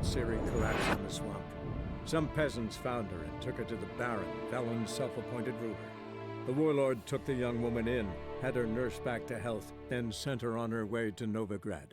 Ciri collapsed in the swamp. Some peasants found her and took her to the Baron, Valen's self-appointed ruler. The warlord took the young woman in, had her nursed back to health, then sent her on her way to Novigrad.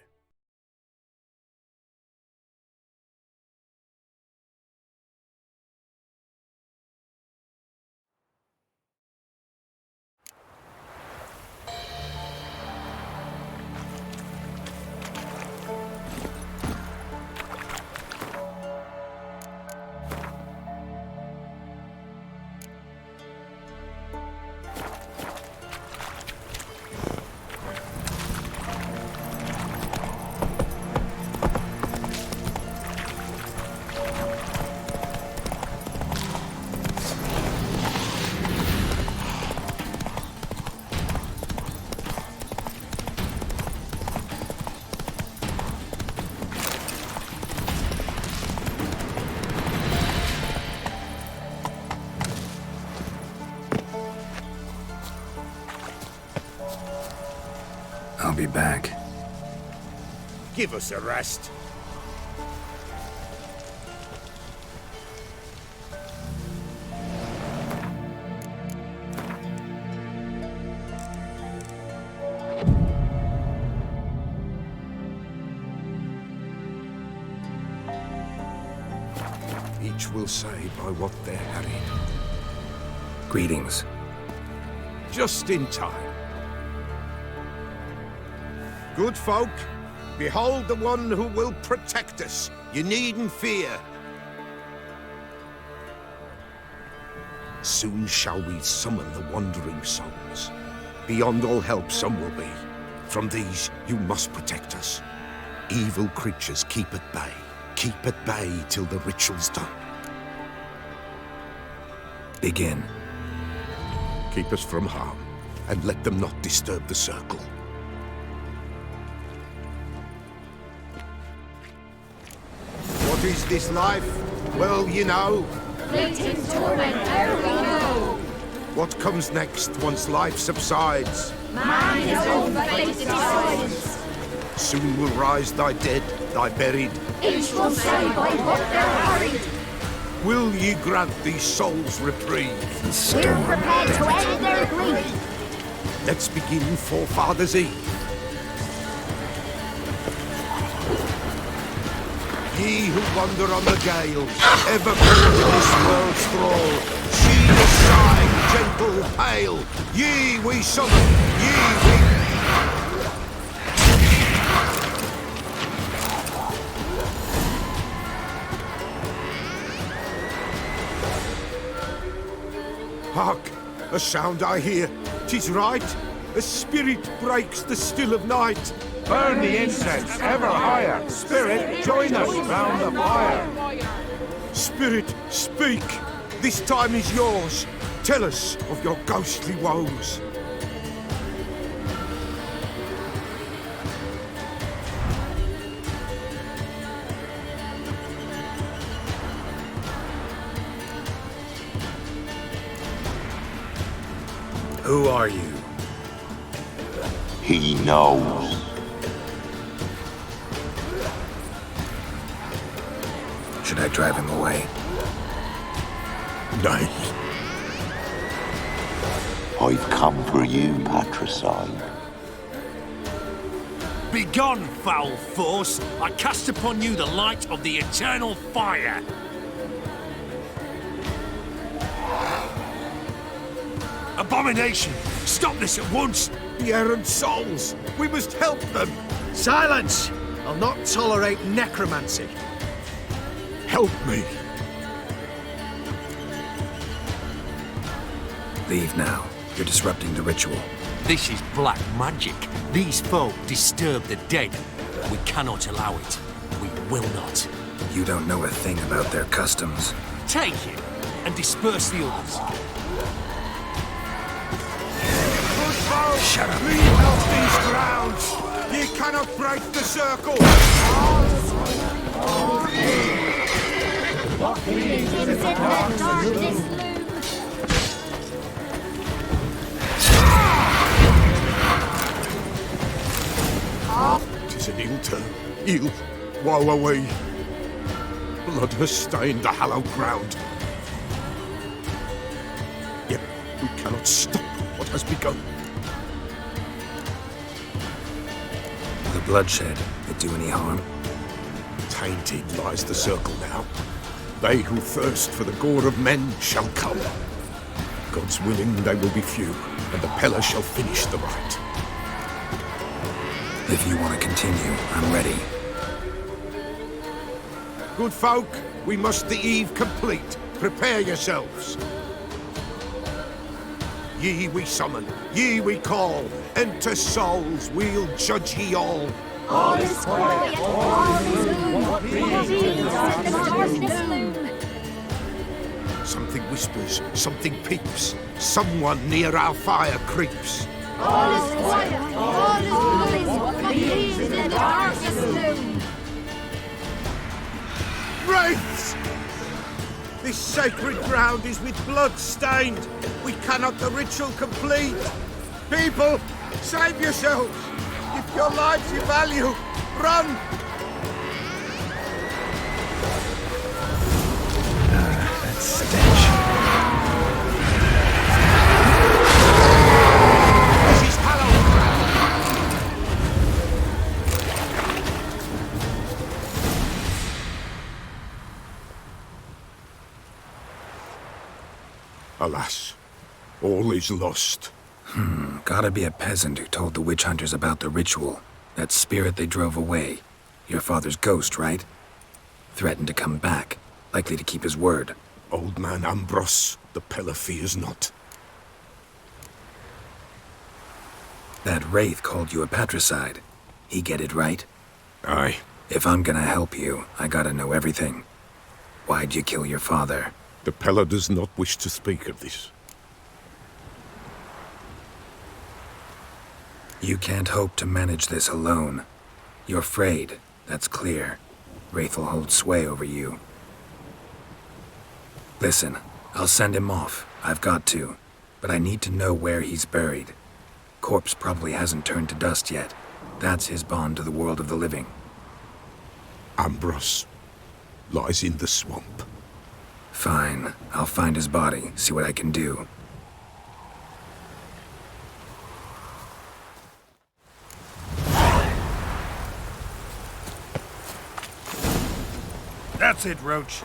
I'll be back. Give us a rest. Each will say by what they're harried. Greetings. Just in time. Good folk, behold the one who will protect us. You needn't fear. Soon shall we summon the wandering souls. Beyond all help some will be. From these you must protect us. Evil creatures keep at bay. Keep at bay till the ritual's done. Begin. Keep us from harm, and let them not disturb the circle. What is this life? Well, you know. Fleeting torment, ere we know. What comes next once life subsides? Man his own fate decides. Soon will rise thy dead, thy buried. Each will say by what they're harried. Will ye grant these souls reprieve? We're prepared to end their grief. Let's begin Forefathers' Eve. Ye who wander on the gale, ever born in this world's thrall, she the sighing, gentle, pale, ye we summon, ye we... Hark! A sound I hear. 'Tis right. A spirit breaks the still of night. Burn the incense ever higher. Spirit, join us round the fire. Spirit, speak. This time is yours. Tell us of your ghostly woes. Who are you? He knows. Should I drive him away? Nay. I've come for you, patricide. Begone, foul force! I cast upon you the light of the eternal fire! Abomination! Stop this at once! The errant souls! We must help them! Silence! I'll not tolerate necromancy. Help me! Leave now. You're disrupting the ritual. This is black magic. These folk disturb the dead. We cannot allow it. We will not. You don't know a thing about their customs. Take him and disperse the others. Shut up. Leave not these grounds! Ye cannot break the circle! What leads in the darkness loom? Tis an ill turn. Ill. Woe away. Blood has stained the hallowed ground. Yet we cannot stop what has begun. The bloodshed, it do any harm? Tainted lies the circle now. They who thirst for the gore of men shall come. God's willing, they will be few, and the Pella shall finish the rite. If you want to continue, I'm ready. Good folk, we must the eve complete. Prepare yourselves. Ye we summon, ye we call. Enter souls, we'll judge ye all. All is quiet, all is gloom. Something whispers, something peeps. Someone near our fire creeps. All is quiet, all is gloom. What leaves in the darkest gloom? Wraiths! This sacred ground is with blood stained. We cannot the ritual complete. People, save yourselves. If your lives you value, run! That stench. This is hallowed ground. Alas, all is lost. Gotta be a peasant who told the witch hunters about the ritual. That spirit they drove away. Your father's ghost, right? Threatened to come back. Likely to keep his word. Old man Ambrose, the Pella fears not. That wraith called you a patricide. He get it right? Aye. If I'm gonna help you, I gotta know everything. Why'd you kill your father? The Pella does not wish to speak of this. You can't hope to manage this alone. You're afraid, that's clear. Wraith will hold sway over you. Listen, I'll send him off. I've got to. But I need to know where he's buried. Corpse probably hasn't turned to dust yet. That's his bond to the world of the living. Ambrose lies in the swamp. Fine. I'll find his body, see what I can do. That's it, Roach.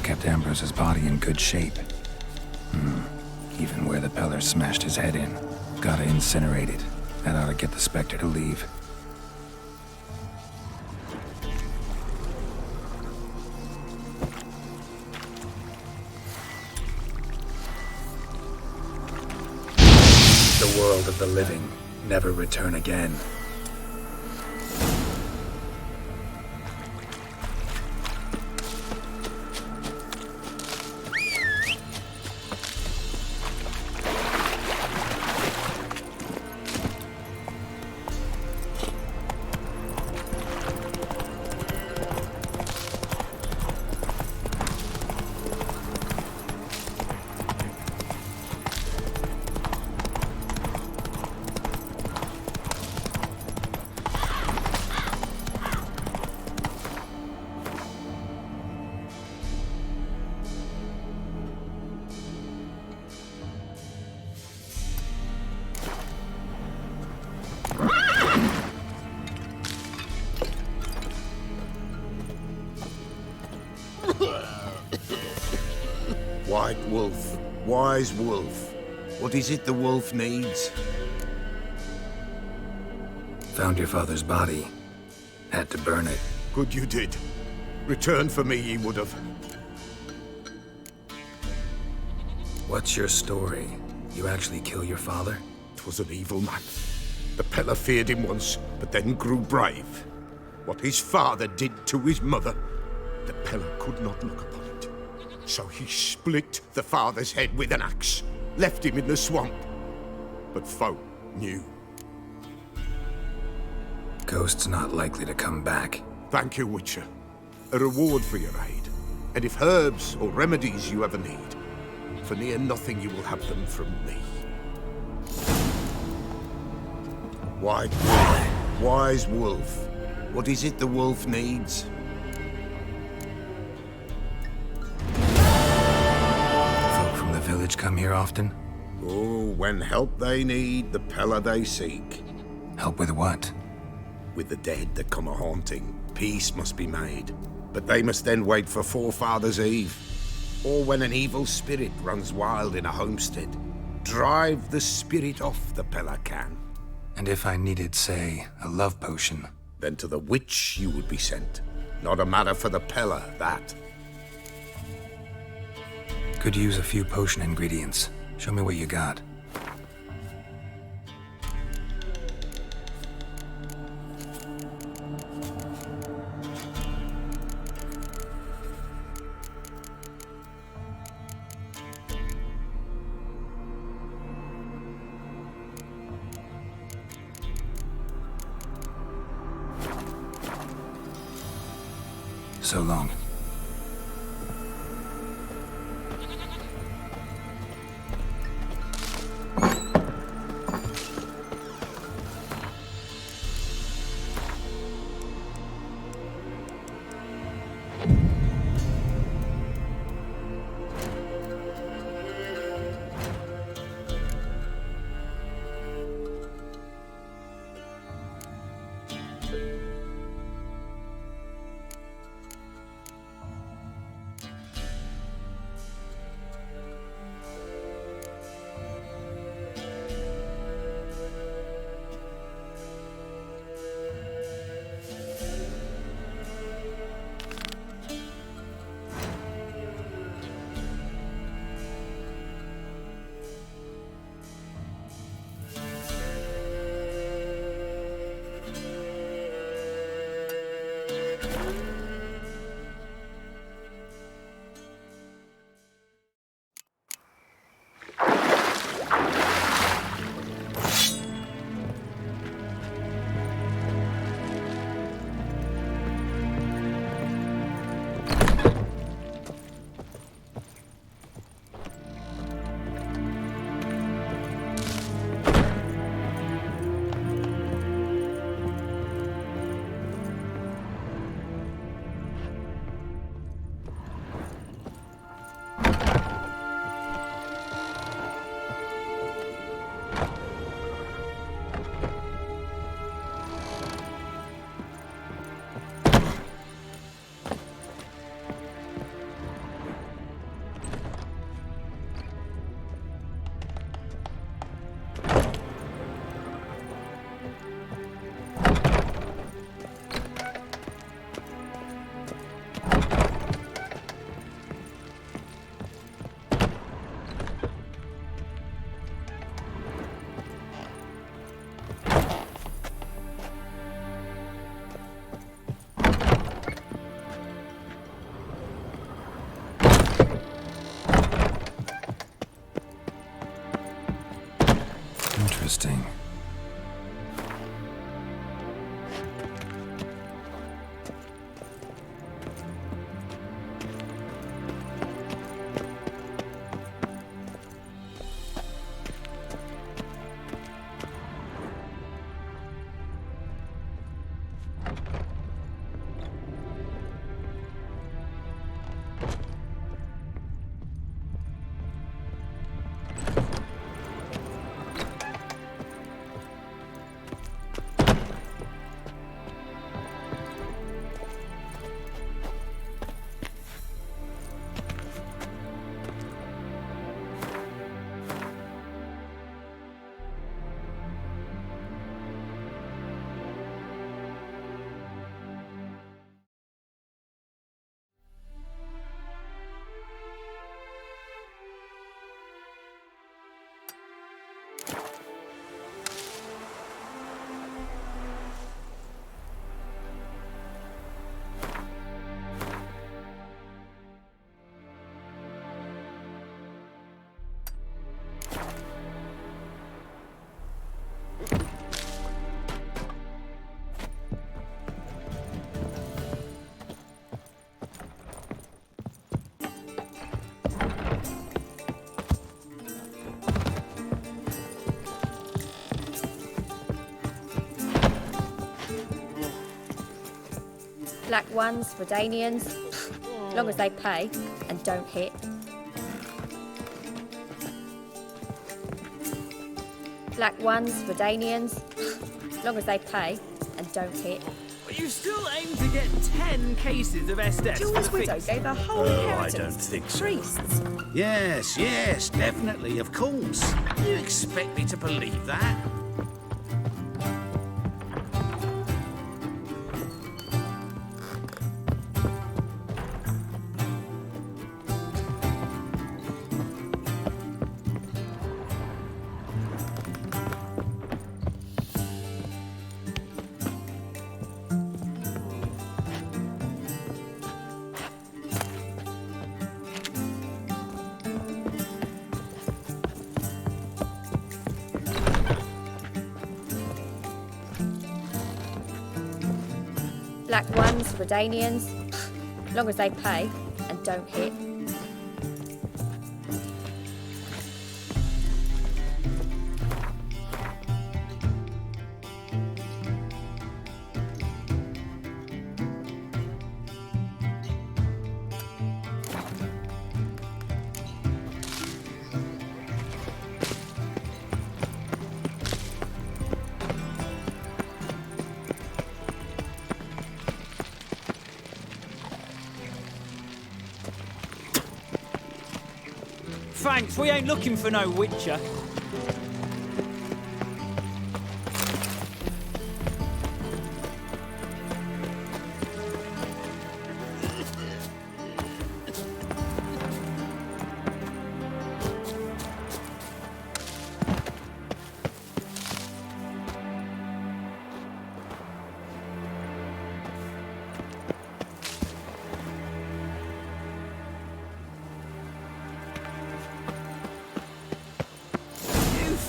Kept Ambrose's body in good shape. Even where the Peller smashed his head in. Gotta incinerate it. That ought to get the Spectre to leave. world of the living, never return again. White wolf, wise wolf. What is it the wolf needs? Found your father's body. Had to burn it. Good you did. Return for me ye would have. What's your story? You actually kill your father? 'Twas an evil man. The Peller feared him once, but then grew brave. What his father did to his mother, the Peller could not look upon it. So he split the father's head with an axe, left him in the swamp. But folk knew. Ghost's not likely to come back. Thank you, Witcher. A reward for your aid. And if herbs or remedies you ever need, for near nothing you will have them from me. White wolf, wise wolf. What is it the wolf needs? Folk from the village come here often? Oh, when help they need, the Peller they seek. Help with what? With the dead that come a-haunting, peace must be made. But they must then wait for Forefathers' Eve. Or when an evil spirit runs wild in a homestead. Drive the spirit off the Peller can. And if I needed, say, a love potion? Then to the witch you would be sent. Not a matter for the Peller, that. Could use a few potion ingredients. Show me what you got. So long. Interesting. Black ones, Redanians, long as they pay and don't hit. Black ones, Redanians, long as they pay and don't hit. But you still aim to get 10 cases of SDS. Julie's widow gave her whole inheritance I don't think to so. priests. Yes, definitely, of course. You expect me to believe that? Black ones, Redanians, long as they pay and don't hit. Thanks, we ain't looking for no witcher.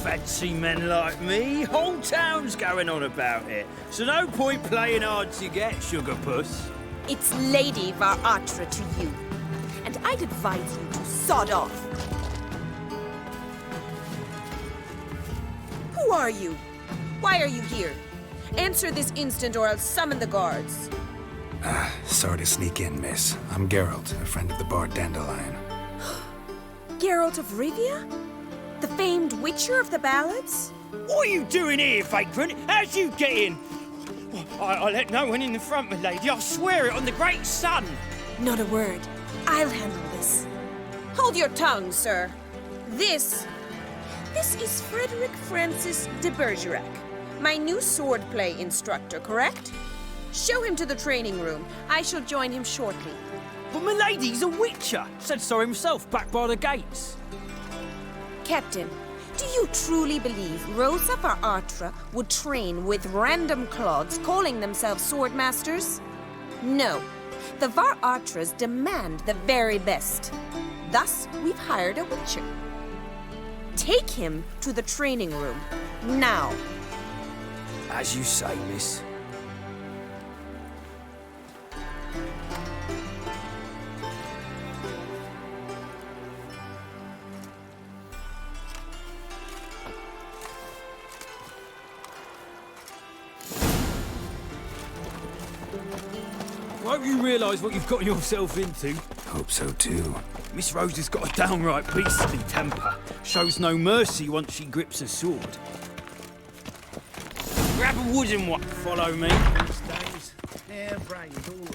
Fancy men like me, whole town's going on about it. So no point playing hard to get, sugar puss. It's Lady Var Atra to you. And I'd advise you to sod off. Who are you? Why are you here? Answer this instant or I'll summon the guards. Sorry to sneak in, miss. I'm Geralt, a friend of the bard Dandelion. Geralt of Rivia? The famed witcher of the ballads? What are you doing here, vagrant? How'd you get in? I let no one in the front, my lady. I swear it on the great sun. Not a word. I'll handle this. Hold your tongue, sir. This is Frederick Francis de Bergerac, my new swordplay instructor, correct? Show him to the training room. I shall join him shortly. But my lady's a witcher. Said so himself back by the gates. Captain, do you truly believe Rosa Var Atra would train with random clods calling themselves swordmasters? No. The Var Atras demand the very best. Thus, we've hired a witcher. Take him to the training room. Now. As you say, miss. Won't you realise what you've got yourself into? Hope so too. Miss Rose has got a downright beastly temper. Shows no mercy once she grips a sword. Grab a wooden one. Follow me. Stays. Hair-brained, all of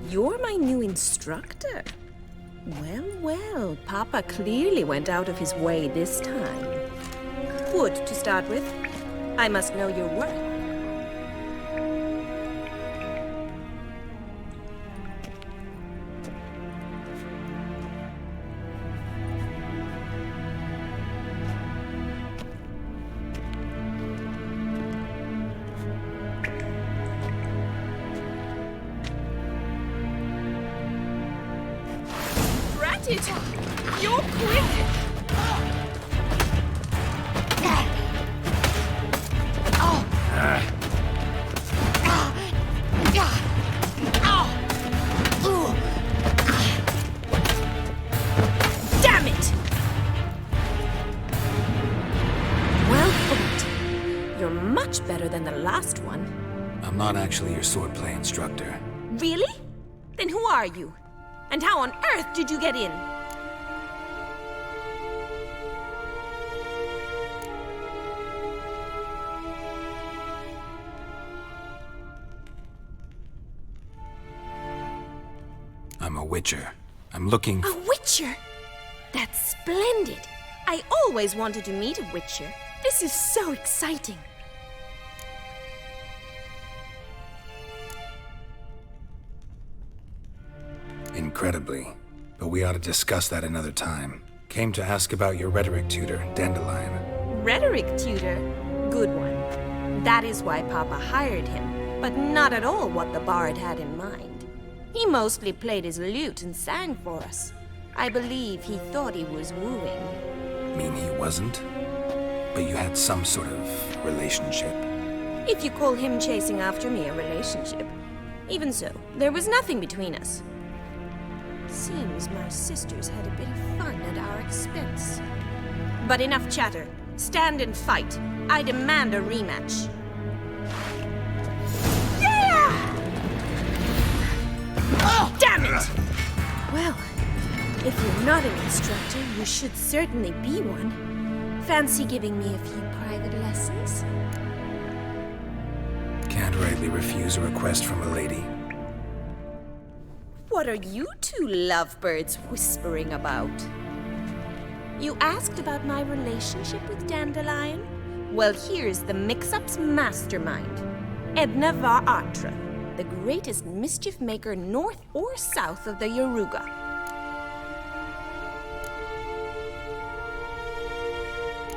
them. You're my new instructor. Well, well, Papa clearly went out of his way this time. Wood, to start with. I must know your worth. You're quick! Damn it! Well fought. You're much better than the last one. I'm not actually your swordplay instructor. Really? Then who are you? And how on earth did you get in? I'm a witcher. I'm looking... A witcher? That's splendid. I always wanted to meet a witcher. This is so exciting. Incredibly. But we ought to discuss that another time. Came to ask about your rhetoric tutor, Dandelion. Rhetoric tutor? Good one. That is why Papa hired him, but not at all what the bard had in mind. He mostly played his lute and sang for us. I believe he thought he was wooing. Mean he wasn't? But you had some sort of relationship? If you call him chasing after me a relationship. Even so, there was nothing between us. Seems my sisters had a bit of fun at our expense. But enough chatter. Stand and fight. I demand a rematch. Yeah! Oh, damn it! Well, if you're not an instructor, you should certainly be one. Fancy giving me a few private lessons? Can't rightly refuse a request from a lady. What are you two lovebirds whispering about? You asked about my relationship with Dandelion? Well, here's the mix-up's mastermind. Edna var Atra, the greatest mischief maker north or south of the Yaruga.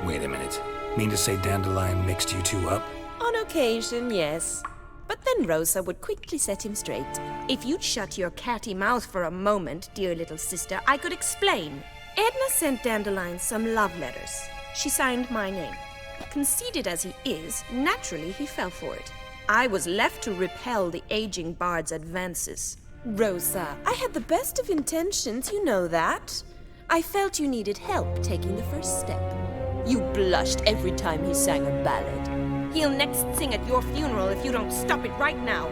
Wait a minute. Mean to say Dandelion mixed you two up? On occasion, yes. But then Rosa would quickly set him straight. If you'd shut your catty mouth for a moment, dear little sister, I could explain. Edna sent Dandelion some love letters. She signed my name. Conceited as he is, naturally he fell for it. I was left to repel the aging bard's advances. Rosa, I had the best of intentions, you know that. I felt you needed help taking the first step. You blushed every time he sang a ballad. He'll next sing at your funeral if you don't stop it right now.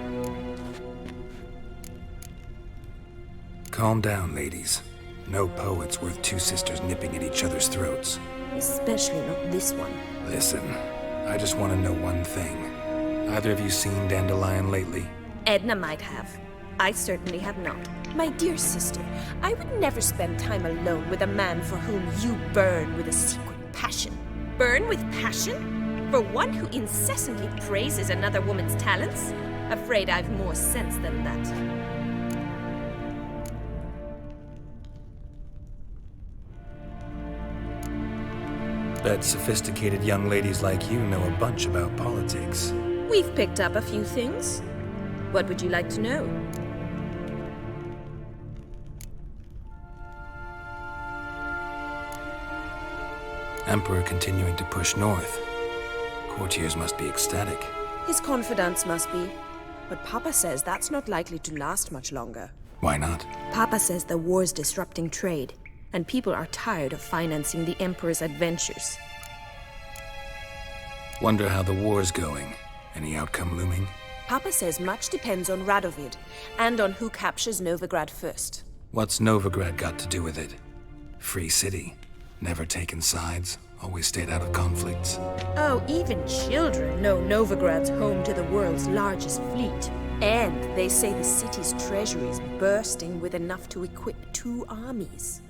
Calm down, ladies. No poet's worth two sisters nipping at each other's throats. Especially not this one. Listen, I just want to know one thing. Either of you seen Dandelion lately? Edna might have. I certainly have not. My dear sister, I would never spend time alone with a man for whom you burn with a secret passion. Burn with passion? For one who incessantly praises another woman's talents? Afraid I've more sense than that. Bet sophisticated young ladies like you know a bunch about politics. We've picked up a few things. What would you like to know? Emperor continuing to push north. Courtiers must be ecstatic. His confidants must be. But Papa says that's not likely to last much longer. Why not? Papa says the war's disrupting trade, and people are tired of financing the Emperor's adventures. Wonder how the war's going. Any outcome looming? Papa says much depends on Radovid, and on who captures Novigrad first. What's Novigrad got to do with it? Free city. Never taken sides. Always stayed out of conflicts. Oh, even children know Novigrad's home to the world's largest fleet. And they say the city's treasury is bursting with enough to equip 2 armies.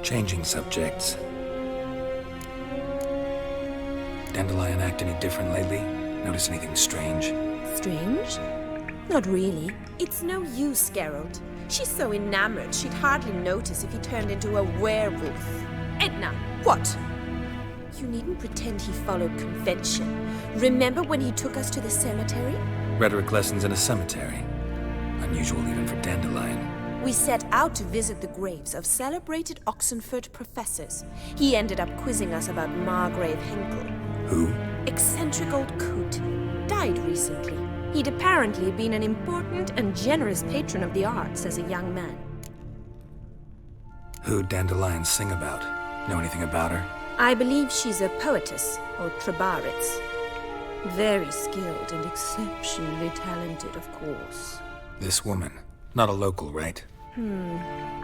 Changing subjects. Dandelion act any different lately? Notice anything strange? Strange? Not really. It's no use, Geralt. She's so enamored she'd hardly notice if he turned into a werewolf. Edna, what? You needn't pretend he followed convention. Remember when he took us to the cemetery? Rhetoric lessons in a cemetery. Unusual even for Dandelion. We set out to visit the graves of celebrated Oxenford professors. He ended up quizzing us about Margrave Henkel. Who? Eccentric old coot. Died recently. He'd apparently been an important and generous patron of the arts as a young man. Who'd Dandelion sing about? Know anything about her? I believe she's a poetess, or trebaritz. Very skilled and exceptionally talented, of course. This woman. Not a local, right?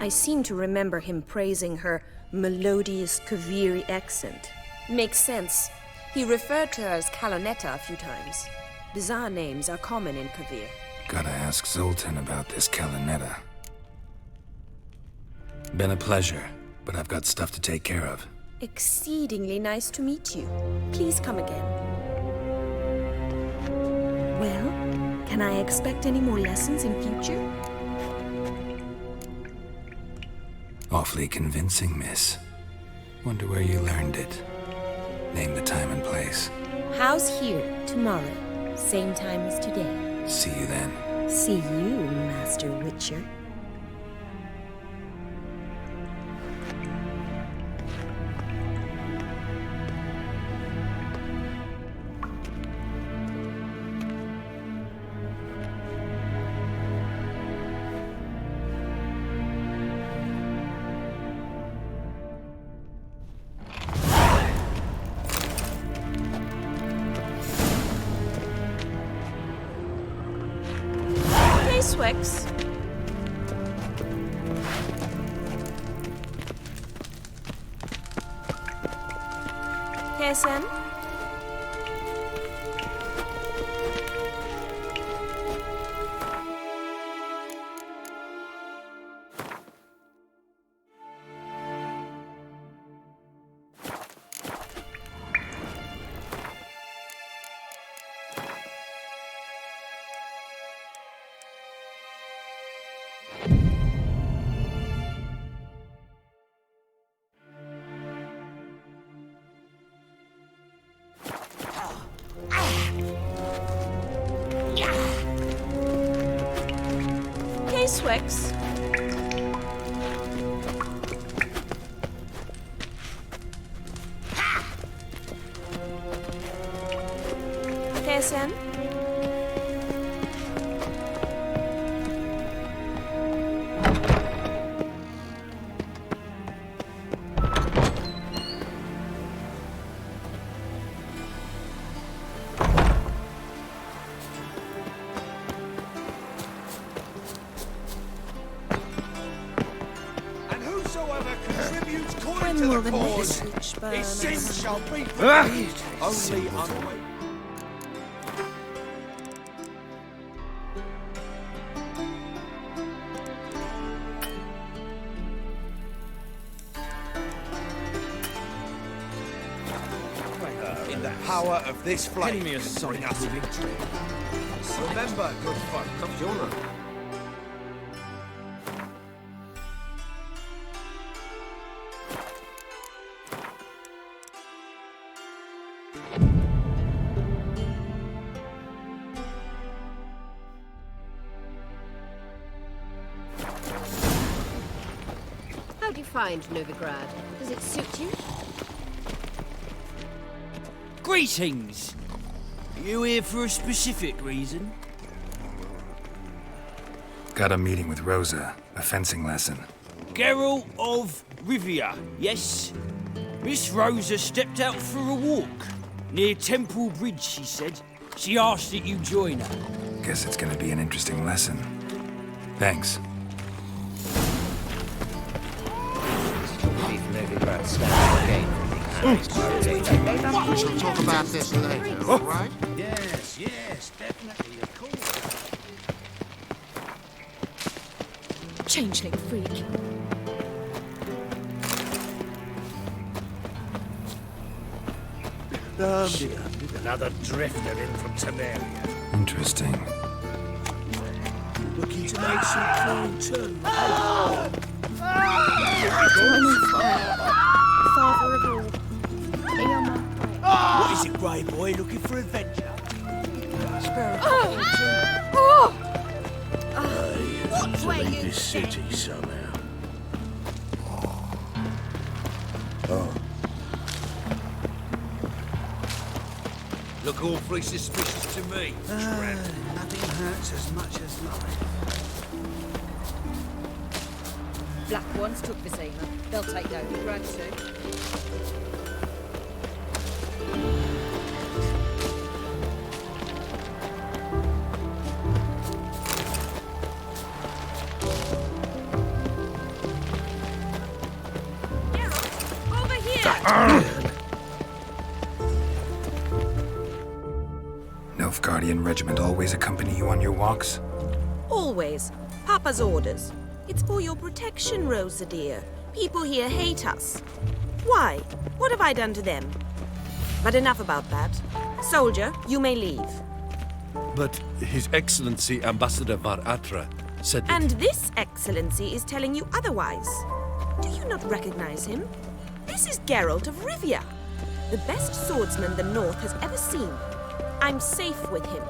I seem to remember him praising her melodious Kaviri accent. Makes sense. He referred to her as Kalonetta a few times. Bizarre names are common in Kavir. Gotta ask Zoltan about this Kalonetta. Been a pleasure, but I've got stuff to take care of. Exceedingly nice to meet you. Please come again. Well, can I expect any more lessons in future? Awfully convincing, miss. Wonder where you learned it. Name the time and place. House here, tomorrow. Same time as today. See you then. See you, Master Witcher. Swix. Kessen. Swix. Kessen. To the cause, his sins shall be forgiven. Only unwavering. In the power of this flame, Give me a sign. bring us victory. Remember, good folk, comes your name. find Novigrad? Does it suit you? Greetings! You here for a specific reason? Got a meeting with Rosa, a fencing lesson. Geralt of Rivia, yes? Miss Rosa stepped out for a walk. Near Temple Bridge, she said. She asked that you join her. Guess it's gonna be an interesting lesson. Thanks. We shall talk about this later, all right? Yes, yes, definitely, of course. Changeling freak. Another drifter in from Temeria. Interesting. Looking to make some cruel turn. Father of all. What is it, Grey Boy? Looking for adventure? What way Leave you this city somehow. Oh. Look awfully suspicious to me. Nothing hurts as much as life. Black Ones took Vizima. They'll take Novigrad too. Over here! Nilfgaardian regiment always accompany you on your walks? Always. Papa's orders. It's for your protection, Rosa dear. People here hate us. Why? What have I done to them? But enough about that. Soldier, you may leave. But His Excellency Ambassador Var Atra said that... And this excellency is telling you otherwise. Do you not recognize him? This is Geralt of Rivia, the best swordsman the North has ever seen. I'm safe with him.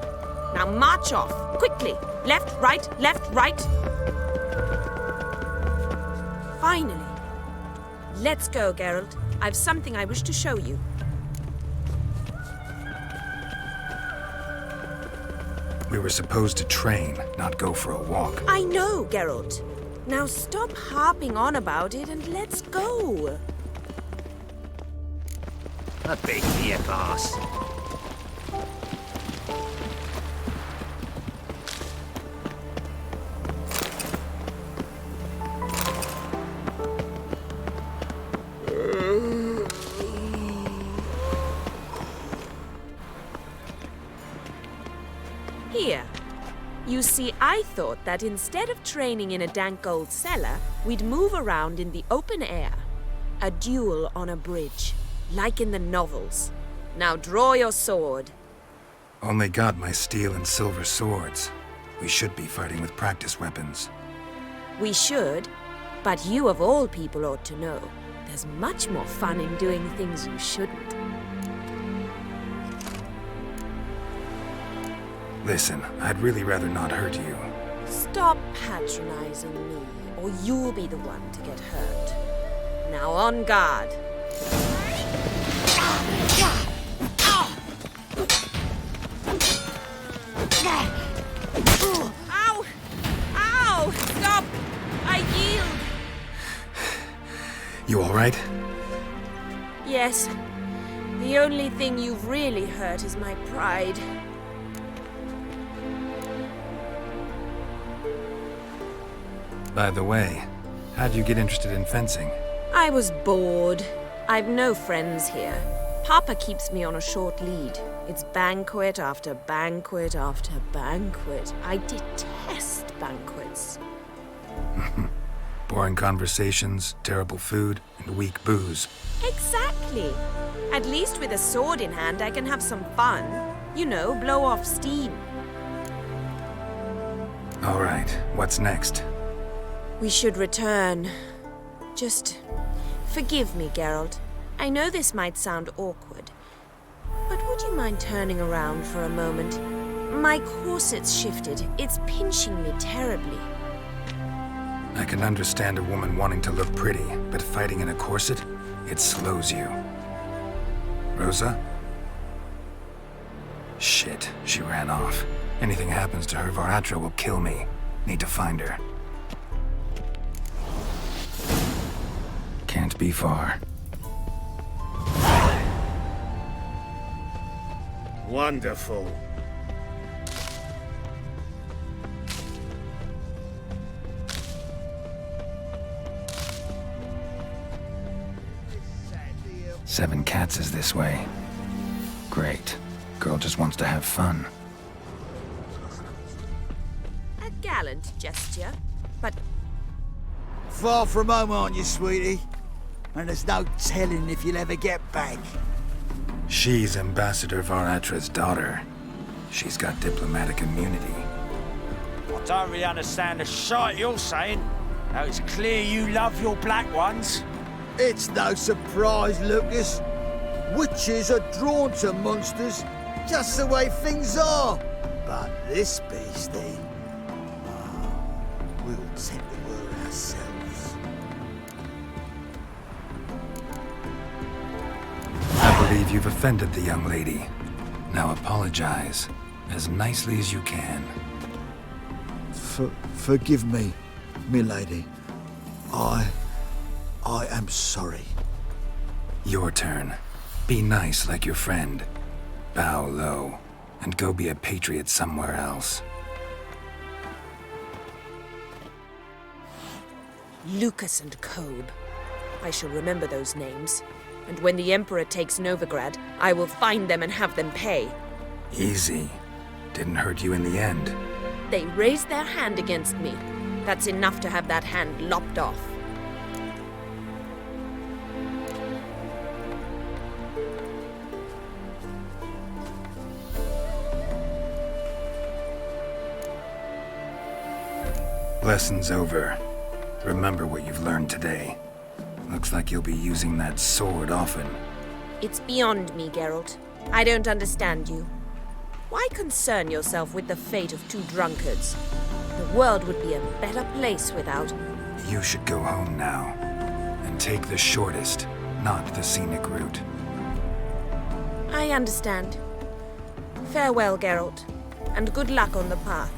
Now march off, quickly. Left, right. Finally. Let's go, Geralt. I've something I wish to show you. We were supposed to train, not go for a walk. I know, Geralt. Now stop harping on about it and let's go. A big beer glass. Here. You see, I thought that instead of training in a dank old cellar, we'd move around in the open air. A duel on a bridge, like in the novels. Now draw your sword. Only got my steel and silver swords. We should be fighting with practice weapons. We should, but you of all people ought to know. There's much more fun in doing things you shouldn't. Listen, I'd really rather not hurt you. Stop patronizing me, or you'll be the one to get hurt. Now on guard. Ow! Ow! Stop! I yield! You all right? Yes. The only thing you've really hurt is my pride. By the way, how'd you get interested in fencing? I was bored. I've no friends here. Papa keeps me on a short lead. It's banquet after banquet after banquet. I detest banquets. Boring conversations, terrible food, and weak booze. Exactly. At least with a sword in hand, I can have some fun. You know, blow off steam. All right, what's next? We should return. Just forgive me, Geralt. I know this might sound awkward, but would you mind turning around for a moment? My corset's shifted. It's pinching me terribly. I can understand a woman wanting to look pretty, but fighting in a corset, it slows you. Rosa? Shit, she ran off. Anything happens to her, Varatra will kill me. Need to find her. Can't be far. Wonderful. Seven Cats is this way. Great. Girl just wants to have fun. A gallant gesture, but... Far from home, aren't you, sweetie? And there's no telling if you'll ever get back. She's Ambassador Varatra's daughter. She's got diplomatic immunity. I don't really understand the shite you're saying. Now it's clear you love your black ones. It's no surprise, Lucas. Witches are drawn to monsters, just the way things are. But this beastie, we'll take the word ourselves. I believe you've offended the young lady. Now apologize, as nicely as you can. Forgive me, milady. I am sorry. Your turn. Be nice like your friend. Bow low, and go be a patriot somewhere else. Lucas and Kobe. I shall remember those names. And when the Emperor takes Novigrad, I will find them and have them pay. Easy. Didn't hurt you in the end. They raised their hand against me. That's enough to have that hand lopped off. Lesson's over. Remember what you've learned today. Looks like you'll be using that sword often. It's beyond me, Geralt. I don't understand you. Why concern yourself with the fate of two drunkards? The world would be a better place without... You should go home now. And take the shortest, not the scenic route. I understand. Farewell, Geralt. And good luck on the path.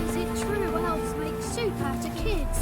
Is it true elves make soup out of kids?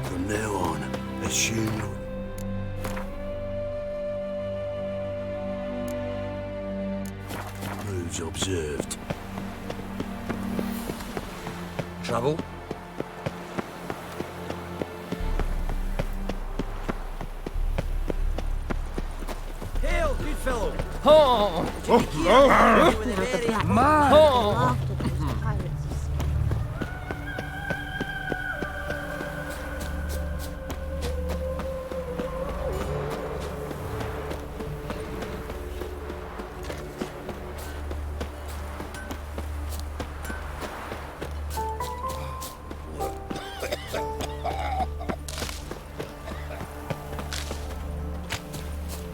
From now on, assume... Moves observed. Trouble? Hail, good fellow. Oh! Man!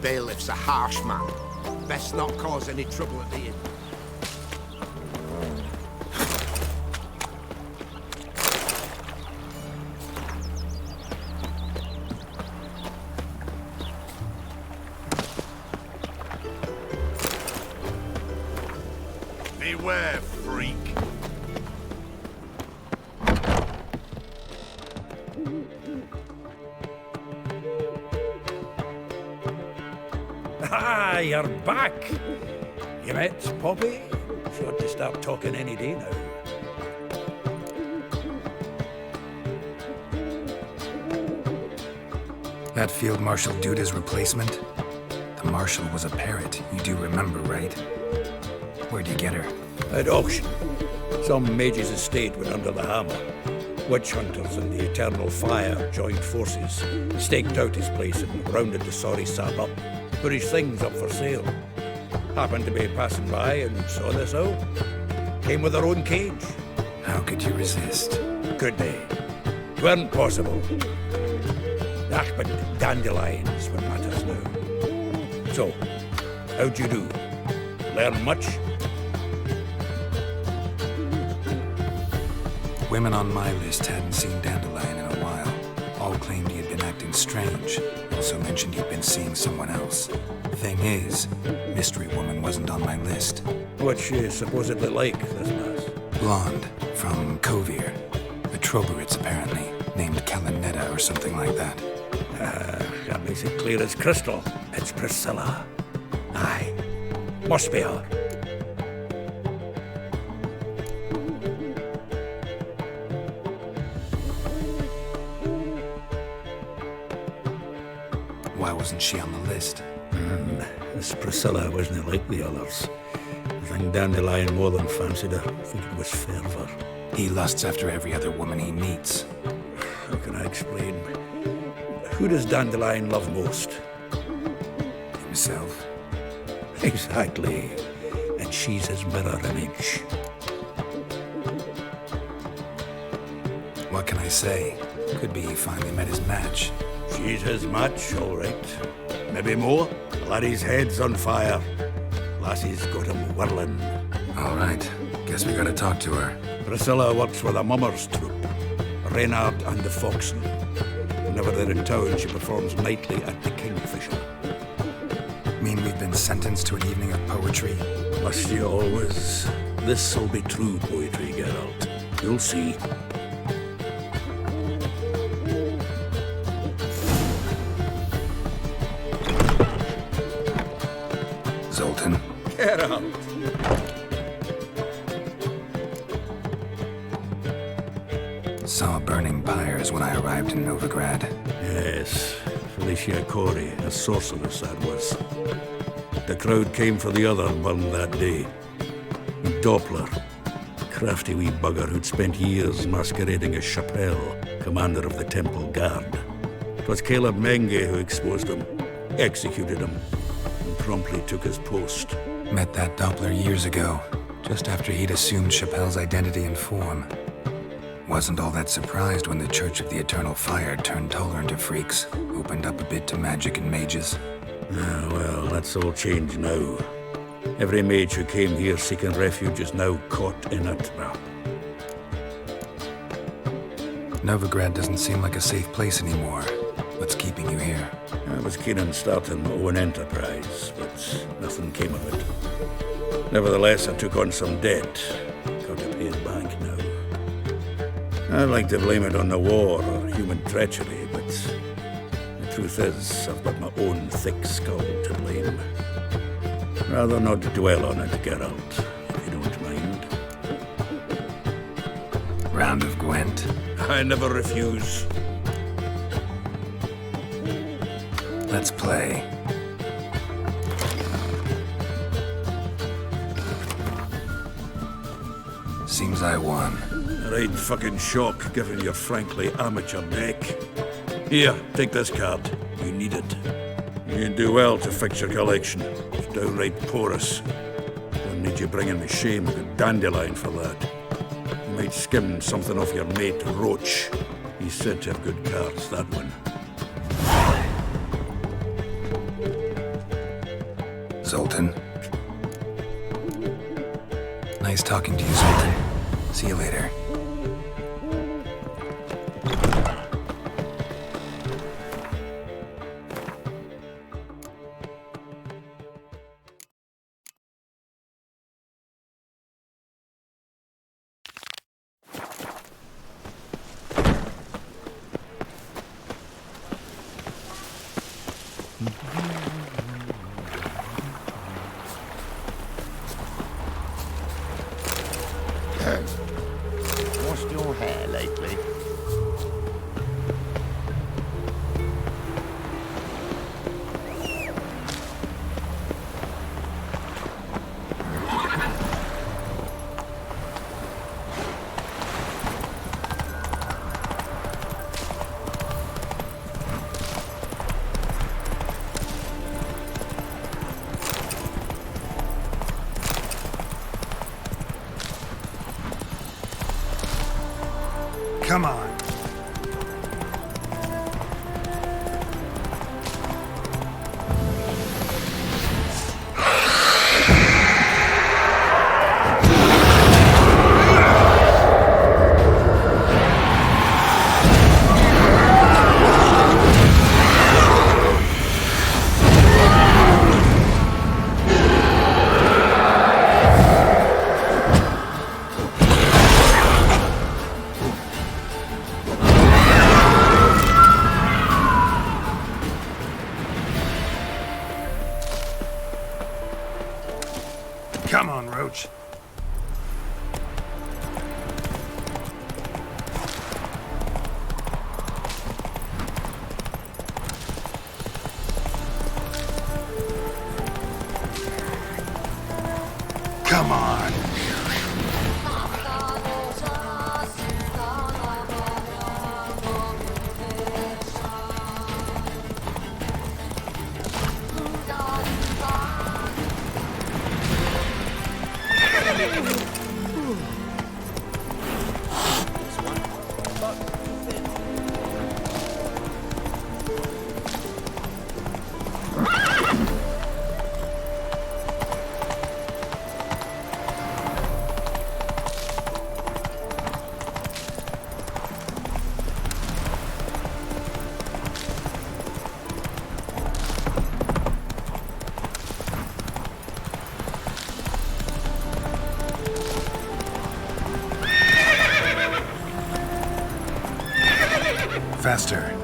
Bailiff's a harsh man. Best not cause any trouble at the inn. Beware, freak. Ah, you're back. You met Poppy? She ought to start talking any day now. That Field Marshal Duda's replacement? The Marshal was a parrot, you do remember, right? Where'd you get her? At auction. Some mage's estate went under the hammer. Witch hunters and the Eternal Fire joined forces, staked out his place and rounded the sorry sap up, put his things up for sale. Happened to be passing by and saw this out. Came with their own cage. How could you resist? Could they? 'Tweren't possible. Ah, but dandelions what matters now. So, how'd you do? Learn much? Women on my list hadn't seen Dandelion in a while. All claimed he had been acting strange. Also mentioned he'd been seeing someone else. Thing is, Mystery Woman wasn't on my list. What's she supposedly like, this lass? Blonde, from Kovir. A Troberitz, apparently, named Kalinetta or something like that. That makes it clear as crystal. It's Priscilla. Aye, must be her. Why wasn't she on the list? This Priscilla wasn't like the others. I think Dandelion more than fancied her. I think it was fervour. He lusts after every other woman he meets. How can I explain? Who does Dandelion love most? Himself. Exactly. And she's his mirror image. What can I say? Could be he finally met his match. She's his match, all right. Maybe more. Laddie's head's on fire. Lassie's got him whirling. All right. Guess we gotta talk to her. Priscilla works with a mummers troupe. Reynard and the Foxen. Whenever they're in town, she performs nightly at the Kingfisher. Mean we've been sentenced to an evening of poetry? Must you always? This'll be true poetry, Geralt. You'll see. Zoltan. Geralt! Saw burning pyres when I arrived in Novigrad. Yes, Felicia Corey, a sorceress that was. The crowd came for the other one that day. And Doppler, a crafty wee bugger who'd spent years masquerading as Chappelle, commander of the Temple Guard. It was Caleb Menge who exposed him, executed him, and promptly took his post. Met that Doppler years ago, just after he'd assumed Chappelle's identity and form. Wasn't all that surprised when the Church of the Eternal Fire turned tolerant of freaks, opened up a bit to magic and mages. Ah, well, that's all changed now. Every mage who came here seeking refuge is now caught in a trap. Novigrad doesn't seem like a safe place anymore. What's keeping you here? I was keen on starting my own enterprise, but nothing came of it. Nevertheless, I took on some debt. Got to pay it back now. I'd like to blame it on the war or human treachery, but the truth is, I've got my own thick skull to blame. Rather not dwell on it, Geralt, if you don't mind. Round of Gwent? I never refuse. Let's play. Seems I won. Right fucking shock, given your frankly amateur deck. Here, take this card. You need it. You can do well to fix your collection. It's downright porous. Don't need you bringing me shame with a dandelion for that. You might skim something off your mate Roach. He's said to have good cards, that one. Zoltan. Nice talking to you, Zoltan. See you later. Washed your hair lately? Come on. Come on, Roach. Come on. Faster.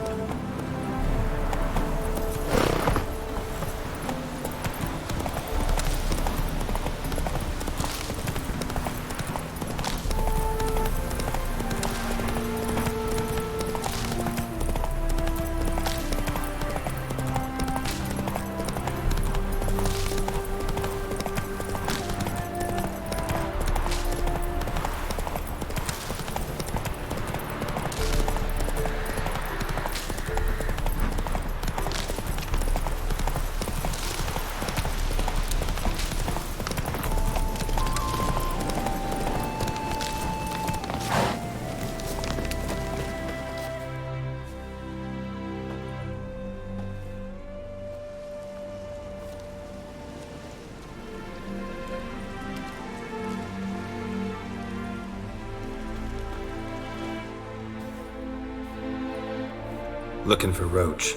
Looking for Roach.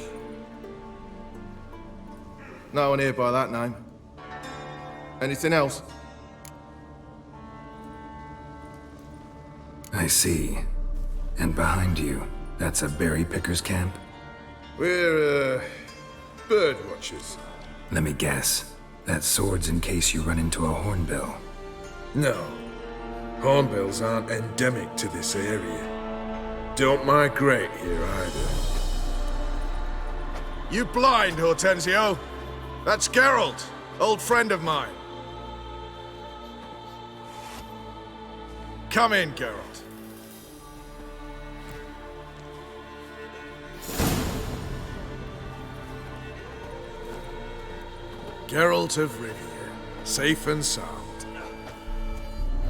No one here by that name. Anything else? I see. And behind you, that's a berry picker's camp? We're, bird watchers. Let me guess. That sword's in case you run into a hornbill. No. Hornbills aren't endemic to this area. Don't migrate here either. You blind, Hortensio? That's Geralt, old friend of mine. Come in, Geralt. Geralt of Rivia, safe and sound.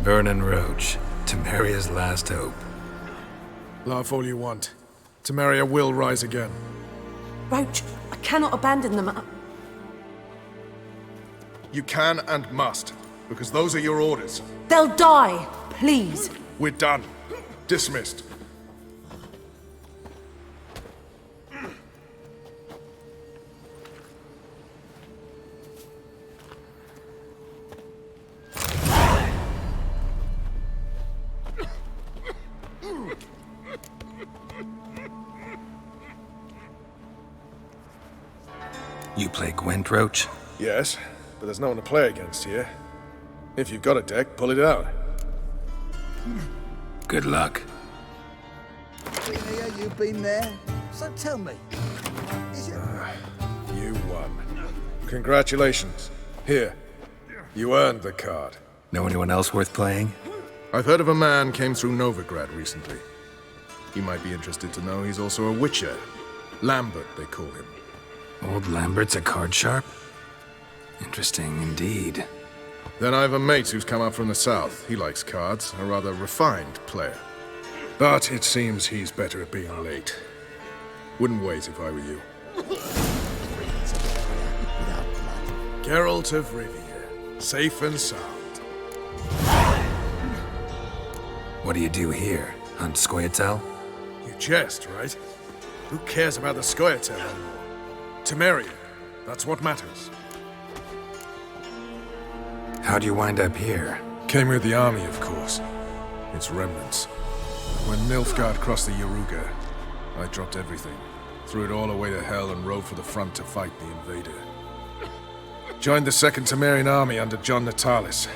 Vernon Roach, Temeria's last hope. Laugh all you want. Temeria will rise again. Roach, I cannot abandon them. You can and must, because those are your orders. They'll die, please. We're done. Dismissed. You play Gwent, Roach? Yes, but there's no one to play against here. If you've got a deck, pull it out. Good luck. Been here, you've been there. So tell me, is it... You won. Congratulations. Here. You earned the card. Know anyone else worth playing? I've heard of a man came through Novigrad recently. You might be interested to know he's also a witcher. Lambert, they call him. Old Lambert's a card sharp? Interesting indeed. Then I have a mate who's come up from the south. He likes cards, a rather refined player. But it seems he's better at being late. Wouldn't wait if I were you. Geralt of Rivia, safe and sound. What do you do here? Hunt Scoia'tael? You jest, right? Who cares about the Scoia'tael anymore? Temeria, that's what matters. How'd you wind up here? Came with the army, of course. Its remnants. When Nilfgaard crossed the Yaruga, I dropped everything. Threw it all away to hell and rode for the front to fight the invader. Joined the Second Temerian army under John Natalis.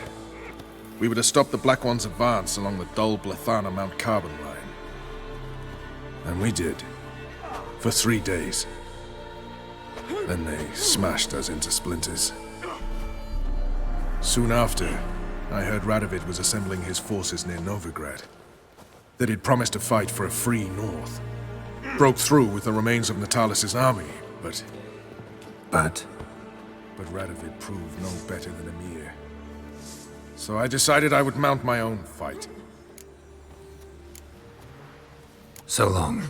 We were to stop the Black One's advance along the Dol Blathana Mount Carbon line. And we did. For 3 days. Then they smashed us into splinters. Soon after, I heard Radovid was assembling his forces near Novigrad. That he'd promised to fight for a free north. Broke through with the remains of Natalis' army, but... But Radovid proved no better than Emir. So I decided I would mount my own fight. So long.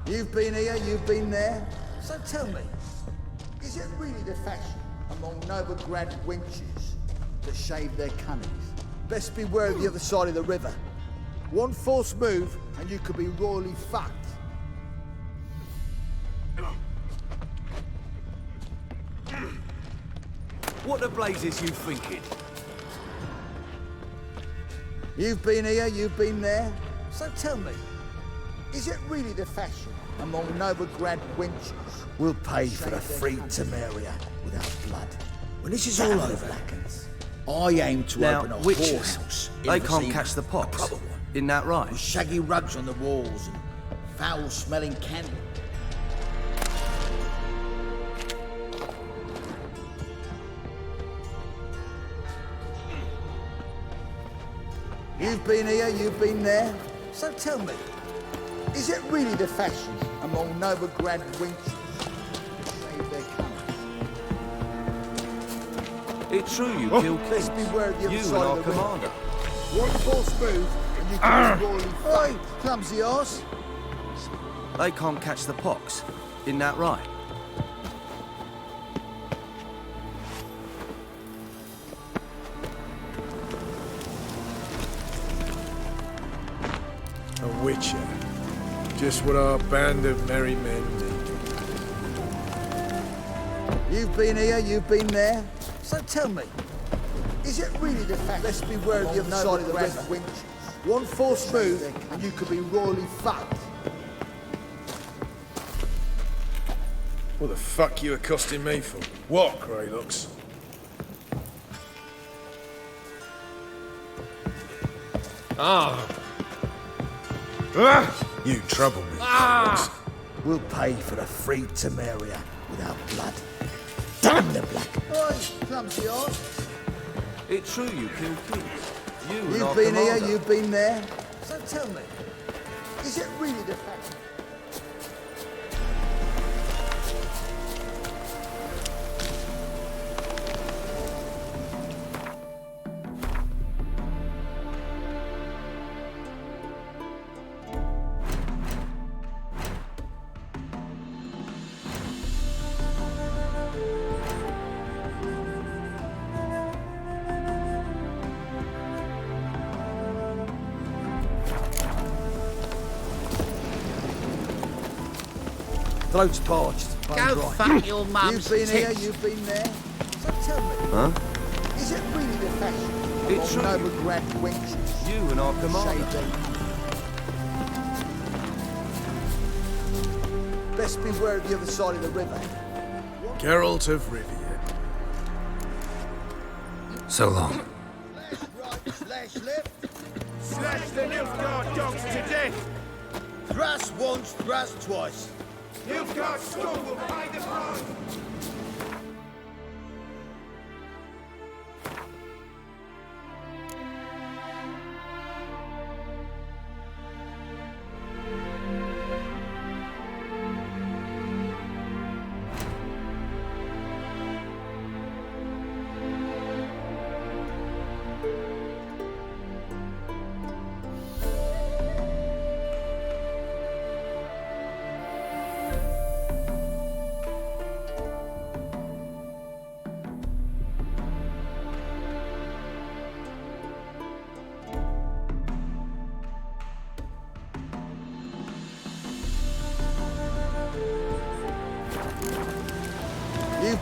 You've been here, you've been there. So tell me, is it really the fashion among Novigrad wenches to shave their cunnies? Best beware of the other side of the river. One false move and you could be royally fucked. What the blazes you thinking? You've been here, you've been there. So tell me, is it really the fashion among Novigrad wenches? We'll pay for the free Temeria without blood. When this is all over, I aim to open a whorehouse. They can't catch the pox. Isn't that right? With shaggy rugs on the walls and foul-smelling candles. You've been here, you've been there. So tell me, is it really the fashion among Novigrad wenches to shave their cunnies? It's true you killed Let's kings. beware of the other You and side our of the river. commander. One false move and you can be royally fucked. Oi, clumsy arse. They can't catch the pox. Isn't that right? A witcher. Just what our band of merry men need. You've been here, you've been there. So tell me, is it really the fact? Let's beware of the other side of the river. Wenches. One false move and you could be royally fucked. What the fuck you accosting me for? What, Greylocks? You trouble me, Greylocks. We'll pay for the free Temeria without blood. Damn the black. Oi, clumsy arse. It's true you killed kings. You and our You've been here, commander. you've been there. So tell me, is it really the fact? Throat's parched. Go fuck your mum's You've been here, tits. you've been there. So tell me, Huh? is it really the fashion? It's true. Novigrad wenches. You and our commander. Shave their cunnies. Best beware of the other side of the river. Geralt of Rivia. So long. Right, slash left. Slash the Nilfgaard dogs to death! Thrust once, thrust twice. Nilfgaard storm will pay the price!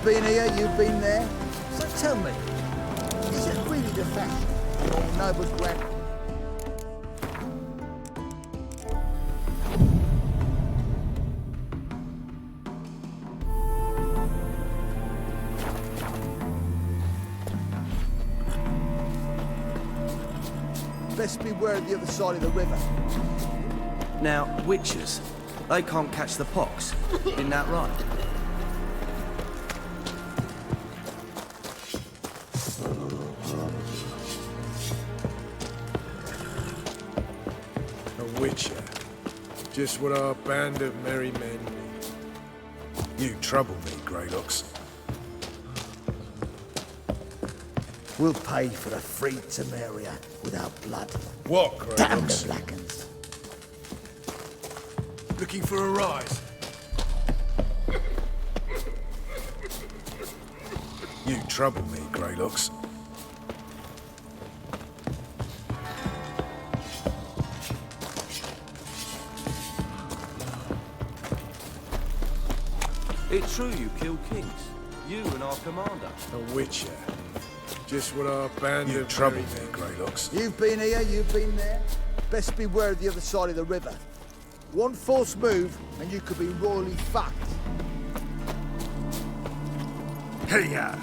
been here, you've been there. So tell me, is it really the fashion among noble grand... Best beware of the other side of the river. Now, witches, they can't catch the pox. Isn't that right? A witcher. Just what our band of merry men need. You trouble me, Greylocks. We'll pay for the free Temeria without blood. What, Greylocks? Damn the Blackens. Looking for a rise? You trouble me, Greylocks. It's true you killed kings. You and our commander. A witcher. Just what our band of trouble me, Greylocks. You've been here, you've been there. Best beware of the other side of the river. One false move, and you could be royally fucked. Hey-ya!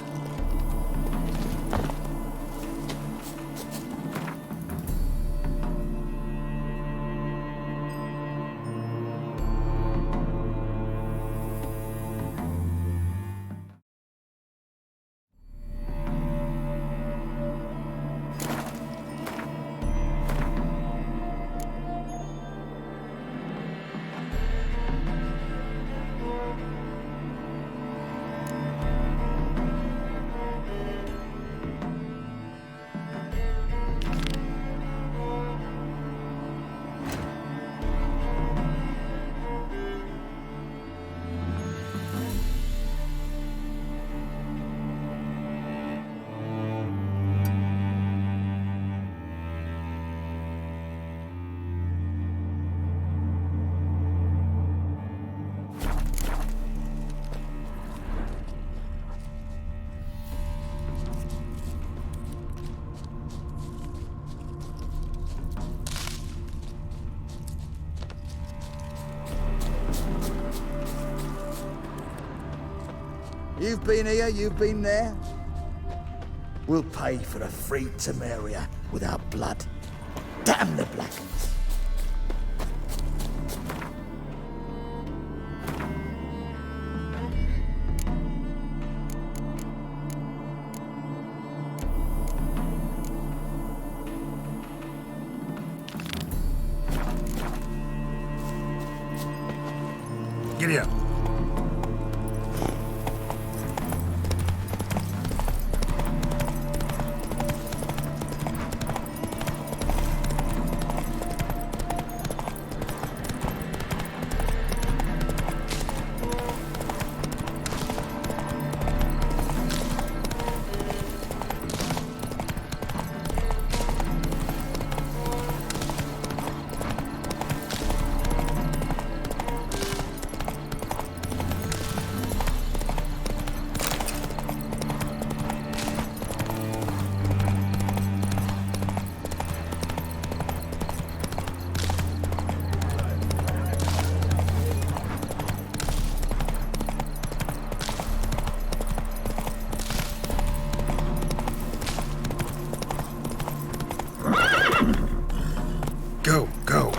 You've been here, you've been there. We'll pay for the free Temeria without blood. Damn the Blackens. Giddy up. Go, go.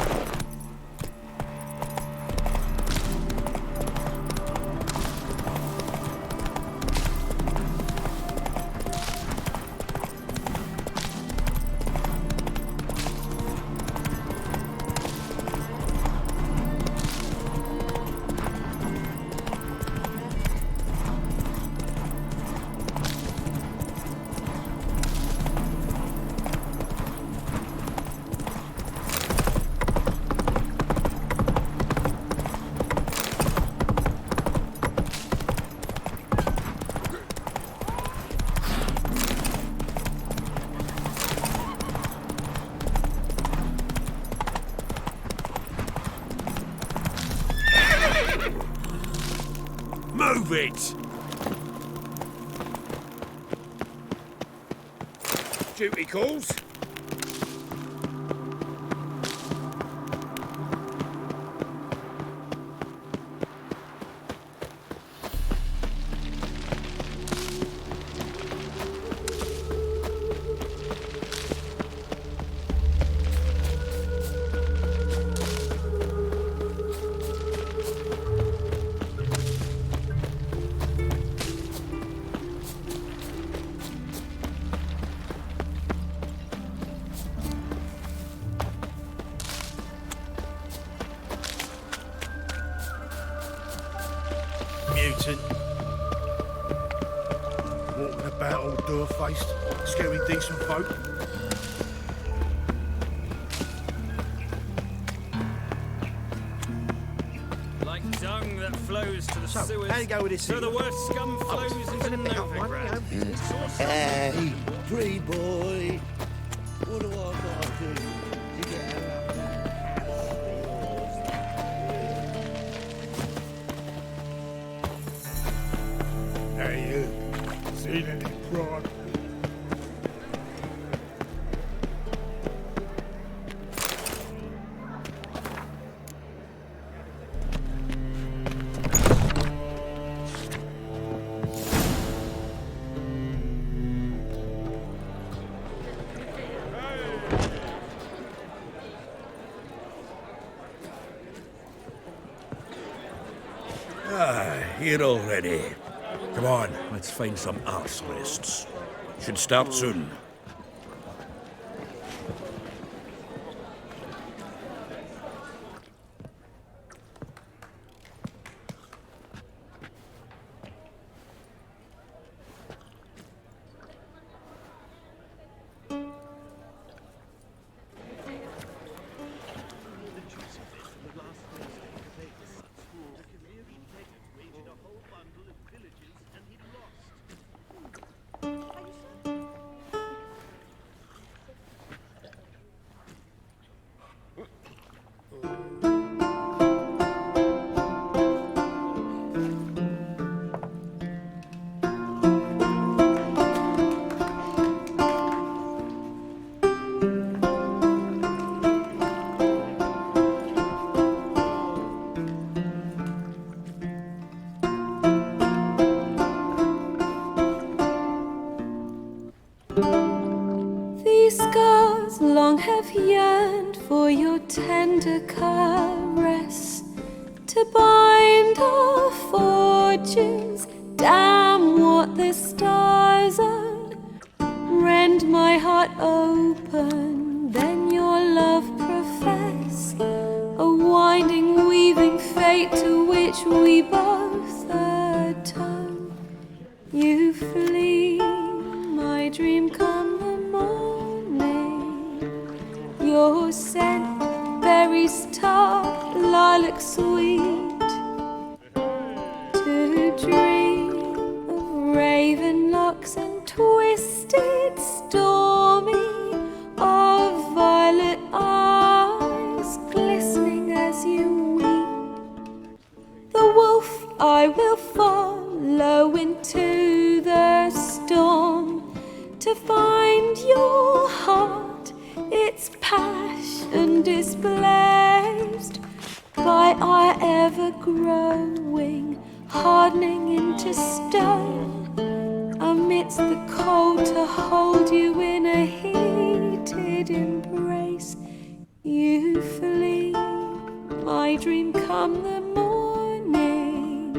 Move it! duty calls. Mutant. Walking about all door-faced, scaring decent folk. Like dung that flows to the sewers. how you go with this So the thing? worst scum flows into Novigrad. Hey, pretty boy. What do I gotta do to get out of Hey, you. Seen any pride? Here already. Come on, let's find some arse rests. Should start soon. These scars long have yearned for your tender caress, to bind our fortunes. Damn what the stars are. Rend my heart open, then your love profess, a winding, weaving fate to which we both atone. You flee, my dream come the morning. Your scent, berries tart, lilac sweet. To dream of raven locks and twisted, stormy, of violet eyes glistening as you weep. The wolf I will follow into the storm, to find your heart, its passion displaced by our ever-growing, hardening into stone, amidst the cold to hold you in a heated embrace. You flee, my dream come the morning,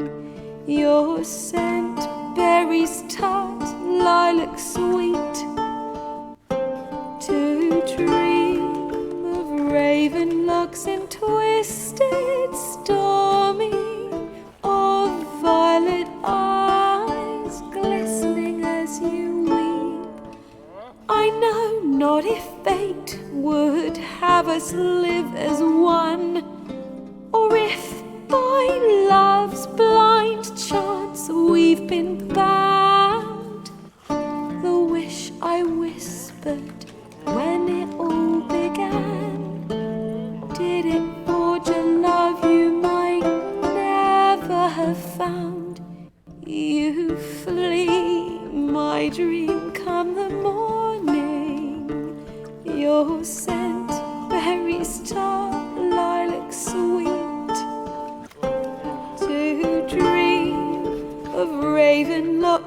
your scent, berries tart, lilac sweet. To dream of raven locks and twisted, stormy, of violet eyes glistening as you weep. I know not if fate would have us live as one, or if by love's blind chance we've been bound. The wish I whispered when it all began, did it forge a love you might never have found? You flee, my dream come the morning,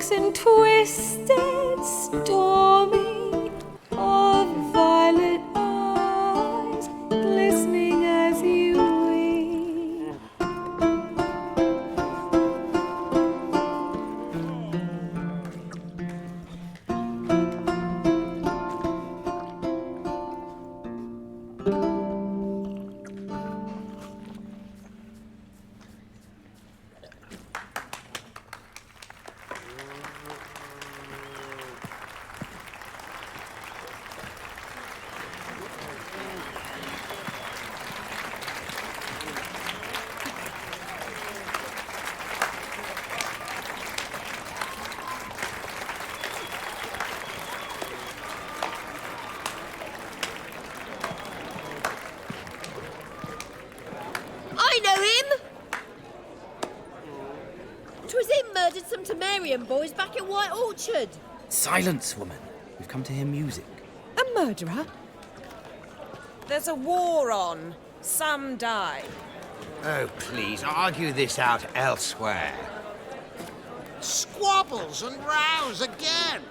locks and twisted, stormy, of violet eyes glistening as you weep. I know him! 'Twas him murdered some Temerian boys back at White Orchard. Silence, woman. We've come to hear music. A murderer? There's a war on. Some die. Oh, please, argue this out elsewhere. Squabbles and rows again.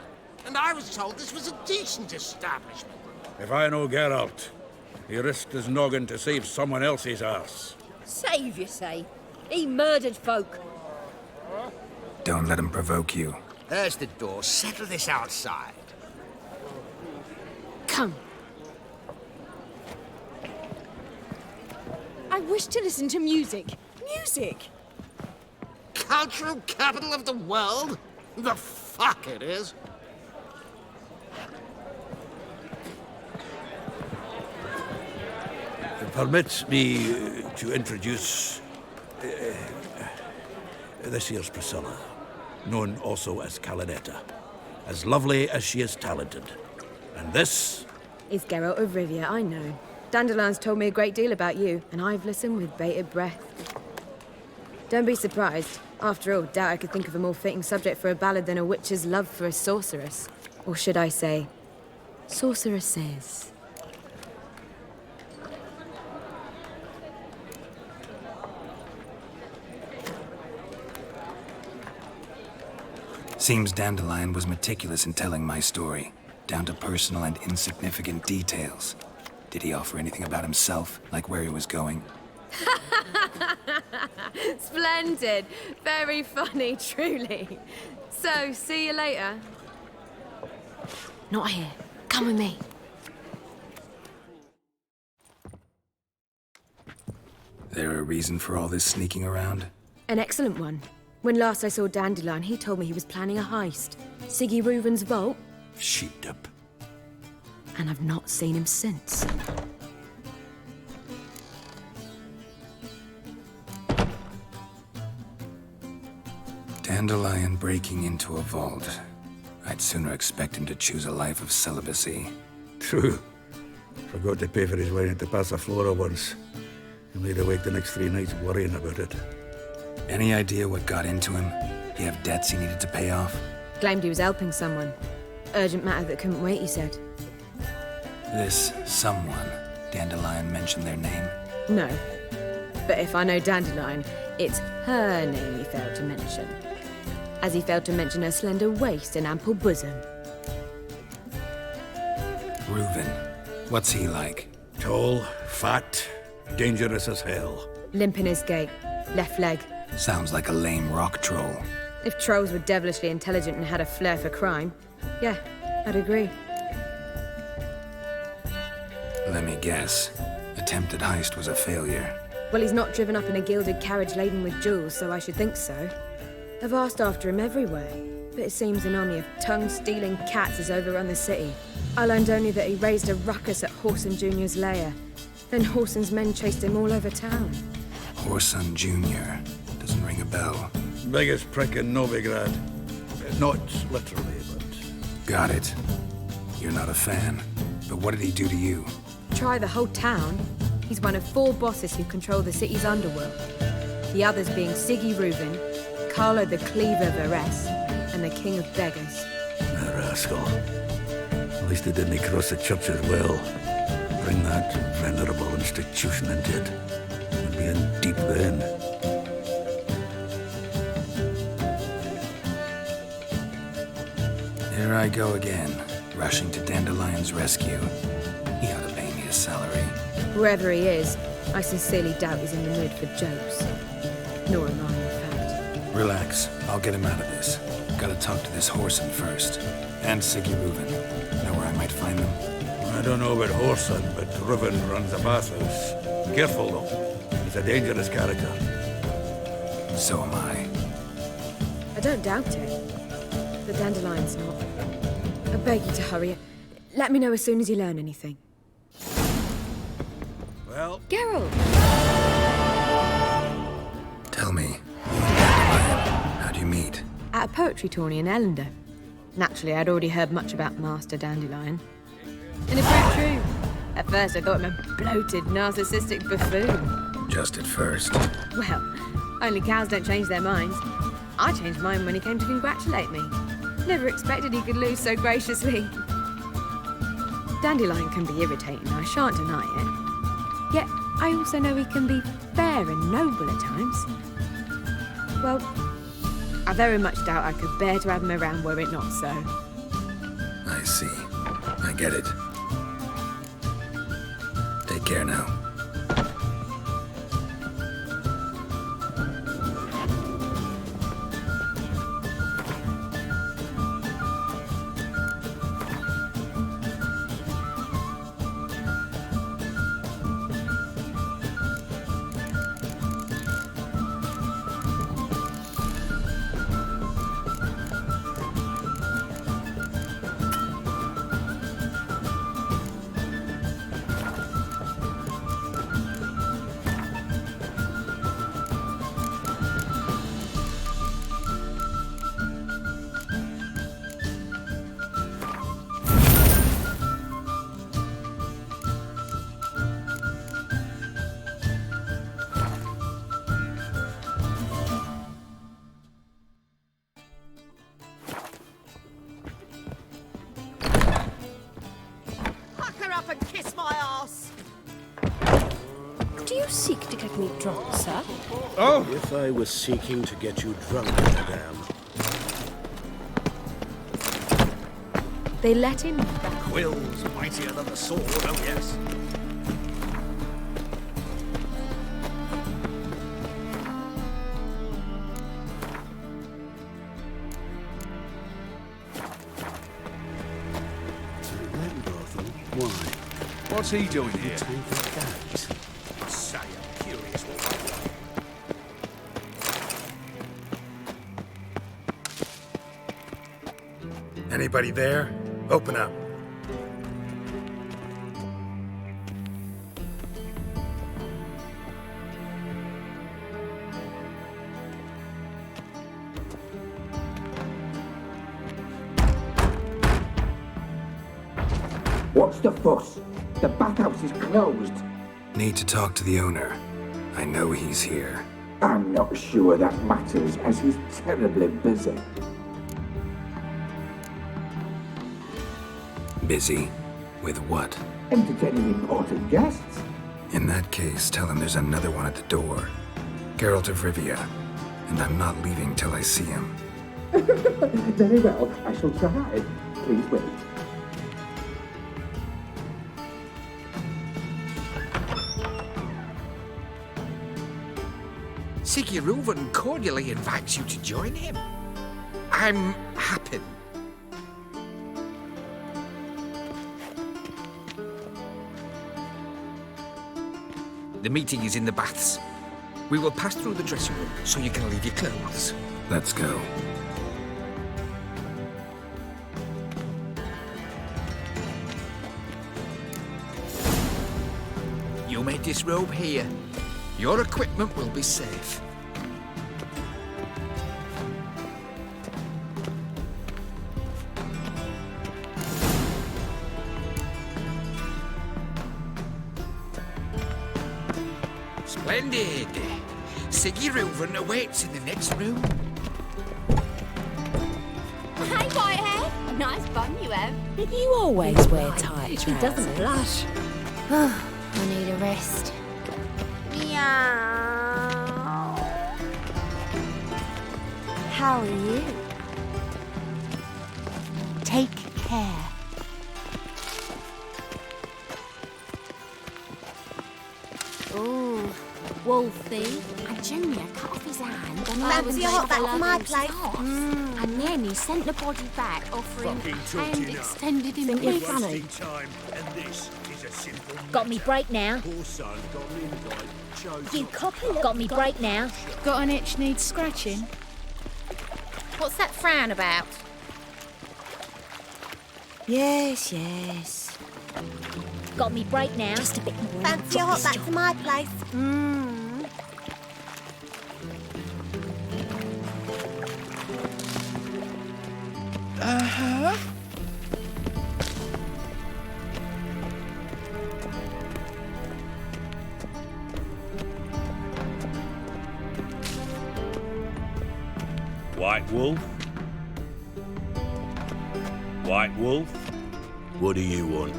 And I was told this was a decent establishment. If I know Geralt, he risked his noggin to save someone else's ass. Save, you say? He murdered folk. Don't let him provoke you. There's the door. Settle this outside. Come. I wish to listen to music. Music! Cultural capital of the world? The fuck it is. Permit me to introduce this here's Priscilla, known also as Calinetta, as lovely as she is talented. And this is Geralt of Rivia, I know. Dandelion's told me a great deal about you, and I've listened with bated breath. Don't be surprised. After all, doubt I could think of a more fitting subject for a ballad than a witch's love for a sorceress. Or should I say, sorceresses. Seems Dandelion was meticulous in telling my story, down to personal and insignificant details. Did he offer anything about himself, like where he was going? Splendid. Very funny, truly. So, see you later. Not here. Come with me. There a reason for all this sneaking around? An excellent one. When last I saw Dandelion, he told me he was planning a heist. Siggy Reuven's vault. sheep-dip. And I've not seen him since. Dandelion breaking into a vault. I'd sooner expect him to choose a life of celibacy. True. Forgot to pay for his wine at the Passaflora once. He laid awake the next 3 nights worrying about it. Any idea what got into him? He have debts he needed to pay off? Claimed he was helping someone. Urgent matter that couldn't wait, he said. This someone, Dandelion mentioned their name? No. But if I know Dandelion, it's her name he failed to mention. As he failed to mention her slender waist and ample bosom. Reuven. What's he like? Tall, fat, dangerous as hell. Limp in his gait. Left leg. Sounds like a lame rock troll. If trolls were devilishly intelligent and had a flair for crime, yeah, I'd agree. Let me guess. Attempted heist was a failure. Well, he's not driven up in a gilded carriage laden with jewels, so I should think so. I've asked after him everywhere, but it seems an army of tongue-stealing cats has overrun the city. I learned only that he raised a ruckus at Whoreson Jr.'s lair. Then Whoreson's men chased him all over town. Whoreson Jr. Doesn't ring a bell. Biggest prick in Novigrad. Not literally, but... Got it. You're not a fan. But what did he do to you? Try the whole town. He's one of 4 bosses who control the city's underworld. The others being Siggy Reuven, Carlo the Cleaver Varese, and the King of Beggars. A rascal. At least he didn't cross the church as well. Bring that venerable institution into it. We'd be in deep then. I go again, rushing to Dandelion's rescue. He ought to pay me a salary. Wherever he is, I sincerely doubt he's in the mood for jokes. Nor am I, in fact. Relax. I'll get him out of this. Gotta talk to this Whoreson first. And Siggy Reuven. Know where I might find them? I don't know about Whoreson, but Reuven runs a bathhouse. Careful, though. He's a dangerous character. So am I. I don't doubt it. The Dandelion's not. I beg you to hurry. Let me know as soon as you learn anything. Well... Geralt! Tell me, you and Dandelion, how'd you meet? At a poetry tourney in Ellender. Naturally, I'd already heard much about Master Dandelion. And it proved true. At first, I thought him a bloated, narcissistic buffoon. Just at first. Well, only cows don't change their minds. I changed mine when he came to congratulate me. Never expected he could lose so graciously. Dandelion can be irritating, I shan't deny it. Yet, I also know he can be fair and noble at times. Well, I very much doubt I could bear to have him around were it not so. I see. I get it. Take care now. Seek to get me drunk, sir? Oh! If I was seeking to get you drunk, madame. They let him back. Quill's mightier than the sword, oh yes. Why? What's he doing here? Anybody there? Open up. What's the fuss? The bathhouse is closed. Need to talk to the owner. I know he's here. I'm not sure that matters, as he's terribly busy. Busy? With what? Entertaining important guests. In that case, tell him there's another one at the door. Geralt of Rivia. And I'm not leaving till I see him. Very well, I shall try. Please wait. Siggy Reuven cordially invites you to join him. I'm happy. The meeting is in the baths. We will pass through the dressing room so you can leave your clothes. Let's go. You may disrobe here. Your equipment will be safe. Splendid. Siggy Reuven awaits in the next room. Hey, Whitehead. Nice bun you have. You always wear tight She doesn't blush. I need a rest. Meow. How are you? Take And Junior cut off his hand and Fancy a hot back to my place? And then he sent the body back, offering a hand extended in you're peace. funny? Time, and this is a simple Got me break now. Poor son got an invite, chose You copper got me break now. Got an itch needs scratching? What's that frown about? Yes, yes. Got me break now. Just a bit more. Fancy a hot back to my place? Uh-huh. White Wolf? White Wolf? What do you want?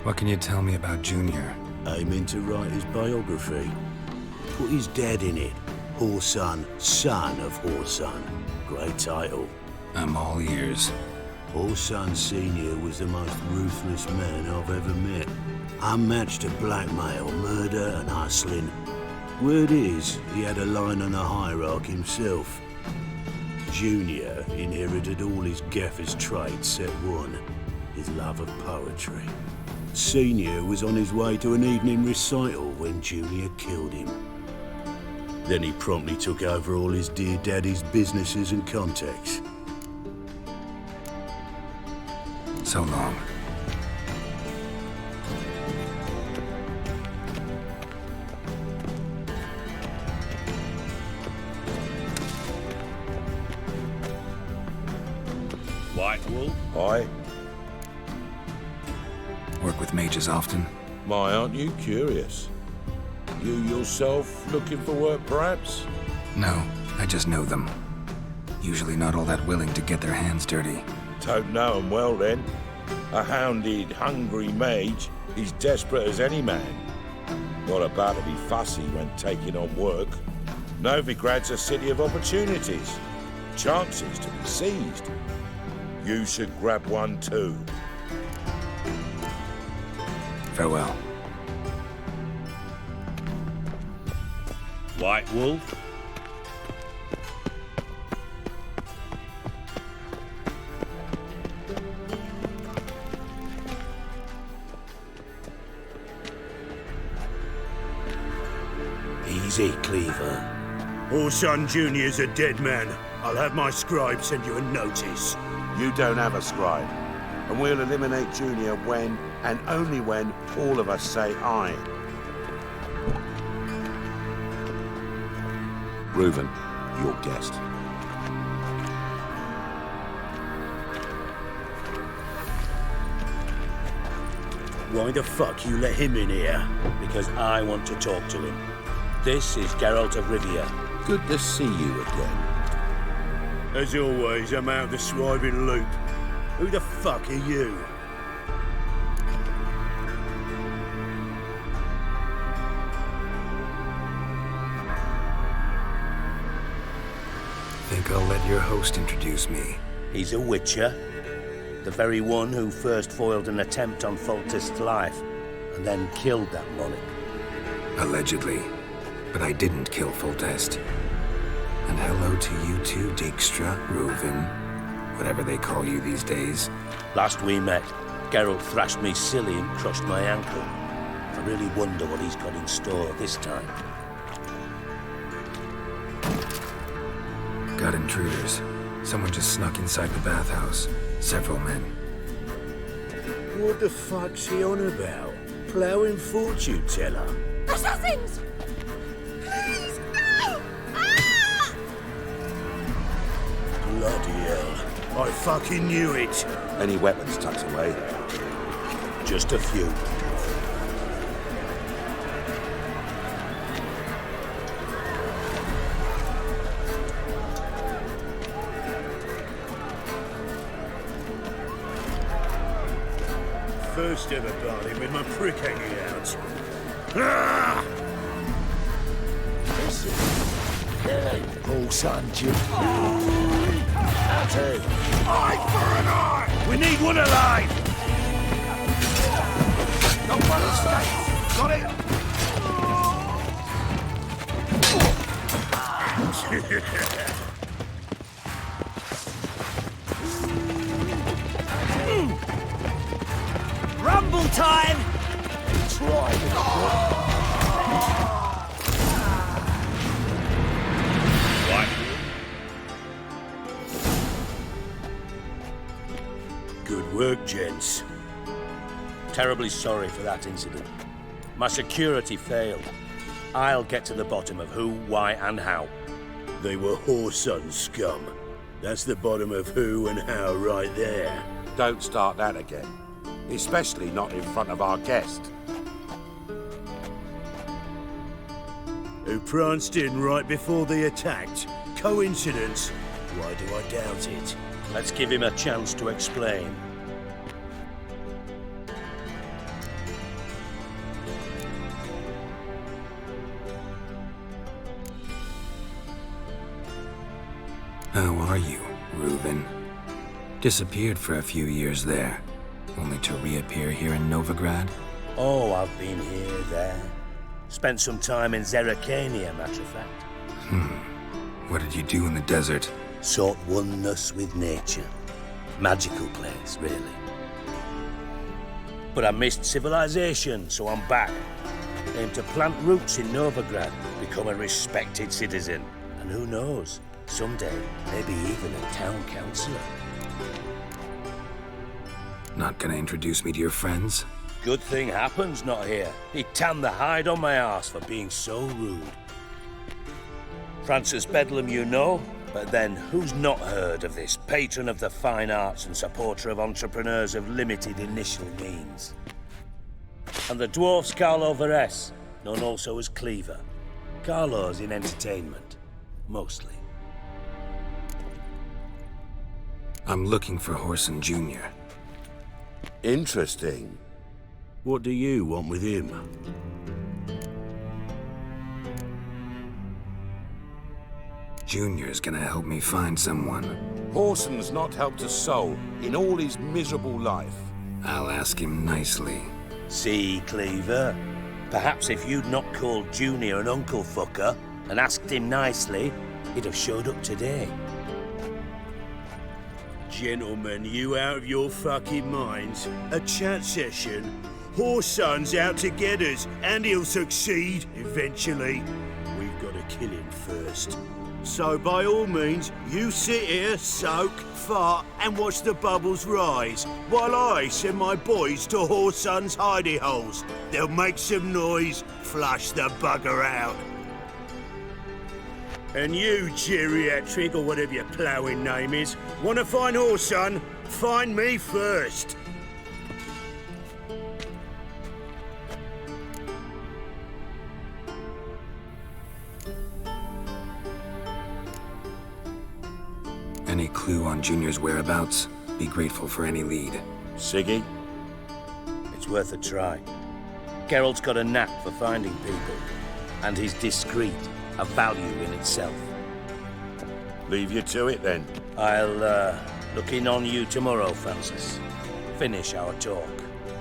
What can you tell me about Junior? Aiming to write his biography. Put his dad in it. Horson, son of Horson. Great title. I'm all ears. Horson Sr. was the most ruthless man I've ever met. Unmatched at blackmail, murder and hustling. Word is, he had a line on the hierarchy himself. Junior inherited all his gaffer's traits except one, his love of poetry. Senior was on his way to an evening recital when Junior killed him. Then he promptly took over all his dear daddy's businesses and contacts. So long. White Wolf? Aye. Work with mages often? My, aren't you curious? You yourself looking for work, perhaps? No, I just know them. Usually not all that willing to get their hands dirty. Don't know 'em well, then. A hounded, hungry mage is desperate as any man. Not about to be fussy when taking on work. Novigrad's a city of opportunities. Chances to be seized. You should grab one too. Farewell. White Wolf? Easy, Cleaver. Horson Jr.'s a dead man. I'll have my scribe send you a notice. You don't have a scribe. And we'll eliminate Junior when, and only when, all of us say aye. Reuven, your guest. Why the fuck you let him in here? Because I want to talk to him. This is Geralt of Rivia. Good to see you again. As always, I'm out of the swiving loop. Who the fuck are you? Think I'll let your host introduce me. He's a witcher. The very one who first foiled an attempt on Foltest's life, and then killed that monarch. Allegedly. But I didn't kill Foltest. And hello to you too, Dijkstra, Reuven, whatever they call you these days. Last we met, Geralt thrashed me silly and crushed my ankle. I really wonder what he's got in store this time. Got intruders. Someone just snuck inside the bathhouse. Several men. What the fuck's he on about? Ploughing fortune teller? Assassins! Please, no! Ah! Bloody hell. I fucking knew it. Any weapons tucked away? Just a few. First ever barley with my prick hanging out. Ah! Horson Jr. Hey. Eye for an eye! We need one alive! Nobody escapes! Got it! Rumble time! Try Good work, gents. Terribly sorry for that incident. My security failed. I'll get to the bottom of who, why, and how. They were whoreson scum. That's the bottom of who and how right there. Don't start that again. Especially not in front of our guest. Who pranced in right before they attacked. Coincidence? Why do I doubt it? Let's give him a chance to explain. How are you, Reuben? Disappeared for a few years there, only to reappear here in Novigrad? Oh, I've been here, there. Spent some time in Zerrikania, matter of fact. What did you do in the desert? Sought oneness with nature. Magical place, really. But I missed civilization, so I'm back. Aim to plant roots in Novigrad, become a respected citizen. And who knows, someday, maybe even a town councillor. Not gonna introduce me to your friends? Good thing happens not here. He tanned the hide on my arse for being so rude. Francis Bedlam you know, but then who's not heard of this patron of the fine arts and supporter of entrepreneurs of limited initial means? And the dwarf's Carlo Veres, known also as Cleaver. Carlo's in entertainment, mostly. I'm looking for Whoreson Jr. Interesting. What do you want with him? Junior's gonna help me find someone. Whoreson's not helped a soul in all his miserable life. I'll ask him nicely. See, Cleaver? Perhaps if you'd not called Junior an uncle fucker and asked him nicely, he'd have showed up today. Gentlemen, you out of your fucking minds? A chat session? Whoreson's out to get us, and he'll succeed, eventually. We've got to kill him first. So by all means, you sit here, soak, fart, and watch the bubbles rise, while I send my boys to Whoreson's hidey holes. They'll make some noise, flush the bugger out. And you, geriatric, or whatever your ploughing name is, want to find Whoreson? Find me first. Any clue on Junior's whereabouts? Be grateful for any lead. Siggy? It's worth a try. Geralt's got a knack for finding people, and he's discreet, a value in itself. Leave you to it, then. I'll, look in on you tomorrow, Francis. Finish our talk.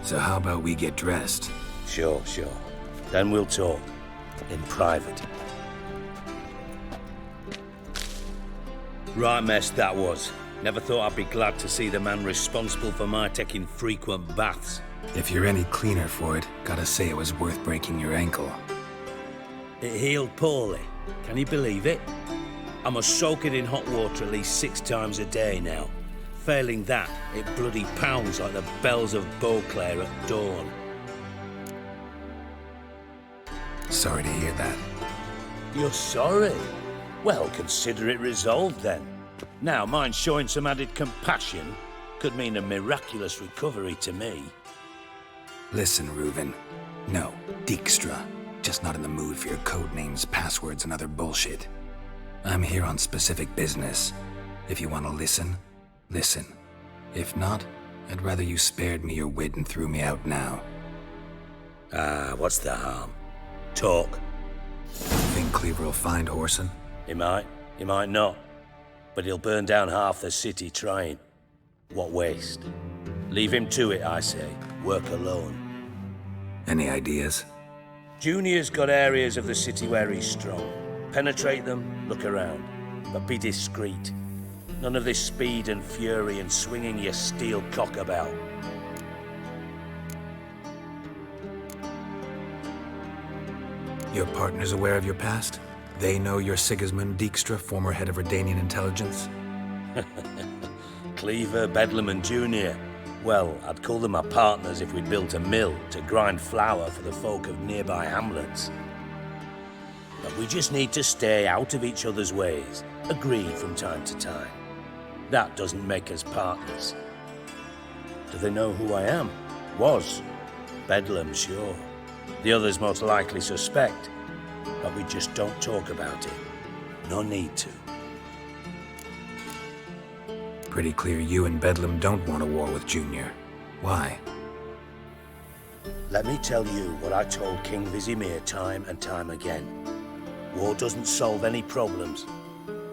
So how about we get dressed? Sure. Then we'll talk. In private. Right mess that was. Never thought I'd be glad to see the man responsible for my taking frequent baths. If you're any cleaner for it, gotta say it was worth breaking your ankle. It healed poorly. Can you believe it? I must soak it in hot water at least 6 times a day now. Failing that, it bloody pounds like the bells of Beauclair at dawn. Sorry to hear that. You're sorry? Well, consider it resolved then. Now, mine showing some added compassion could mean a miraculous recovery to me. Listen, Reuven. No, Dijkstra. Just not in the mood for your code names, passwords, and other bullshit. I'm here on specific business. If you want to listen, listen. If not, I'd rather you spared me your wit and threw me out now. What's the harm? Talk. Think Cleaver will find Whoreson? He might not. But he'll burn down half the city trying. What waste? Leave him to it, I say. Work alone. Any ideas? Junior's got areas of the city where he's strong. Penetrate them, look around, but be discreet. None of this speed and fury and swinging your steel cock about. Your partner's aware of your past? They know you're Sigismund Dijkstra, former head of Redanian intelligence? Cleaver, Bedlam and Junior. Well, I'd call them my partners if we'd built a mill to grind flour for the folk of nearby hamlets. But we just need to stay out of each other's ways, agree from time to time. That doesn't make us partners. Do they know who I am? Was. Bedlam, sure. The others most likely suspect, but we just don't talk about it. No need to. Pretty clear you and Bedlam don't want a war with Junior. Why? Let me tell you what I told King Vizimir time and time again. War doesn't solve any problems.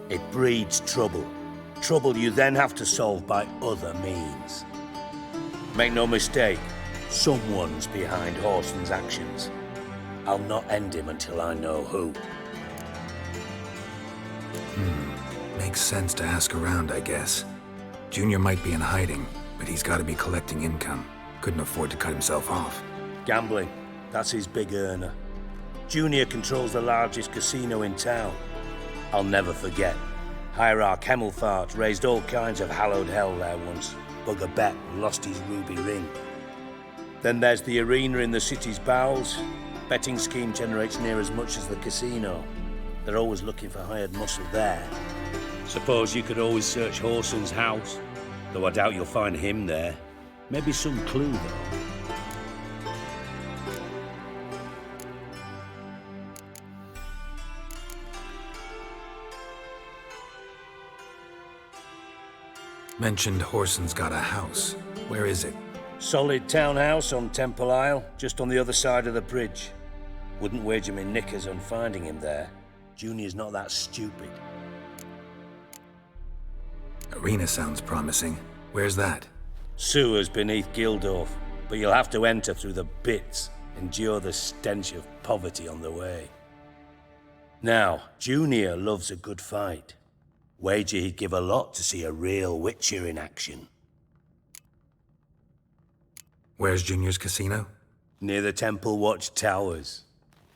It breeds trouble. Trouble you then have to solve by other means. Make no mistake, someone's behind Horson's actions. I'll not end him until I know who. Makes sense to ask around, I guess. Junior might be in hiding, but he's got to be collecting income. Couldn't afford to cut himself off. Gambling, that's his big earner. Junior controls the largest casino in town. I'll never forget. Hierarch Hemmelfart raised all kinds of hallowed hell there once. Bugger bet and lost his ruby ring. Then there's the arena in the city's bowels. Betting scheme generates near as much as the casino. They're always looking for hired muscle there. Suppose you could always search Horson's house, though I doubt you'll find him there. Maybe some clue, though. Mentioned Horson's got a house. Where is it? Solid townhouse on Temple Isle, just on the other side of the bridge. Wouldn't wager me knickers on finding him there. Junior's not that stupid. Arena sounds promising. Where's that? Sewers beneath Gildorf, but you'll have to enter through the bits, endure the stench of poverty on the way. Now, Junior loves a good fight. Wager he'd give a lot to see a real Witcher in action. Where's Junior's casino? Near the Temple Watch Towers.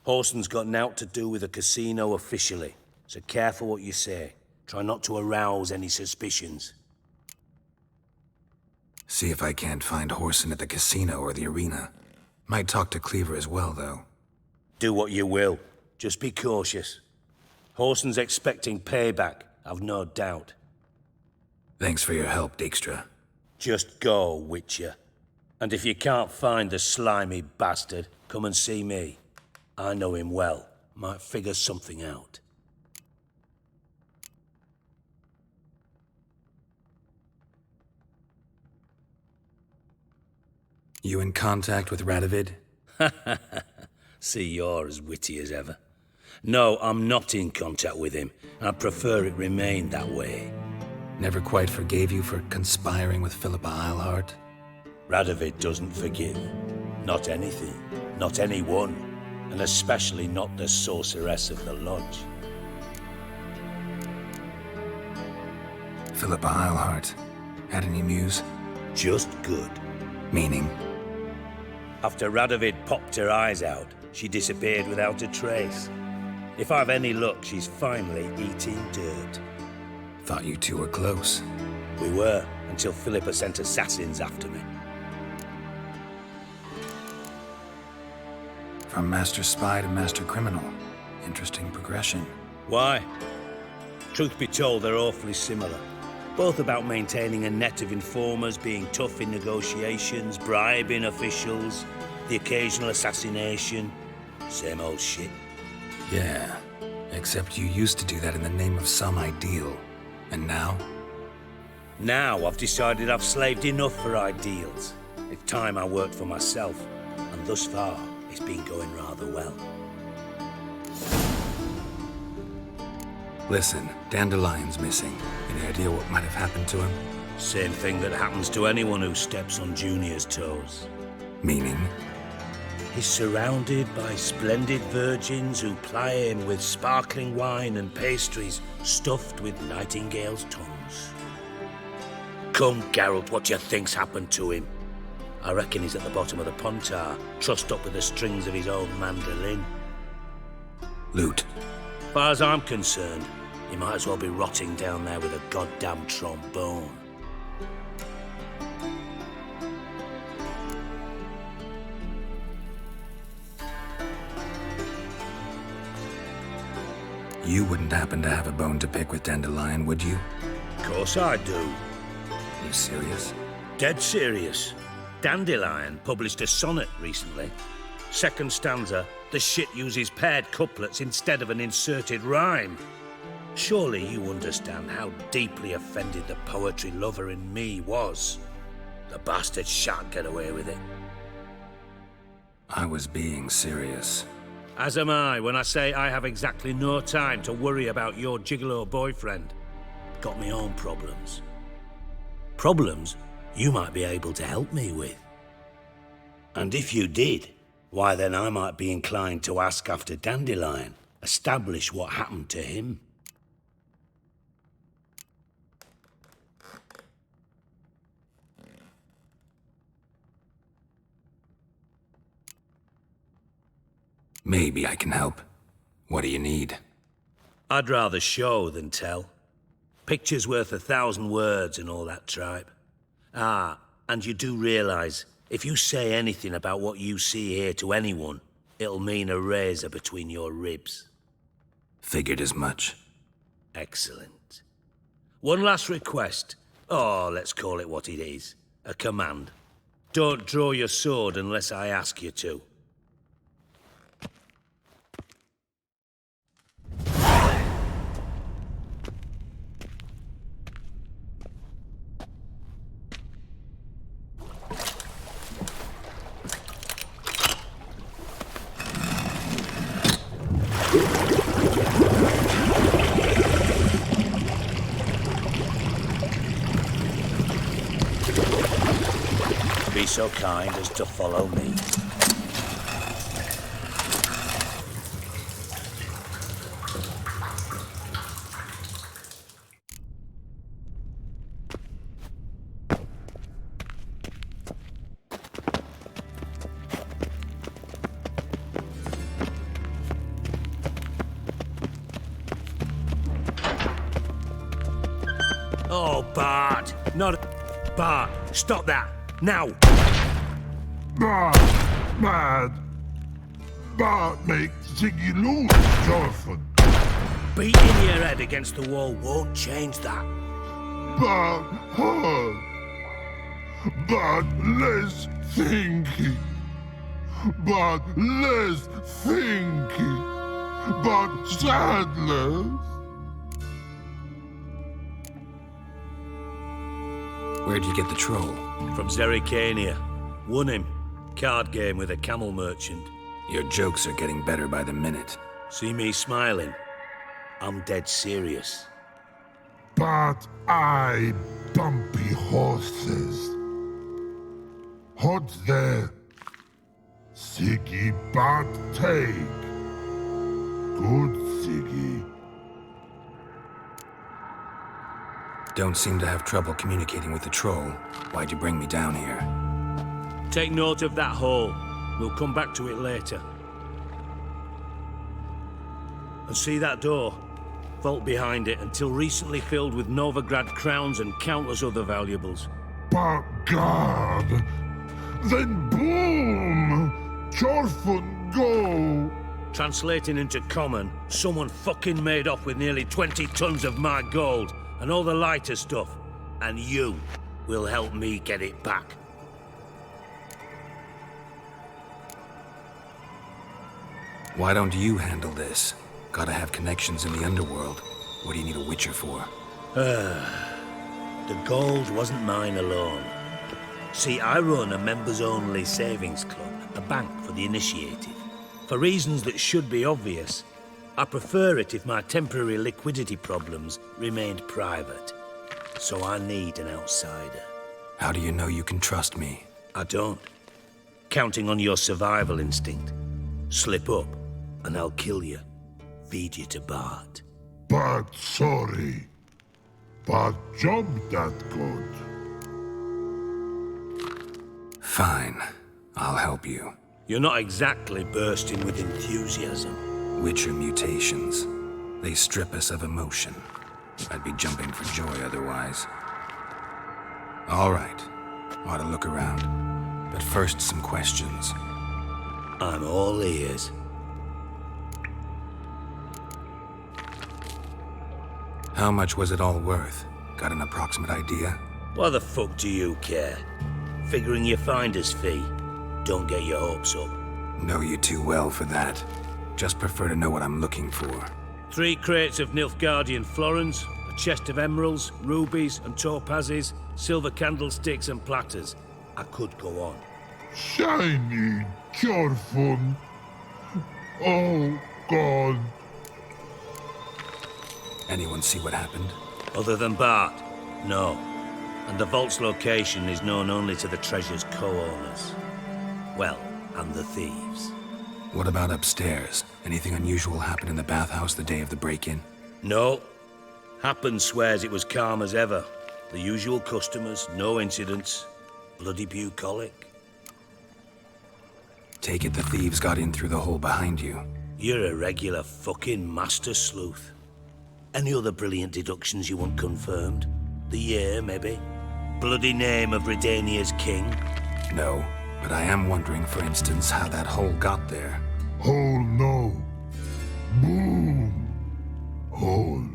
Horson's got naught to do with the casino officially, so careful what you say. Try not to arouse any suspicions. See if I can't find Horson at the casino or the arena. Might talk to Cleaver as well, though. Do what you will. Just be cautious. Horson's expecting payback, I've no doubt. Thanks for your help, Dijkstra. Just go, Witcher. And if you can't find the slimy bastard, come and see me. I know him well. Might figure something out. You in contact with Radovid? See, you're as witty as ever. No, I'm not in contact with him. I'd prefer it remained that way. Never quite forgave you for conspiring with Philippa Eilhart? Radovid doesn't forgive. Not anything. Not anyone. And especially not the sorceress of the lodge. Philippa Eilhart. Had any news? Just good. Meaning? After Radovid popped her eyes out, she disappeared without a trace. If I've any luck, she's finally eating dirt. Thought you two were close. We were, until Philippa sent assassins after me. From master spy to master criminal. Interesting progression. Why? Truth be told, they're awfully similar. Both about maintaining a net of informers, being tough in negotiations, bribing officials, the occasional assassination. Same old shit. Yeah, except you used to do that in the name of some ideal. And now? Now I've decided I've slaved enough for ideals. It's time I worked for myself, and thus far, it's been going rather well. Listen, Dandelion's missing. Any idea what might have happened to him? Same thing that happens to anyone who steps on Junior's toes. Meaning? He's surrounded by splendid virgins who ply him with sparkling wine and pastries stuffed with nightingales' tongues. Come, Geralt, what do you think's happened to him? I reckon he's at the bottom of the Pontar, trussed up with the strings of his own mandolin. Loot. As far as I'm concerned, he might as well be rotting down there with a goddamn trombone. You wouldn't happen to have a bone to pick with Dandelion, would you? Of course I do. You serious? Dead serious. Dandelion published a sonnet recently. Second stanza, the shit uses paired couplets instead of an inserted rhyme. Surely you understand how deeply offended the poetry lover in me was. The bastard shan't get away with it. I was being serious. As am I when I say I have exactly no time to worry about your gigolo boyfriend. Got me own problems. Problems you might be able to help me with. And if you did, why then I might be inclined to ask after Dandelion, establish what happened to him. Maybe I can help. What do you need? I'd rather show than tell. Picture's worth 1,000 words and all that tripe. Ah, and you do realise, if you say anything about what you see here to anyone, it'll mean a razor between your ribs. Figured as much. Excellent. One last request. Oh, let's call it what it is. A command. Don't draw your sword unless I ask you to. Be so kind as to follow me. Oh, Bart! Not... Bart, stop that! Now! Mad! Bart make Ziggy lose, Jonathan. Beating your head against the wall won't change that. Bart hard. Bart less thinky. Bart less thinky. Bart sadless. Where'd you get the troll? From Zerrikania. Won him. Card game with a camel merchant. Your jokes are getting better by the minute. See me smiling? I'm dead serious. But I bumpy horses. Hot there. Siggy Bart take. Good Siggy. Don't seem to have trouble communicating with the troll. Why'd you bring me down here? Take note of that hole. We'll come back to it later. And see that door? Vault behind it, until recently filled with Novigrad crowns and countless other valuables. But God! Then boom! Chorfun go! Translating into common, someone fucking made off with nearly 20 tons of my gold and all the lighter stuff. And you will help me get it back. Why don't you handle this? Gotta have connections in the underworld. What do you need a witcher for? The gold wasn't mine alone. See, I run a members-only savings club, a bank for the initiated. For reasons that should be obvious, I prefer it if my temporary liquidity problems remained private. So I need an outsider. How do you know you can trust me? I don't. counting on your survival instinct. Slip up, and I'll kill you. Feed you to Bart. But sorry. But job that good. Fine. I'll help you. You're not exactly bursting with enthusiasm. Witcher mutations. They strip us of emotion. I'd be jumping for joy otherwise. All right. Ought to look around. But first, some questions. I'm all ears. How much was it all worth? Got an approximate idea? Why the fuck do you care? Figuring your finder's fee. Don't get your hopes up. Know you too well for that. Just prefer to know what I'm looking for. 3 crates of Nilfgaardian florins, a chest of emeralds, rubies and topazes, silver candlesticks and platters. I could go on. Shiny Jorfun. Oh, God. Anyone see what happened? Other than Bart? No. And the vault's location is known only to the treasure's co-owners. Well, and the thieves. What about upstairs? Anything unusual happen in the bathhouse the day of the break-in? No. Happen swears it was calm as ever. The usual customers, no incidents. Bloody bucolic. Take it the thieves got in through the hole behind you. You're a regular fucking master sleuth. Any other brilliant deductions you want confirmed? The year, maybe? Bloody name of Redania's king? No, but I am wondering, for instance, how that hole got there. Hole no. Boom. Hole.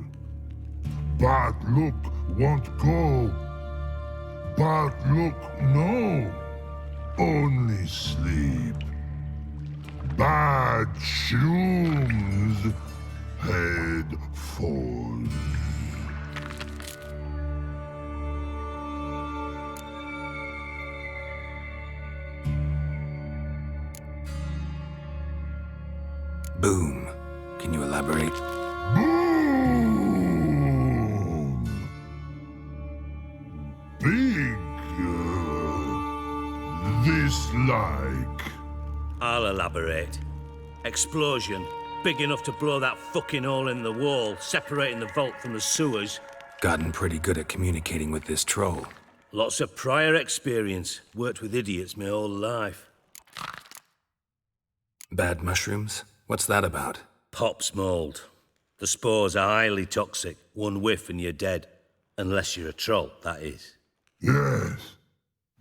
Bad look won't go. Bad look no. Only sleep. Bad shrooms. Head falls. Boom. Can you elaborate? Boom! Big. This like. I'll elaborate. Explosion. Big enough to blow that fucking hole in the wall, separating the vault from the sewers. Gotten pretty good at communicating with this troll. Lots of prior experience. Worked with idiots my whole life. Bad mushrooms? What's that about? Pops mold. The spores are highly toxic. One whiff and you're dead. Unless you're a troll, that is. Yes.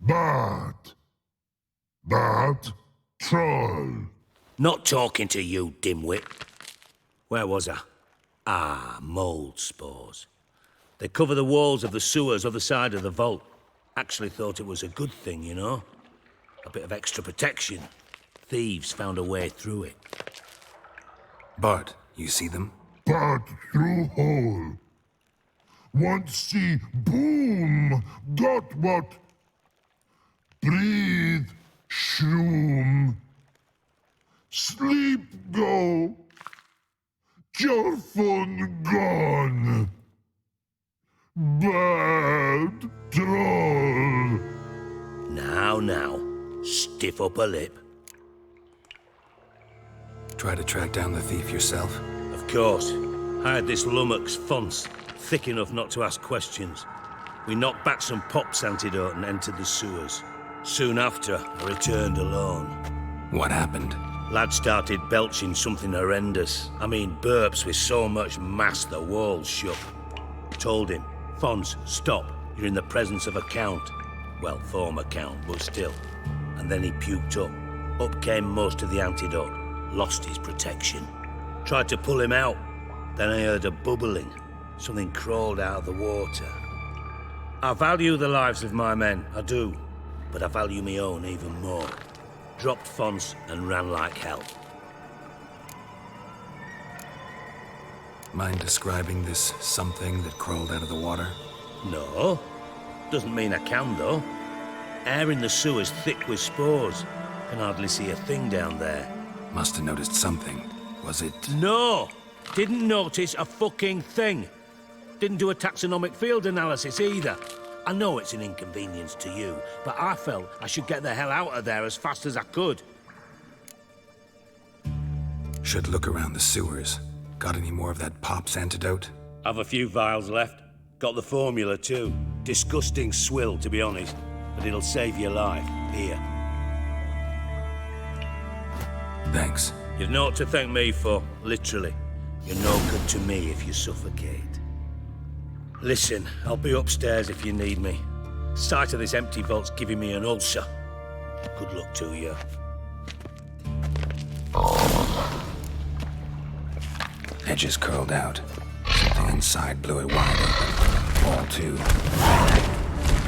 But troll. Not talking to you, dimwit. Where was I? Ah, mold spores. They cover the walls of the sewers other side of the vault. Actually thought it was a good thing, you know? A bit of extra protection. Thieves found a way through it. Bart, you see them? Bart through hole. Want see boom. Got what? Breathe. Shroom. Sleep go. Jorfun gone. Bad troll. Now. Stiff upper lip. Try to track down the thief yourself? Of course. Hired this lummox Fons, thick enough not to ask questions. We knocked back some Pop's antidote and entered the sewers. Soon after, I returned alone. What happened? Lad started belching something horrendous. I mean, burps with so much mass the walls shook. Told him, Fons, stop. You're in the presence of a count. Well, former count, but still. And then he puked up. Up came most of the antidote. Lost his protection. Tried to pull him out. Then I heard a bubbling. Something crawled out of the water. I value the lives of my men, I do. But I value my own even more. Dropped Fons and ran like hell. Mind describing this something that crawled out of the water? No. Doesn't mean I can, though. Air in the sewer's thick with spores. Can hardly see a thing down there. Must have noticed something. Was it... No! Didn't notice a fucking thing. Didn't do a taxonomic field analysis either. I know it's an inconvenience to you, but I felt I should get the hell out of there as fast as I could. Should look around the sewers. Got any more of that Pop's antidote? I've a few vials left. Got the formula too. Disgusting swill, to be honest. But it'll save your life. Here. Thanks. You've naught to thank me for, literally. You're no good to me if you suffocate. Listen, I'll be upstairs if you need me. Sight of this empty vault's giving me an ulcer. Good luck to you. Edges curled out. Something inside blew it wide open. All two.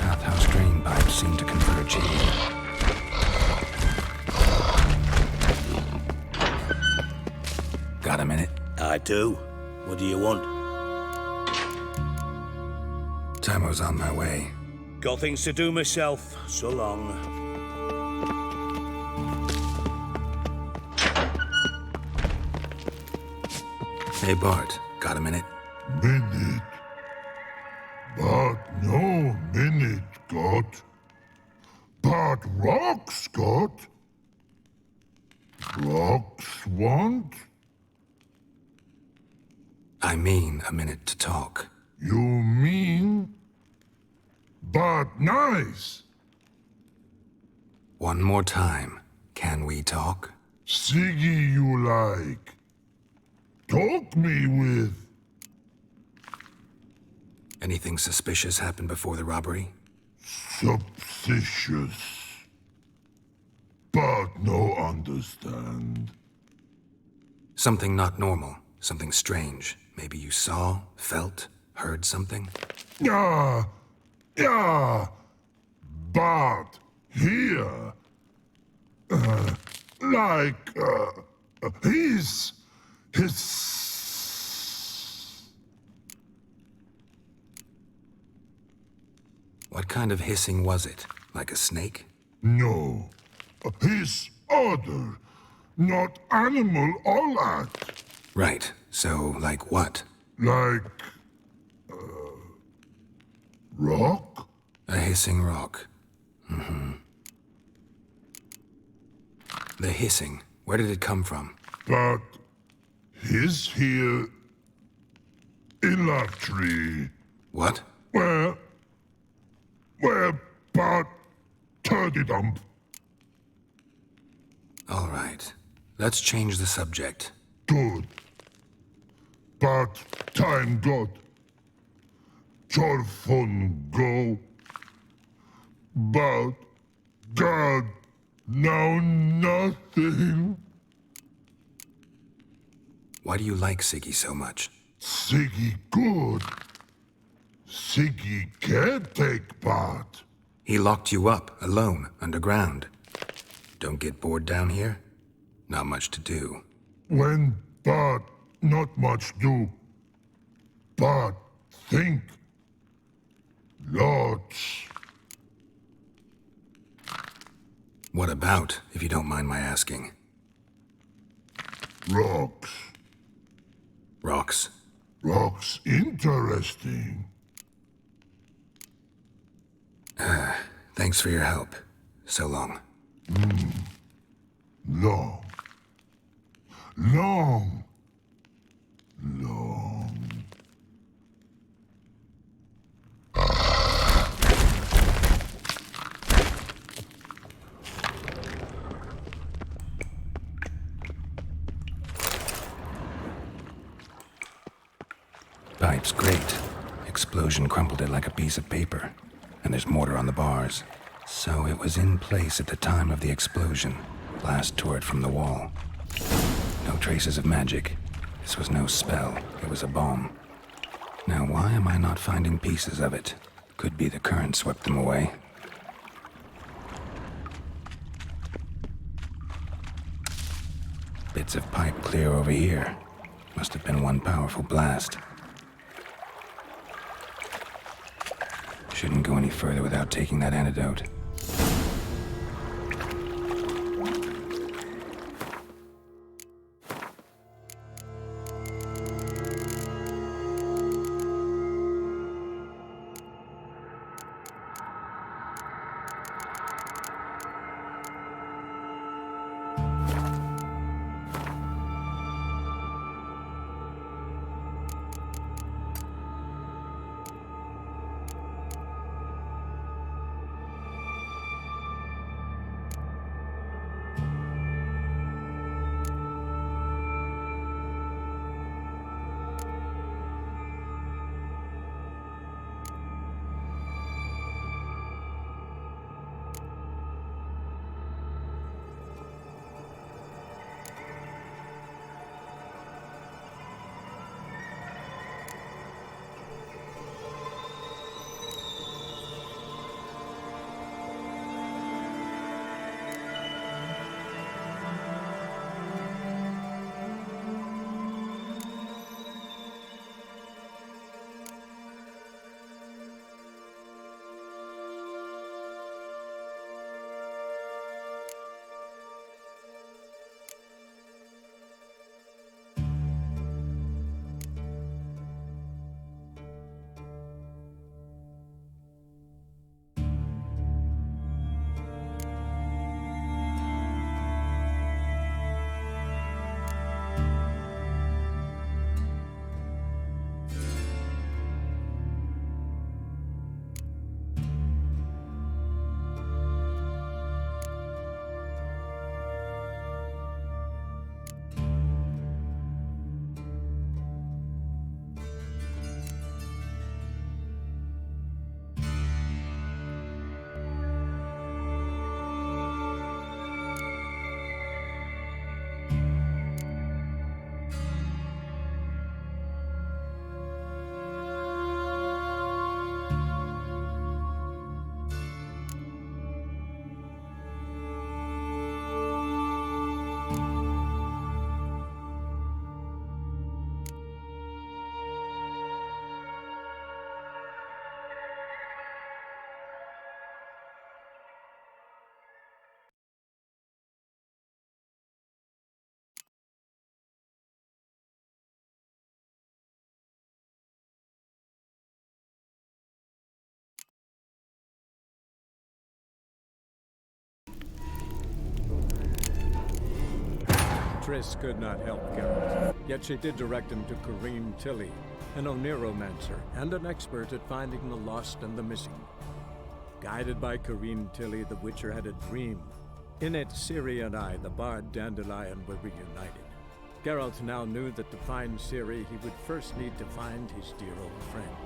Bathhouse drain pipes seemed to converge here. Got a minute? I do. What do you want? Tamo's on my way. Got things to do myself. So long. Hey, Bart. Got a minute? Minute. But no minute got. But rocks got. Rocks want? I mean a minute to talk. You mean? But nice. One more time. Can we talk? Siggy you like. Talk me with. Anything suspicious happened before the robbery? Suspicious. But no understand. Something not normal. Something strange. Maybe you saw, felt, heard something? Yeah. But here. His. What kind of hissing was it? Like a snake? No. His other. Not animal all that. Right. So, like what? Like. Rock? A hissing rock. Mm-hmm. The hissing. Where did it come from? But. His here. In that tree. What? Where, but. Turdy dump. All right. Let's change the subject. Good. But time got. Torfun go. But God, now nothing. Why do you like Siggy so much? Siggy good. Siggy can't take part. He locked you up, alone, underground. Don't get bored down here? Not much to do. When but not much do. But think. Lots. What about, if you don't mind my asking? Rocks. Rocks? Rocks interesting. Thanks for your help. So long. Long. Long. Pipe's great. Explosion crumpled it like a piece of paper. And there's mortar on the bars. So it was in place at the time of the explosion. Blast tore it from the wall. No traces of magic. This was no spell. It was a bomb. Now why am I not finding pieces of it? Could be the current swept them away. Bits of pipe clear over here. Must have been one powerful blast. Shouldn't go any further without taking that antidote. Triss could not help Geralt, yet she did direct him to Corrine Tilly, an Oniromancer and an expert at finding the lost and the missing. Guided by Corrine Tilly, the Witcher had a dream. In it, Ciri and I, the bard Dandelion, were reunited. Geralt now knew that to find Ciri, he would first need to find his dear old friend.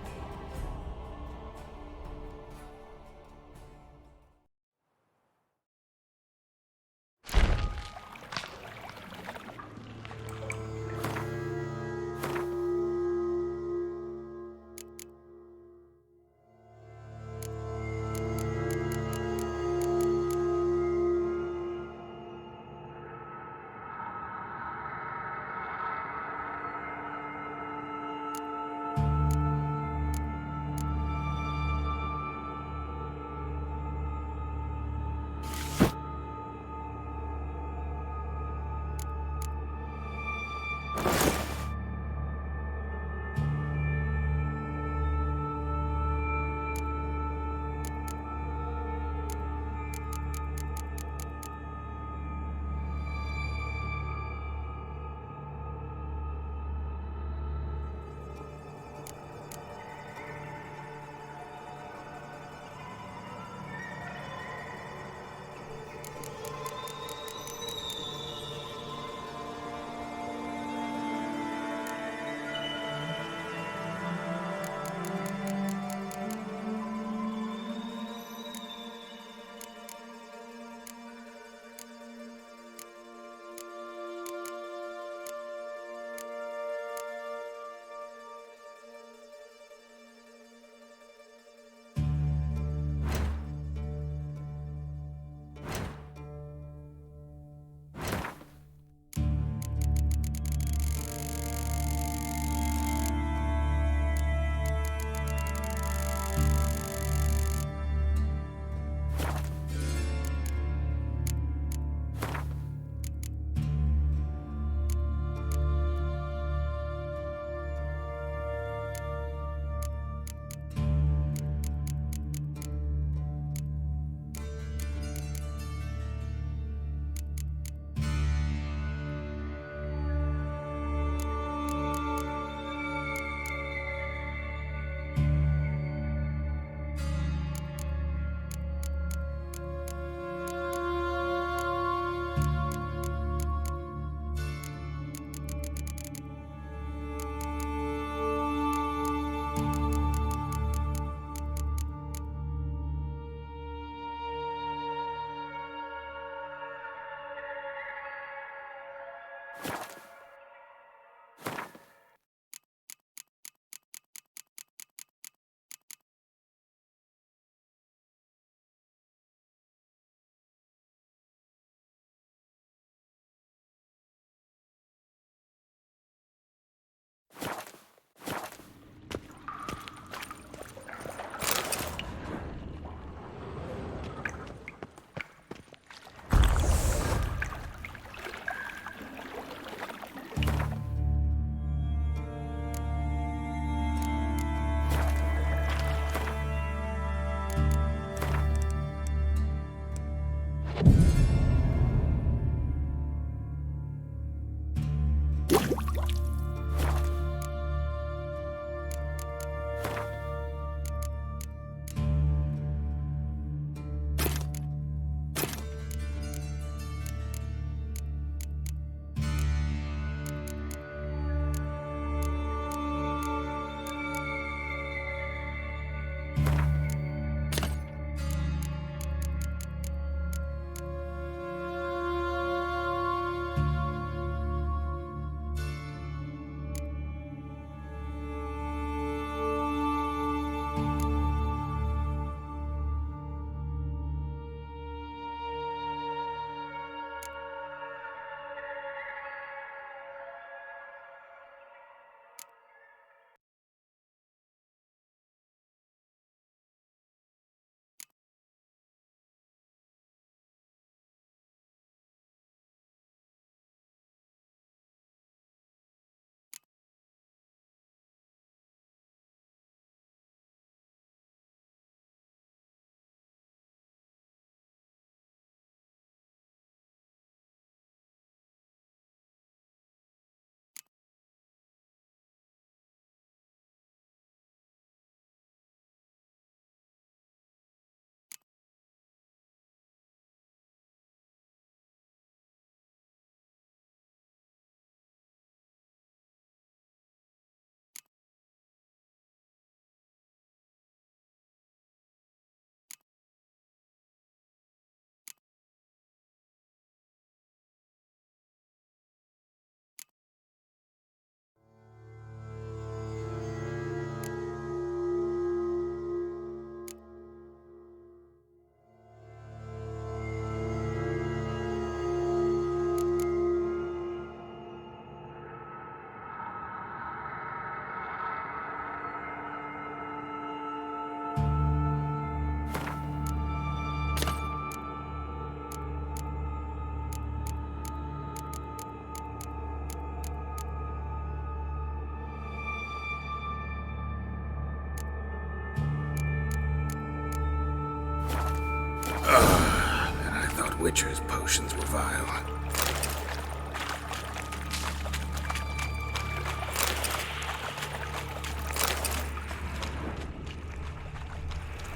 Witcher's potions were vile.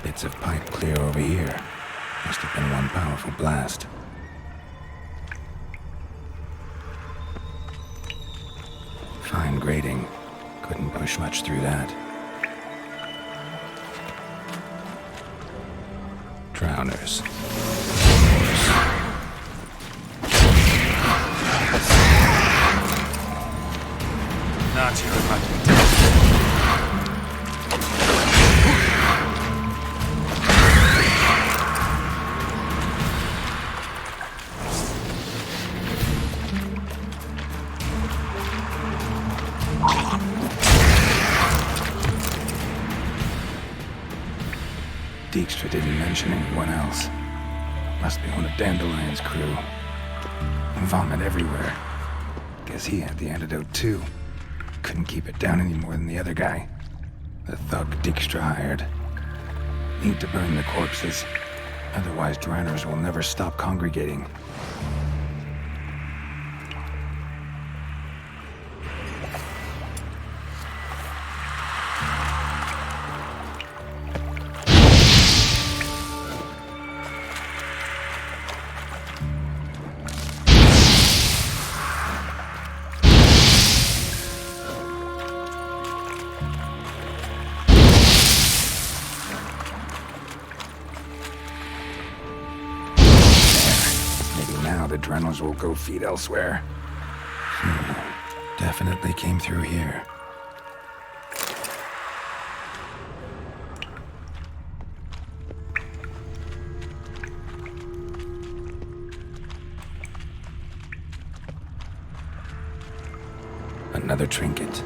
Bits of pipe clear over here. Must have been one powerful blast. Fine grating. Couldn't push much through that. Drowners. Not your lucky. Dijkstra didn't mention anyone else. Must be one of Dandelion's crew. Vomit everywhere. Guess he had the antidote too. Couldn't keep it down any more than the other guy. The thug Dijkstra hired. Need to burn the corpses. Otherwise, drowners will never stop congregating. Adrenals will go feed elsewhere. Definitely came through here. Another trinket.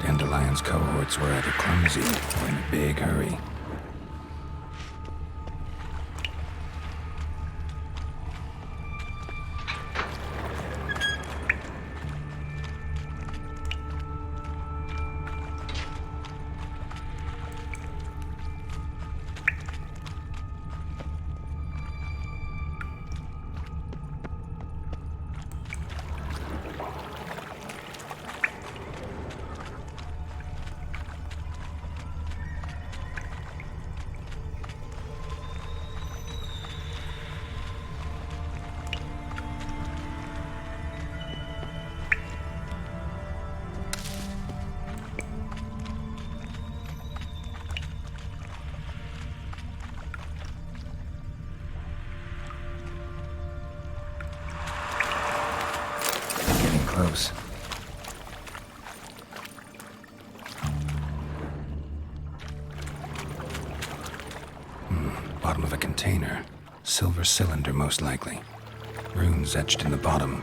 Dandelion's cohorts were either clumsy or in a big hurry. Close. Bottom of a container. Silver cylinder, most likely. Runes etched in the bottom.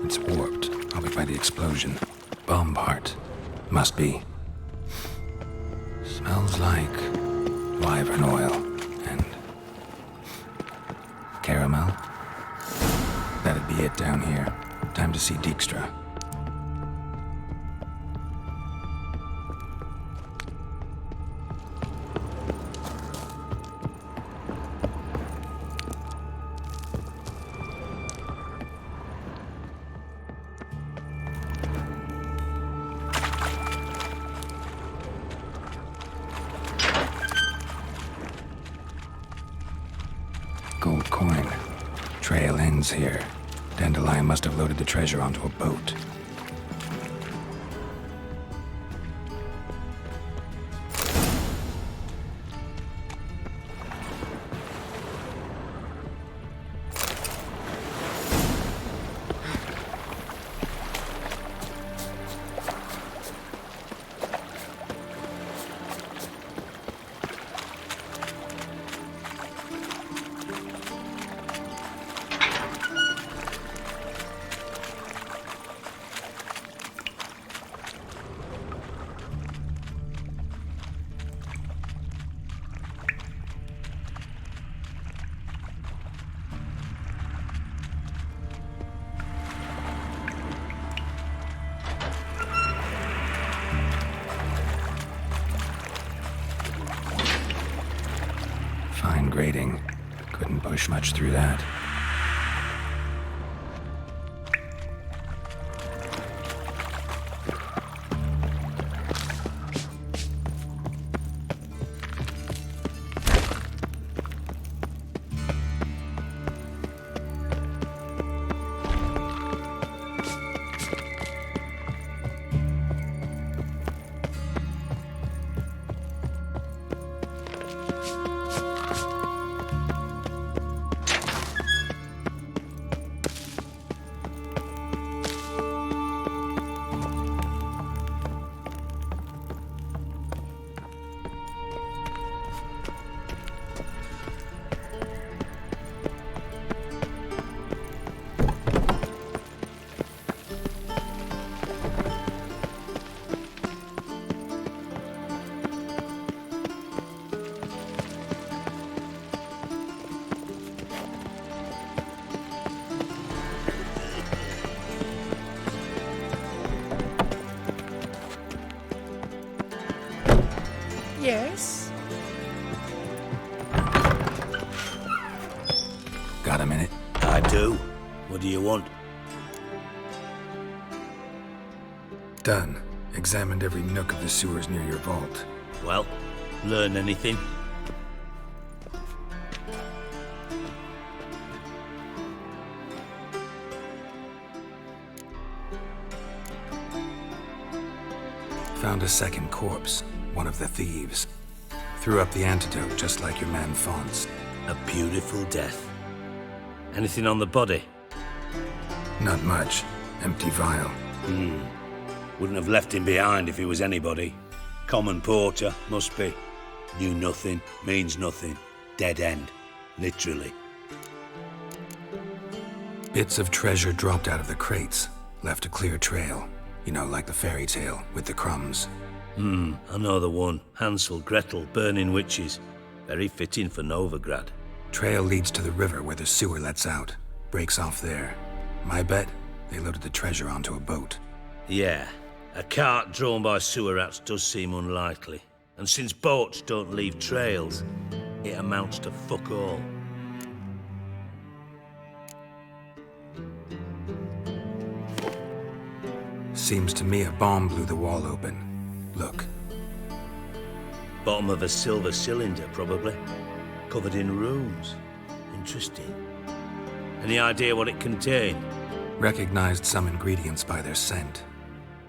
It's warped, probably by the explosion. Bomb part. Must be. Smells like wyvern oil and caramel. That'd be it down here. Time to see Dijkstra. Gold coin. Trail ends here. Dandelion must have loaded the treasure onto a boat. Fine grading. Couldn't push much through that. Yes? Got a minute? I do. What do you want? Done. Examined every nook of the sewers near your vault. Well, learn anything? Found a second corpse. One of the thieves. Threw up the antidote, just like your man Fonz. A beautiful death. Anything on the body? Not much. Empty vial. Wouldn't have left him behind if he was anybody. Common porter, must be. Knew nothing, means nothing. Dead end. Literally. Bits of treasure dropped out of the crates. Left a clear trail. You know, like the fairy tale, with the crumbs. I know the one. Hansel, Gretel, burning witches. Very fitting for Novigrad. Trail leads to the river where the sewer lets out. Breaks off there. My bet, they loaded the treasure onto a boat. Yeah. A cart drawn by sewer rats does seem unlikely. And since boats don't leave trails, it amounts to fuck all. Seems to me a bomb blew the wall open. Look. Bottom of a silver cylinder, probably. Covered in runes. Interesting. Any idea what it contained? Recognized some ingredients by their scent.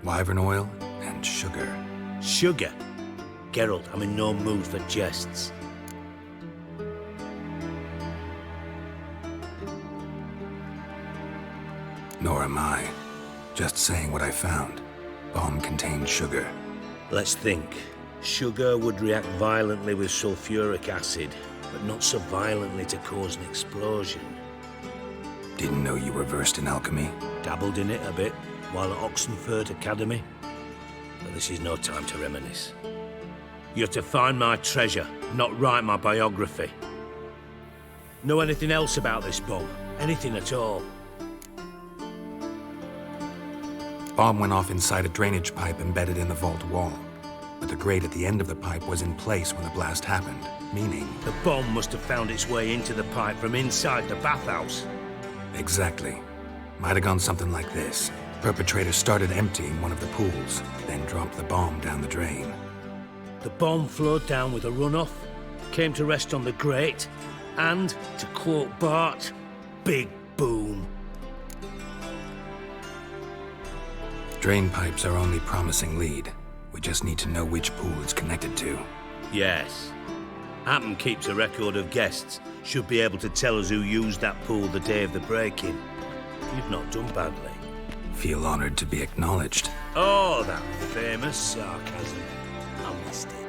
Wyvern oil and sugar. Sugar? Geralt, I'm in no mood for jests. Nor am I. Just saying what I found. Bomb contained sugar. Let's think. Sugar would react violently with sulfuric acid, but not so violently to cause an explosion. Didn't know you were versed in alchemy. Dabbled in it a bit while at Oxenford Academy. But this is no time to reminisce. You're to find my treasure, not write my biography. Know anything else about this bomb? Anything at all? Bomb went off inside a drainage pipe embedded in the vault wall. But the grate at the end of the pipe was in place when the blast happened, meaning... The bomb must have found its way into the pipe from inside the bathhouse. Exactly. Might have gone something like this. Perpetrator started emptying one of the pools, then dropped the bomb down the drain. The bomb flowed down with a runoff, came to rest on the grate, and, to quote Bart, big boom. Drain pipes are only promising lead. We just need to know which pool it's connected to. Yes. Hammond keeps a record of guests. Should be able to tell us who used that pool the day of the break-in. You've not done badly. Feel honored to be acknowledged. Oh, that famous sarcasm. I missed it.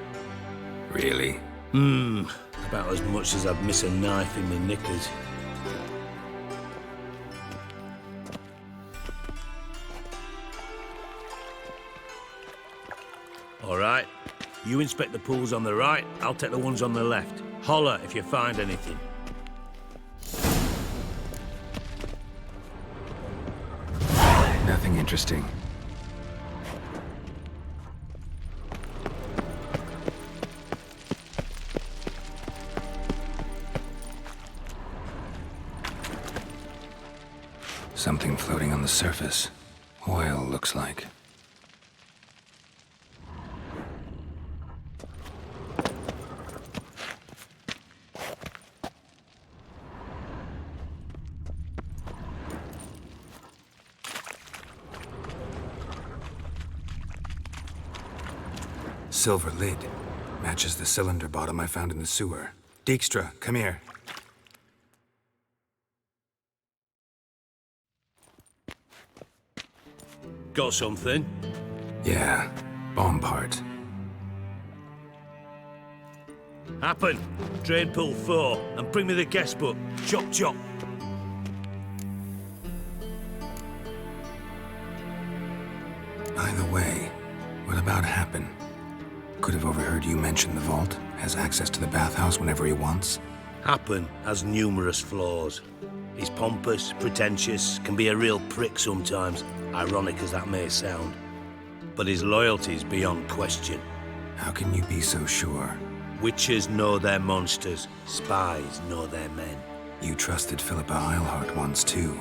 Really? About as much as I'd miss a knife in my knickers. All right. You inspect the pools on the right, I'll take the ones on the left. Holler if you find anything. Nothing interesting. Something floating on the surface. Oil, looks like. Silver lid. Matches the cylinder bottom I found in the sewer. Dijkstra, come here. Got something? Yeah, bomb part. Happen. Drain pool 4, and bring me the guest book. Chop chop. By the way, what about Happen? Could have overheard you mention the vault. Has access to the bathhouse whenever he wants. Happen has numerous flaws. He's pompous, pretentious, can be a real prick sometimes, ironic as that may sound. But his loyalty's beyond question. How can you be so sure? Witches know their monsters, spies know their men. You trusted Philippa Eilhart once too.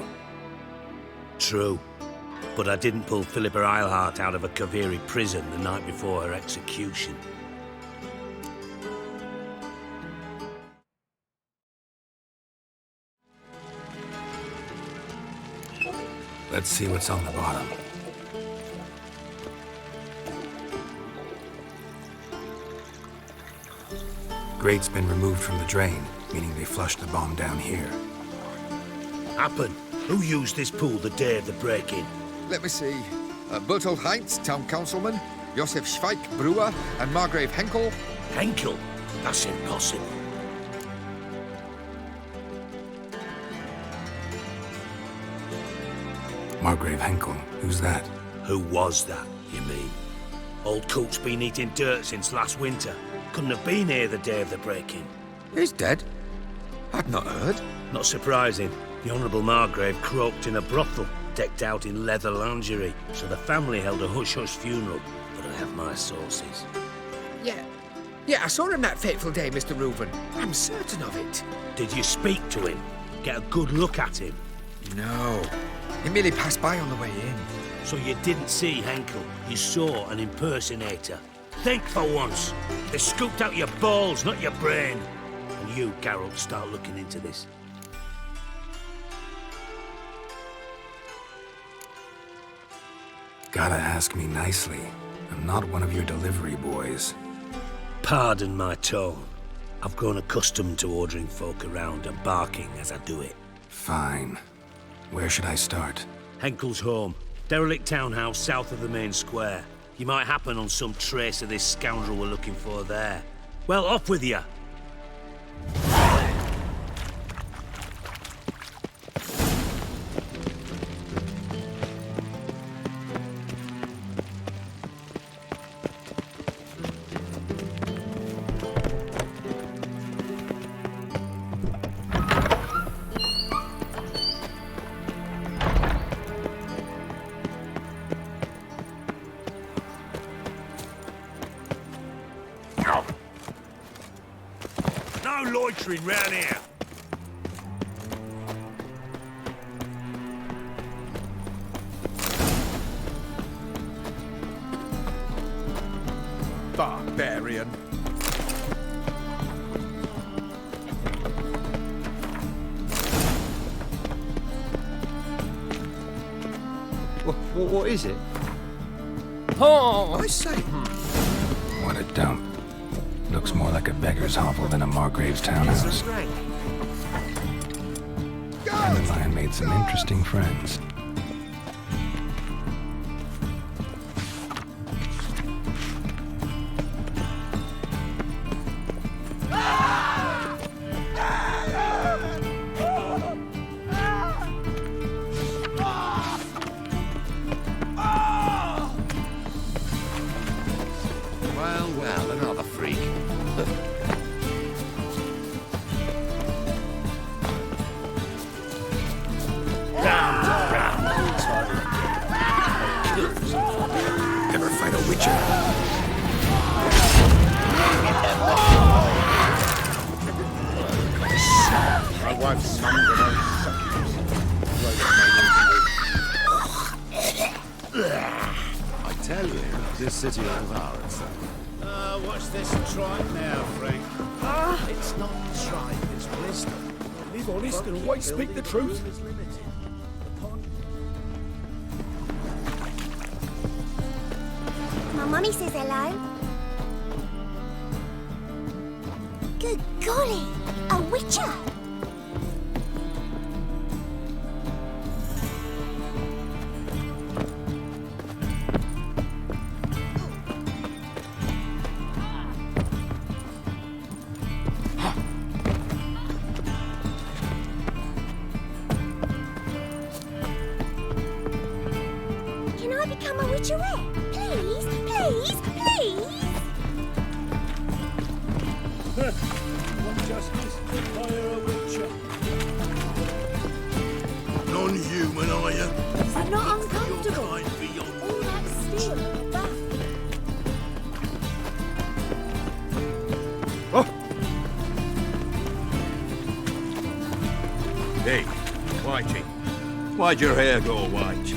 True. But I didn't pull Philippa Eilhart out of a Kaviri prison the night before her execution. Let's see what's on the bottom. Grate's been removed from the drain, meaning they flushed the bomb down here. Happen. Who used this pool the day of the break-in? Let me see. Bertolt Heinz, town councilman, Josef Schweik, brewer, and Margrave Henkel. Henkel? That's impossible. Margrave Henkel, who's that? Who was that, you mean? Old coot's been eating dirt since last winter. Couldn't have been here the day of the break-in. He's dead? I'd not heard. Not surprising. The Honourable Margrave croaked in a brothel, decked out in leather lingerie, so the family held a hush-hush funeral, but I have my sources. Yeah, I saw him that fateful day, Mr. Reuben. I'm certain of it. Did you speak to him? Get a good look at him? No. He merely passed by on the way in. So you didn't see Henkel, you saw an impersonator. Think for once. They scooped out your balls, not your brain. And you, Geralt, start looking into this. Gotta ask me nicely. I'm not one of your delivery boys. Pardon my tone. I've grown accustomed to ordering folk around and barking as I do it. Fine. Where should I start? Henkel's home. Derelict townhouse south of the main square. You might happen on some trace of this scoundrel we're looking for there. Well, off with you! No loitering round here! Barbarian. What is it? Oh, I say. What a dump. Looks more like a beggar's hovel than a Margrave's townhouse. Dandelion made some interesting friends. Well, another freak. Down to ground. Has he heard of ours? What's this tripe now, Frank? It's not tripe, it's wisdom. Live honest and always speak the truth. My mummy says hello. Good golly, a witcher! Can I become a witcherette? Please, please, please! What justice to hire a witcher? Non-human, are you? Is it not uncomfortable? Kind beyond. All that steel in the back. Hey, Whitey. Why'd your hair go white?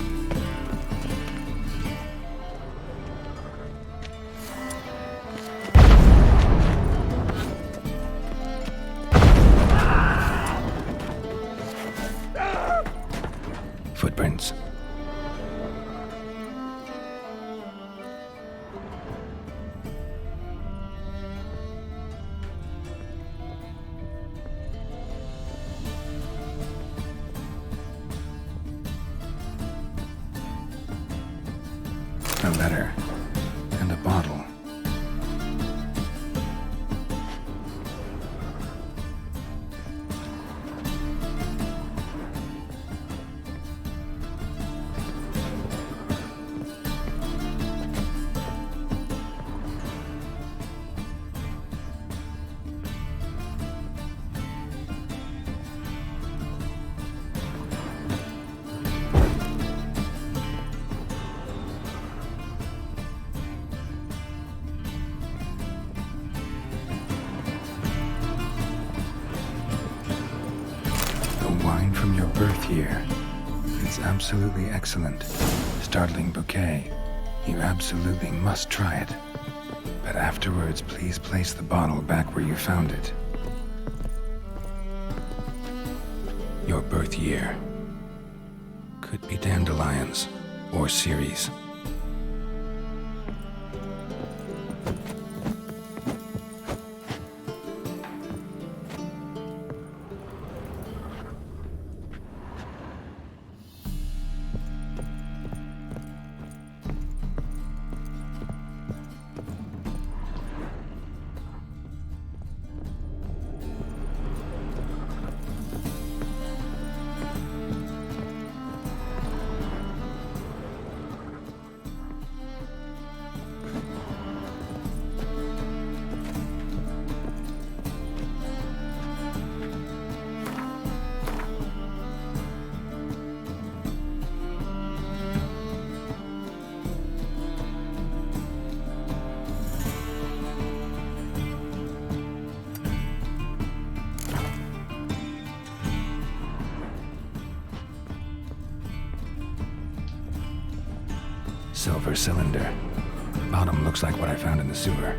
Footprints. A letter. And a bottle. Wine from your birth year. It's absolutely excellent. Startling bouquet. You absolutely must try it. But afterwards, please place the bottle back where you found it. Your birth year. Could be dandelions or Ceres. Silver cylinder. Bottom looks like what I found in the sewer.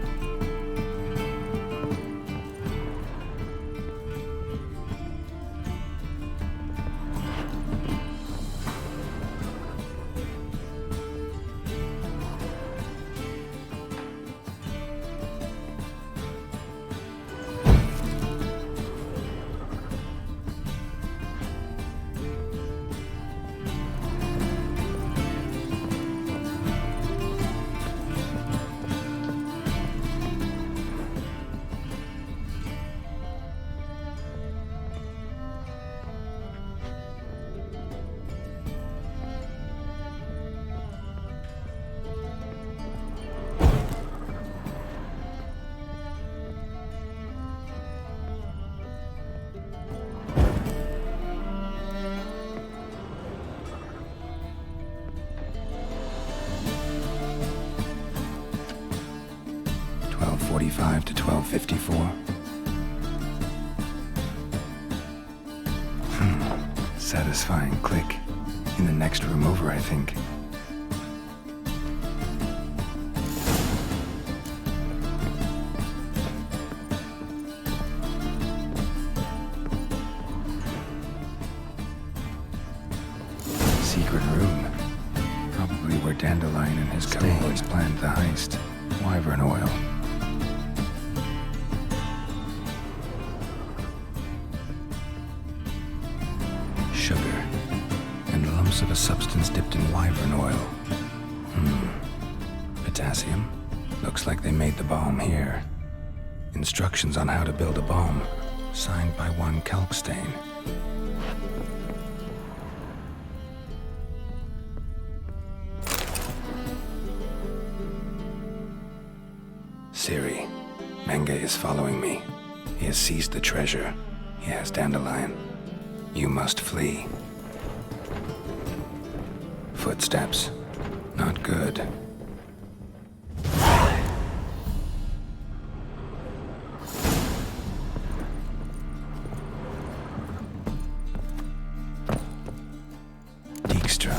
.45 to 12:54. Satisfying click. In the next room over, I think. secret room. Probably where Dandelion and his cohorts planned the heist. Wyvern oil. Sugar. And lumps of a substance dipped in wyvern oil. Potassium? Looks like they made the bomb here. Instructions on how to build a bomb. Signed by one Kalkstain. Ciri, Menge is following me. He has seized the treasure. He has Dandelion. You must flee. Footsteps. Not good. Dijkstra.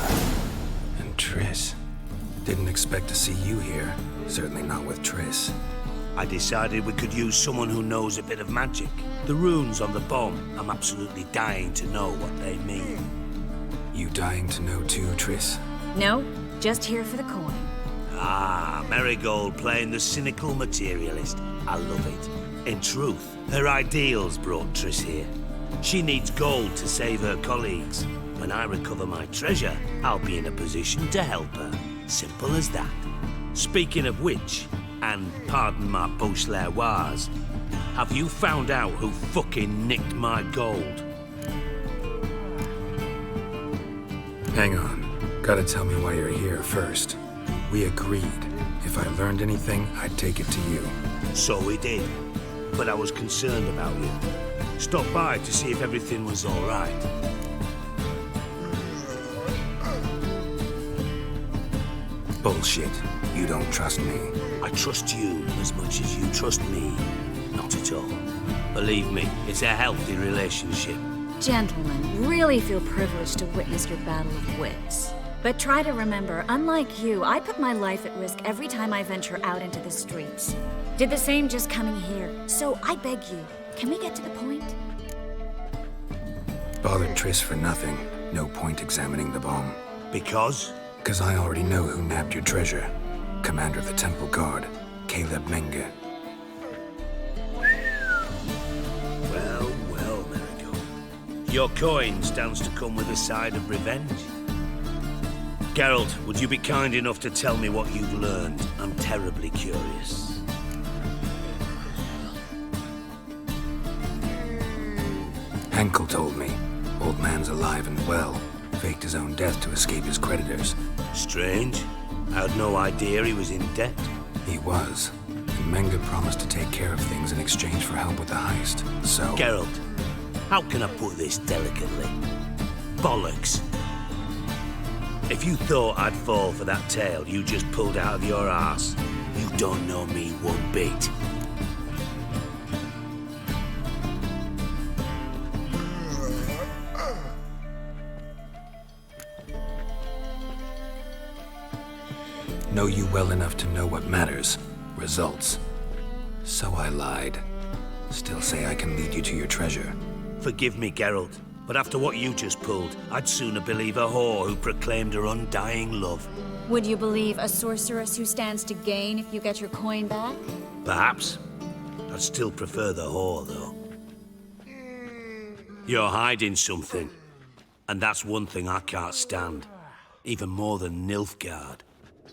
And Triss. Didn't expect to see you here. Certainly not with Triss. I decided we could use someone who knows a bit of magic. The runes on the bomb, I'm absolutely dying to know what they mean. You dying to know too, Triss? No, just here for the coin. Ah, Marigold playing the cynical materialist. I love it. In truth, her ideals brought Triss here. She needs gold to save her colleagues. When I recover my treasure, I'll be in a position to help her. Simple as that. Speaking of which, and pardon my Beauclervois, have you found out who fucking nicked my gold? Hang on. Gotta tell me why you're here first. We agreed. If I learned anything, I'd take it to you. So we did. But I was concerned about you. Stopped by to see if everything was all right. Bullshit. You don't trust me. I trust you as much as you trust me. Not at all. Believe me, it's a healthy relationship. Gentlemen, really feel privileged to witness your battle of wits. But try to remember, unlike you, I put my life at risk every time I venture out into the streets. Did the same just coming here. So I beg you, can we get to the point? Bothered Triss for nothing. No point examining the bomb. Because? Because I already know who nabbed your treasure. Commander of the Temple Guard, Caleb Menge. Well, well, Marigold. Your coin stands to come with a side of revenge. Geralt, would you be kind enough to tell me what you've learned? I'm terribly curious. Henkel told me. Old man's alive and well. Faked his own death to escape his creditors. Strange. I had no idea he was in debt. He was. And Menge promised to take care of things in exchange for help with the heist. So... Geralt, how can I put this delicately? Bollocks. If you thought I'd fall for that tale you just pulled out of your arse, you don't know me one bit. Know you well enough to know what matters. Results. So I lied. Still say I can lead you to your treasure. Forgive me, Geralt, but after what you just pulled, I'd sooner believe a whore who proclaimed her undying love. Would you believe a sorceress who stands to gain if you get your coin back? Perhaps. I'd still prefer the whore, though. You're hiding something. And that's one thing I can't stand. Even more than Nilfgaard.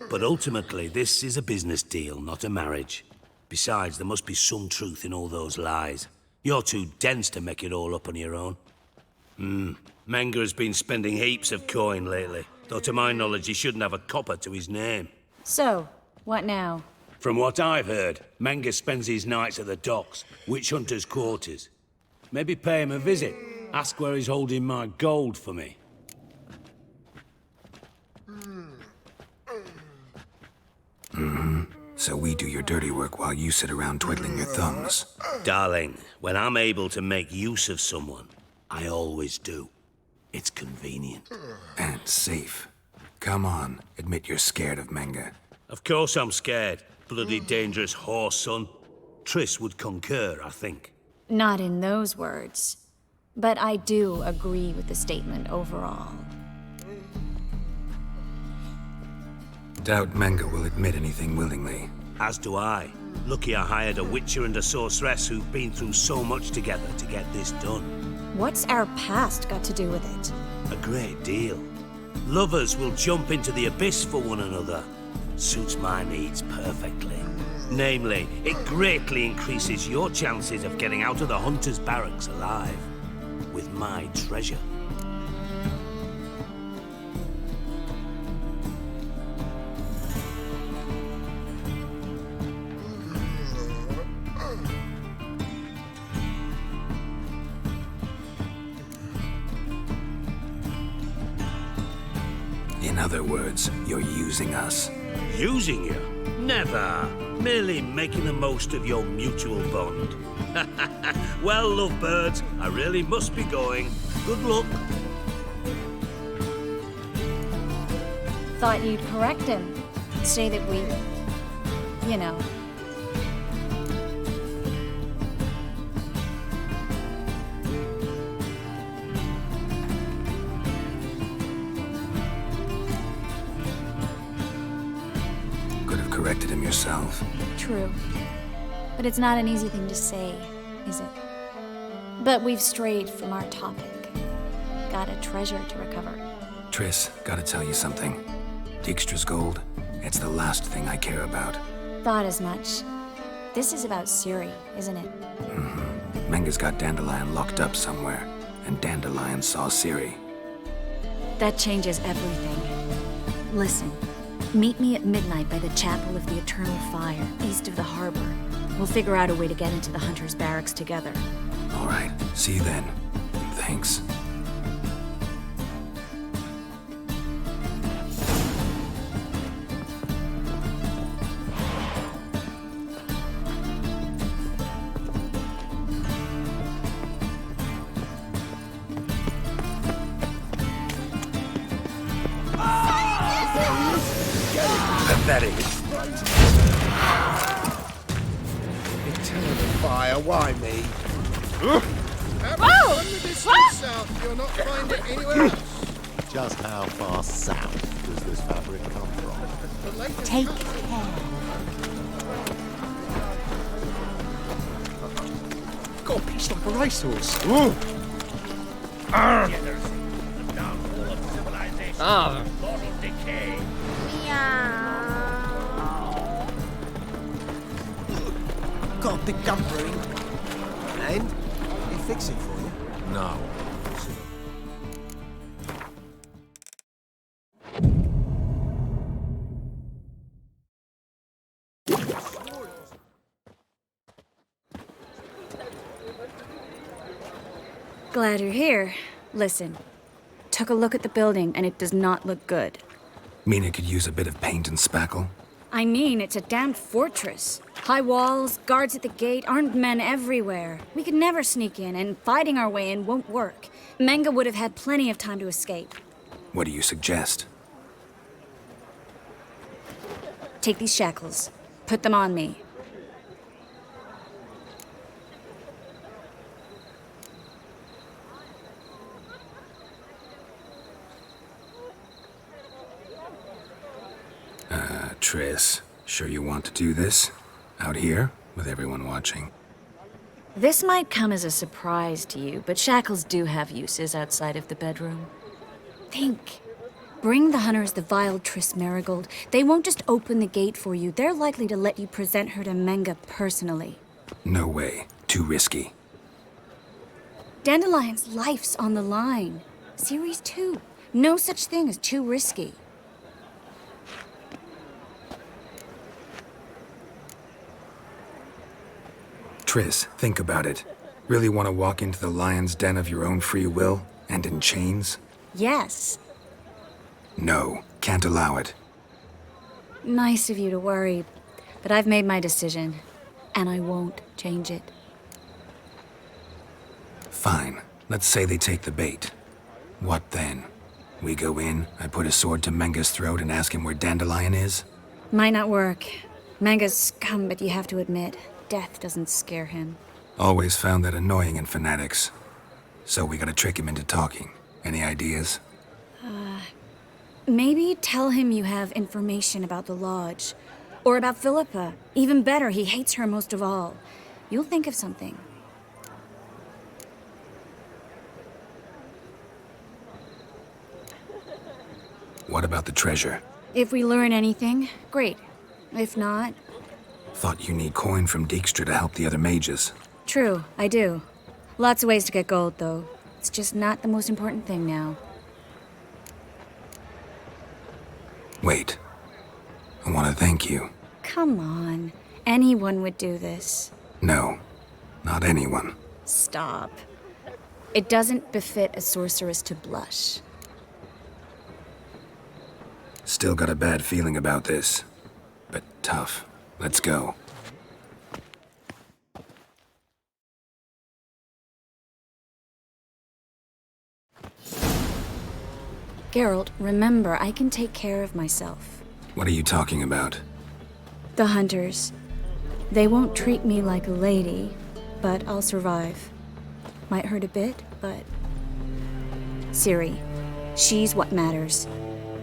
But ultimately, this is a business deal, not a marriage. Besides, there must be some truth in all those lies. You're too dense to make it all up on your own. Menge has been spending heaps of coin lately, though to my knowledge he shouldn't have a copper to his name. So, what now? From what I've heard, Menge spends his nights at the docks, witch hunters' quarters. Maybe pay him a visit. Ask where he's holding my gold for me. So we do your dirty work while you sit around twiddling your thumbs. Darling, when I'm able to make use of someone, I always do. It's convenient. And safe. Come on, admit you're scared of Menge. Of course I'm scared. Bloody dangerous whore, son. Triss would concur, I think. Not in those words. But I do agree with the statement overall. doubt Menge will admit anything willingly. As do I. Lucky I hired a witcher and a sorceress who've been through so much together to get this done. What's our past got to do with it? A great deal. Lovers will jump into the abyss for one another. Suits my needs perfectly. Namely, it greatly increases your chances of getting out of the hunter's barracks alive. With my treasure. In other words, you're using us. Using you? Never. Merely making the most of your mutual bond. Well, lovebirds, I really must be going. Good luck. Thought you'd correct him. Say that we... you know... Could have corrected him yourself. True. But it's not an easy thing to say, is it? But we've strayed from our topic. Got a treasure to recover. Triss, gotta tell you something. Dijkstra's gold, it's the last thing I care about. Thought as much. This is about Ciri, isn't it? Mm-hmm. Menge's got Dandelion locked up somewhere, and Dandelion saw Ciri. That changes everything. Listen, meet me at midnight by the Chapel of the Eternal Fire, east of the harbor. We'll figure out a way to get into the Hunter's barracks together. All right, see you then. Thanks. Pathetic. Eternal fire, why me? Whoa! South, you'll not find it anywhere else. Just how far south does this fabric come from? Take care. Got a piece like a racehorse. Ooh. Ah. Got a big gun brewing. And you fix it for you? No. Glad you're here. Listen, took a look at the building and it does not look good. Mean it could use a bit of paint and spackle? I mean, it's a damned fortress. High walls, guards at the gate, armed men everywhere. We could never sneak in, and fighting our way in won't work. Menge would have had plenty of time to escape. What do you suggest? Take these shackles. Put them on me. Triss, sure you want to do this? Out here, with everyone watching? This might come as a surprise to you, but shackles do have uses outside of the bedroom. Think. Bring the hunters the vile Triss Marigold. They won't just open the gate for you. They're likely to let you present her to Menge personally. No way. Too risky. Dandelion's life's on the line. Series 2. No such thing as too risky. Triss, think about it. Really want to walk into the lion's den of your own free will, and in chains? Yes. No, can't allow it. Nice of you to worry, but I've made my decision, and I won't change it. Fine. Let's say they take the bait. What then? We go in, I put a sword to Menge's throat and ask him where Dandelion is? Might not work. Menge's scum, but you have to admit, death doesn't scare him. Always found that annoying in fanatics. So we gotta trick him into talking. Any ideas? Maybe tell him you have information about the lodge. Or about Philippa. Even better, he hates her most of all. You'll think of something. What about the treasure? If we learn anything, great. If not... Thought you need coin from Dijkstra to help the other mages. True, I do. Lots of ways to get gold, though. It's just not the most important thing now. Wait. I want to thank you. Come on. Anyone would do this. No, not anyone. Stop. It doesn't befit a sorceress to blush. Still got a bad feeling about this. But tough. Let's go. Geralt, remember, I can take care of myself. What are you talking about? The hunters. They won't treat me like a lady, but I'll survive. Might hurt a bit, but... Ciri, she's what matters.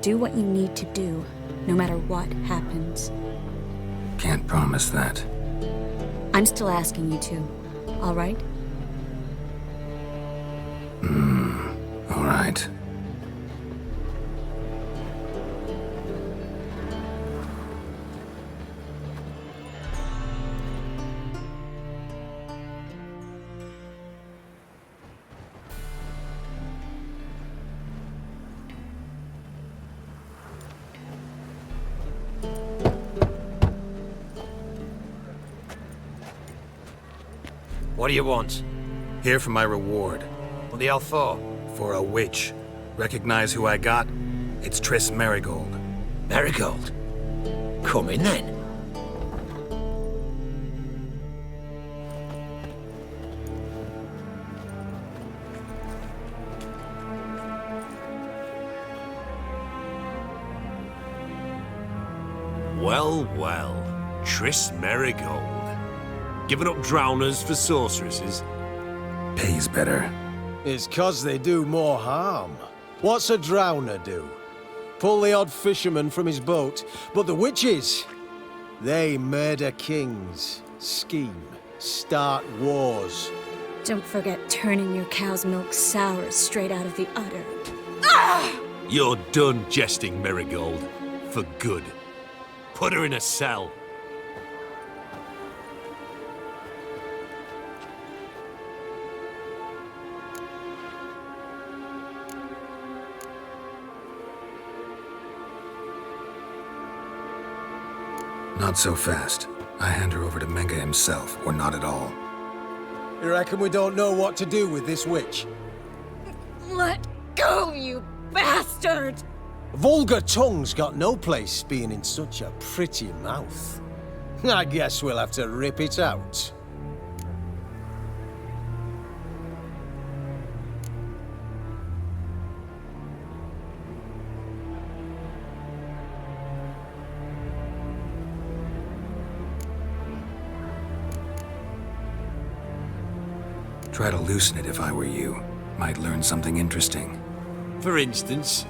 Do what you need to do, no matter what happens. Can't promise that. I'm still asking you to, all right? All right. What do you want? Here for my reward. What the hell for? For a witch. Recognize who I got? It's Triss Merigold. Merigold? Come in then. Well, well. Triss Merigold. Giving up drowners for sorceresses? Pays better. It's 'cause they do more harm. What's a drowner do? Pull the odd fisherman from his boat. But the witches, they murder kings, scheme, start wars. Don't forget turning your cow's milk sour straight out of the udder. You're done jesting, Merigold. For good. Put her in a cell. Not so fast. I hand her over to Menge himself, or not at all. You reckon we don't know what to do with this witch? Let go, you bastard! Vulgar tongue's got no place being in such a pretty mouth. I guess we'll have to rip it out. Try to loosen it if I were you. Might learn something interesting. For instance?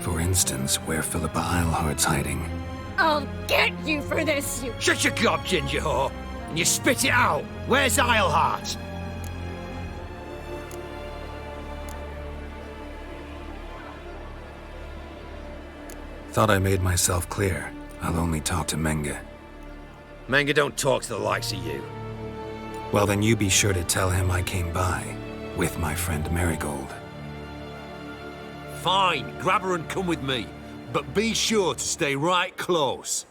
For instance, where Philippa Eilhart's hiding. I'll get you for this, you... Shut your gob, ginger whore, and you spit it out. Where's Eilhart? Thought I made myself clear. I'll only talk to Menge. Menge don't talk to the likes of you. Well, then you be sure to tell him I came by, with my friend Merigold. Fine, grab her and come with me. But be sure to stay right close.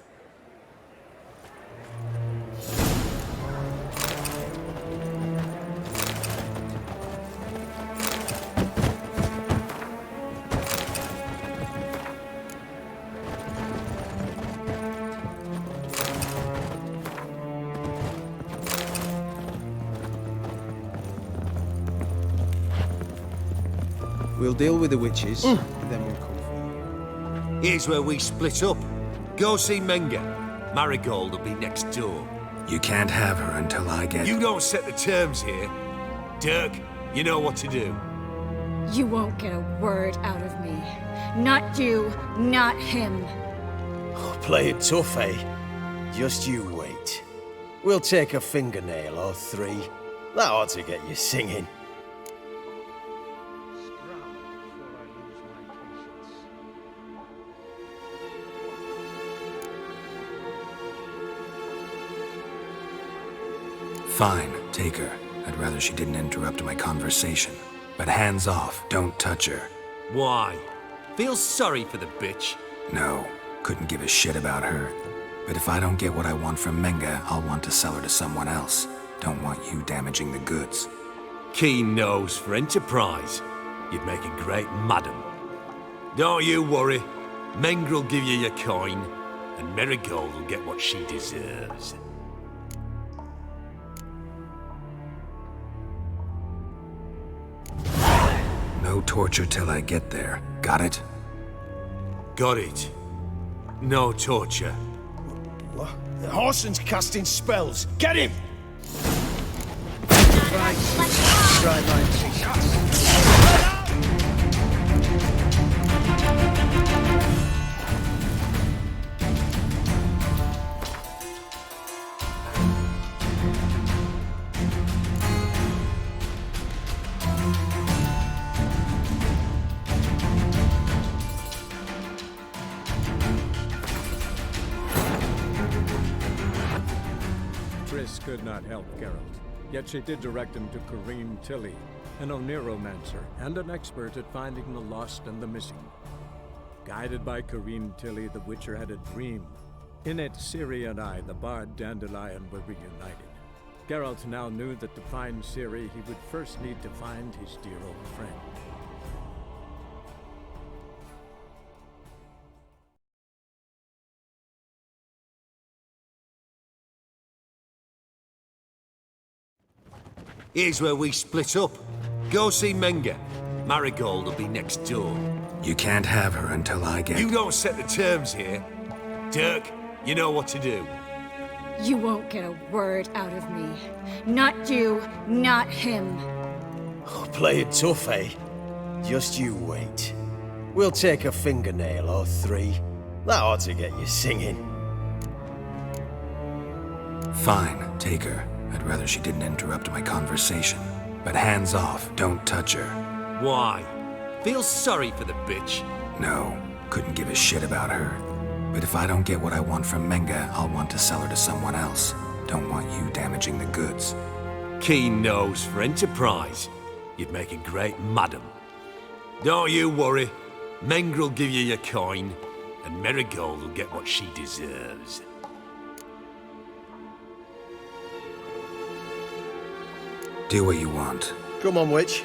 We'll deal with the witches, and then we'll come for you. Here's where we split up. Go see Menge. Marigold will be next door. You can't have her until I get... You don't set the terms here. Dirk, you know what to do. You won't get a word out of me. Not you, not him. Play it tough, eh? Just you wait. We'll take a fingernail or three. That ought to get you singing. Fine, take her. I'd rather she didn't interrupt my conversation. But hands off, don't touch her. Why? Feel sorry for the bitch? No, couldn't give a shit about her. But if I don't get what I want from Menga, I'll want to sell her to someone else. Don't want you damaging the goods. Keen nose for enterprise. You'd make a great madam. Don't you worry. Mengrel will give you your coin, and Marigold will get what she deserves. No torture till I get there. Got it? Got it. No torture. What? The Horson's casting spells. Get him! Right. Try mine. Triss could not help Geralt, yet she did direct him to Corrine Tilly, an Oneromancer and an expert at finding the lost and the missing. Guided by Corrine Tilly, the Witcher had a dream. In it, Ciri and I, the bard Dandelion, were reunited. Geralt now knew that to find Ciri, he would first need to find his dear old friend. Here's where we split up. Go see Menga. Marigold will be next door. You can't have her until I get... You don't set the terms here. Dirk, you know what to do. You won't get a word out of me. Not you, not him. Play it tough, eh? Just you wait. We'll take a fingernail or three. That ought to get you singing. Fine, take her. I'd rather she didn't interrupt my conversation. But hands off, don't touch her. Why? Feel sorry for the bitch? No, couldn't give a shit about her. But if I don't get what I want from Menga, I'll want to sell her to someone else. Don't want you damaging the goods. Keen nose for enterprise. You'd make a great madam. Don't you worry. Mengrel will give you your coin, and Marigold will get what she deserves. Do what you want. Come on, witch.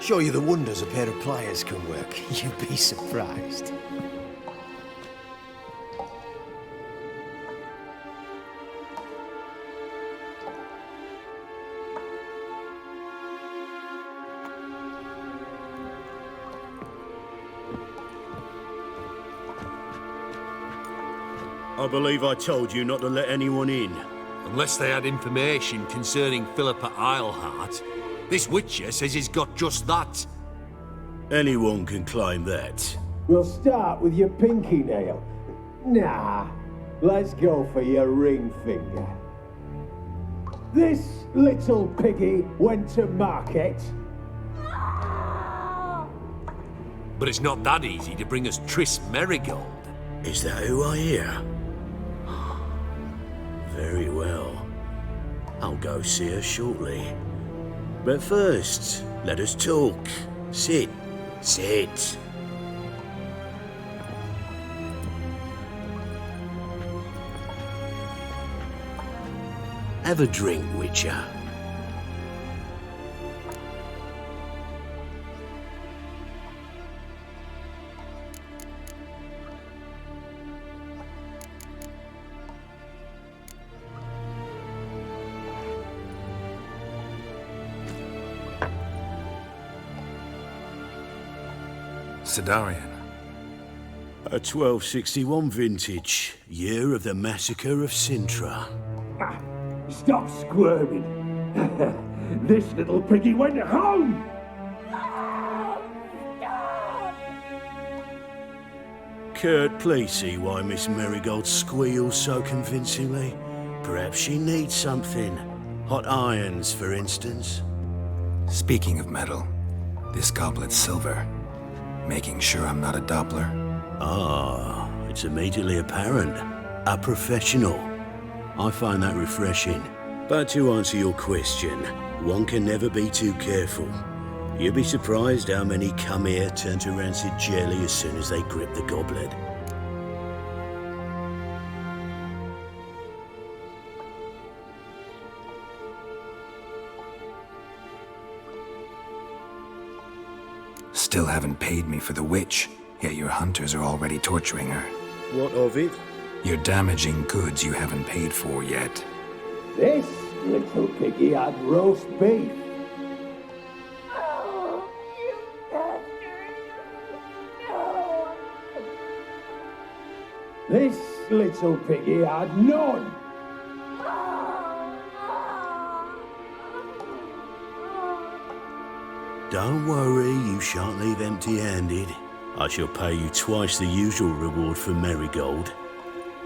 Show you the wonders a pair of pliers can work. You'd be surprised. I believe I told you not to let anyone in. Unless they had information concerning Philippa Eilhart. This Witcher says he's got just that. Anyone can claim that. We'll start with your pinky nail. Nah, let's go for your ring finger. This little piggy went to market. But it's not that easy to bring us Triss Marigold. Is that who I hear? Very well. I'll go see her shortly. But first, let us talk. Sit. Sit. Have a drink, Witcher. Sidarian. A 1261 vintage, year of the massacre of Sintra. Stop squirming. This little piggy went home. Kurt, please see why Miss Marigold squeals so convincingly. Perhaps she needs something. Hot irons, for instance. Speaking of metal, this goblet's silver. Making sure I'm not a Doppler? Ah, it's immediately apparent. A professional. I find that refreshing. But to answer your question, one can never be too careful. You'd be surprised how many come here turn to rancid jelly as soon as they grip the goblet. Still haven't paid me for the witch, yet your hunters are already torturing her. What of it? You're damaging goods you haven't paid for yet. This little piggy had roast beef. This little piggy had none. Don't worry, you shan't leave empty-handed. I shall pay you twice the usual reward for Marigold.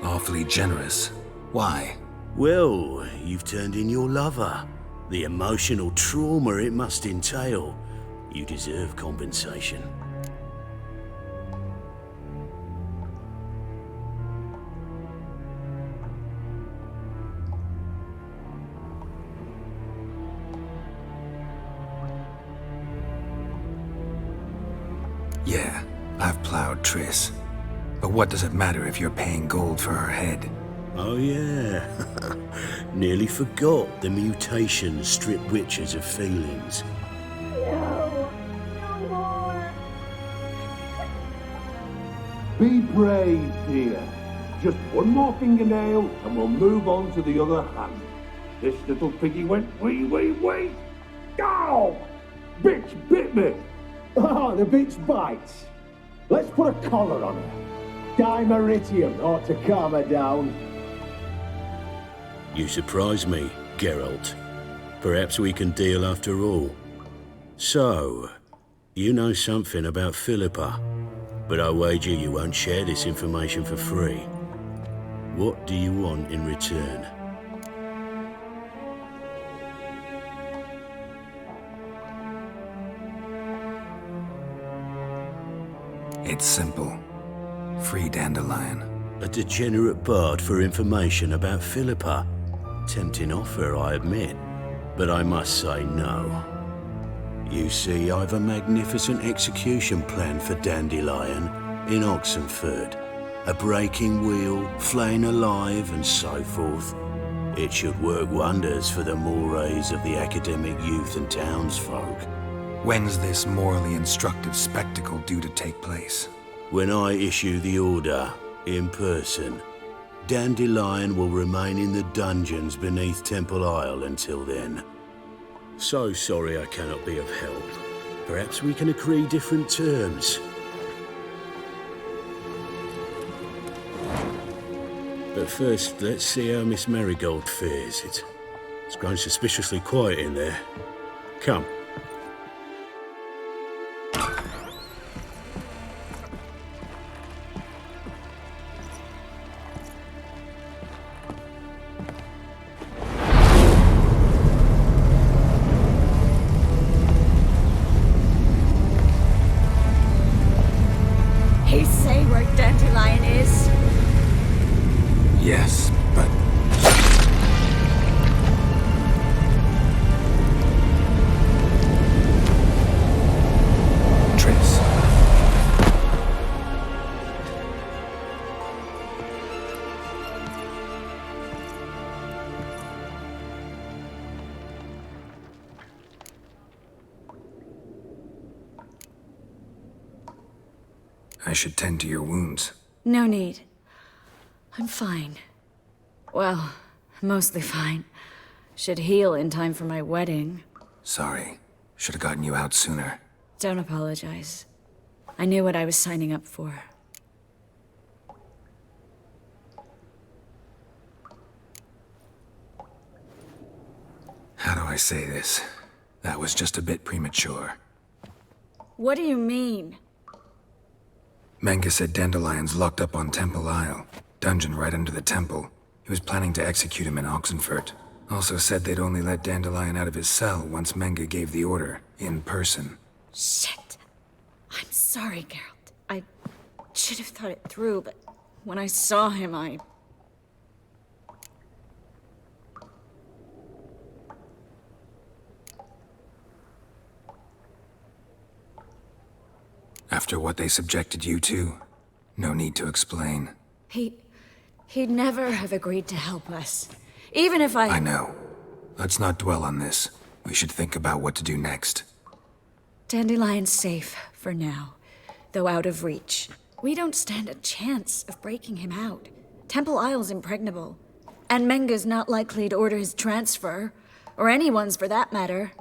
Awfully generous. Why? Well, you've turned in your lover. The emotional trauma it must entail. You deserve compensation. Yeah, I've plowed Triss. But what does it matter if you're paying gold for her head? Oh yeah. Nearly forgot the mutations strip witches of feelings. No more. Be brave, dear. Just one more fingernail and we'll move on to the other hand. This little piggy went wee. Ow! Bitch bit me. Ah, the bitch bites. Let's put a collar on her. Dimeritium ought to calm her down. You surprise me, Geralt. Perhaps we can deal after all. So, you know something about Philippa, but I wager you won't share this information for free. What do you want in return? It's simple. Free Dandelion. A degenerate bard for information about Philippa. Tempting offer, I admit, but I must say no. You see, I've a magnificent execution plan for Dandelion in Oxenford. A breaking wheel, flaying alive, and so forth. It should work wonders for the mores of the academic youth and townsfolk. When's this morally instructive spectacle due to take place? When I issue the order, in person. Dandelion will remain in the dungeons beneath Temple Isle until then. So sorry I cannot be of help. Perhaps we can agree different terms. But first, let's see how Miss Marigold fares. It's grown suspiciously quiet in there. Come. He say where Dandelion is? Yes, but... Triss. I should tend to your wounds. No need. I'm fine. Well, mostly fine. Should heal in time for my wedding. Sorry. Should have gotten you out sooner. Don't apologize. I knew what I was signing up for. How do I say this? That was just a bit premature. What do you mean? Manga said Dandelion's locked up on Temple Isle, dungeon right under the temple. He was planning to execute him in Oxenfurt. Also said they'd only let Dandelion out of his cell once Manga gave the order, in person. Shit. I'm sorry, Geralt. I should have thought it through, but when I saw him, After what they subjected you to, no need to explain. He'd never have agreed to help us. Even if I know. Let's not dwell on this. We should think about what to do next. Dandelion's safe, for now. Though out of reach. We don't stand a chance of breaking him out. Temple Isle's impregnable. And Menga's not likely to order his transfer. Or anyone's, for that matter.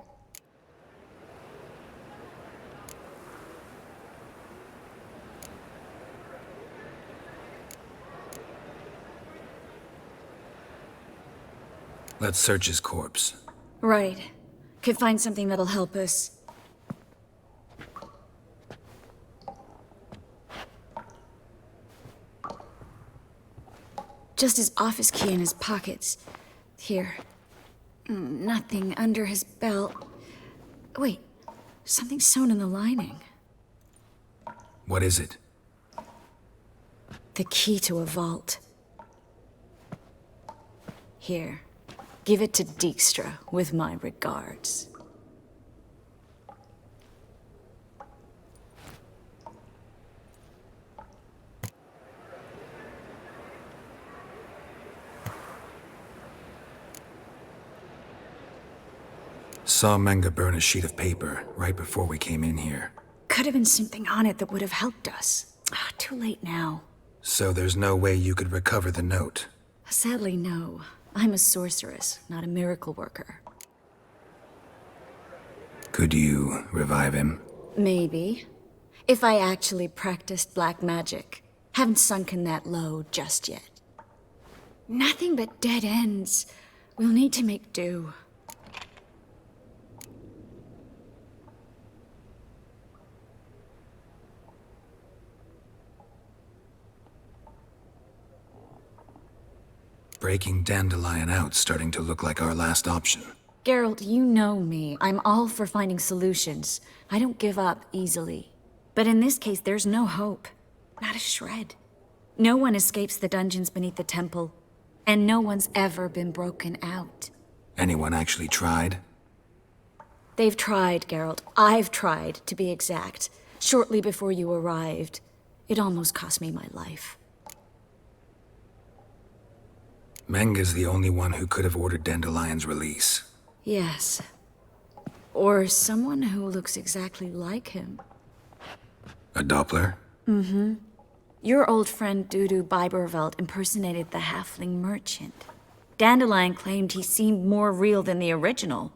Let's search his corpse. Right. Could find something that'll help us. Just his office key in his pockets. Here. Nothing under his belt. Wait. Something sewn in the lining. What is it? The key to a vault. Here. Give it to Dijkstra, with my regards. Saw Manga burn a sheet of paper right before we came in here. Could have been something on it that would have helped us. Too late now. So there's no way you could recover the note? Sadly, no. I'm a sorceress, not a miracle worker. Could you revive him? Maybe. If I actually practiced black magic. Haven't sunken that low just yet. Nothing but dead ends. We'll need to make do. Breaking Dandelion out's starting to look like our last option. Geralt, you know me. I'm all for finding solutions. I don't give up easily. But in this case, there's no hope. Not a shred. No one escapes the dungeons beneath the temple. And no one's ever been broken out. Anyone actually tried? They've tried, Geralt. I've tried, to be exact. Shortly before you arrived. It almost cost me my life. Manga's the only one who could have ordered Dandelion's release. Yes. Or someone who looks exactly like him. A Doppler? Mm-hmm. Your old friend Dudu Biberveld impersonated the halfling merchant. Dandelion claimed he seemed more real than the original.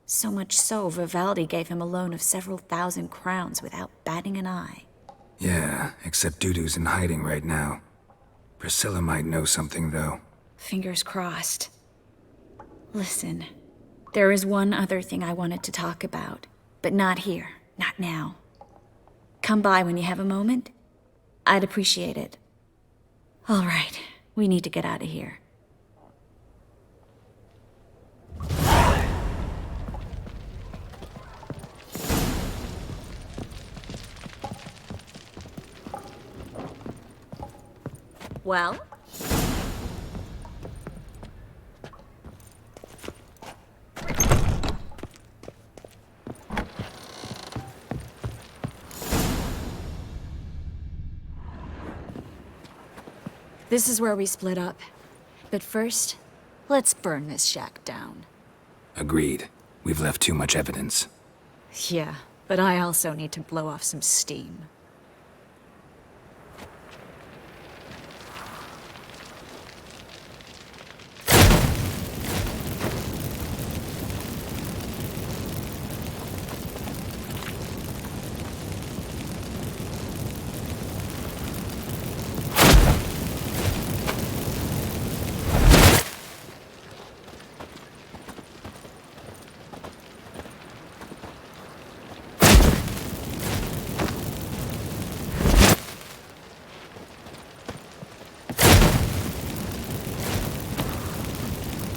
So much so, Vivaldi gave him a loan of several thousand crowns without batting an eye. Yeah, except Dudu's in hiding right now. Priscilla might know something, though. Fingers crossed. Listen, there is one other thing I wanted to talk about, but not here, not now. Come by when you have a moment. I'd appreciate it. All right, we need to get out of here. Well? This is where we split up. But first, let's burn this shack down. Agreed. We've left too much evidence. Yeah, but I also need to blow off some steam.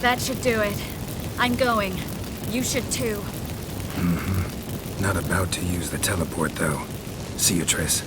That should do it. I'm going. You should too. Not about to use the teleport, though. See you, Triss.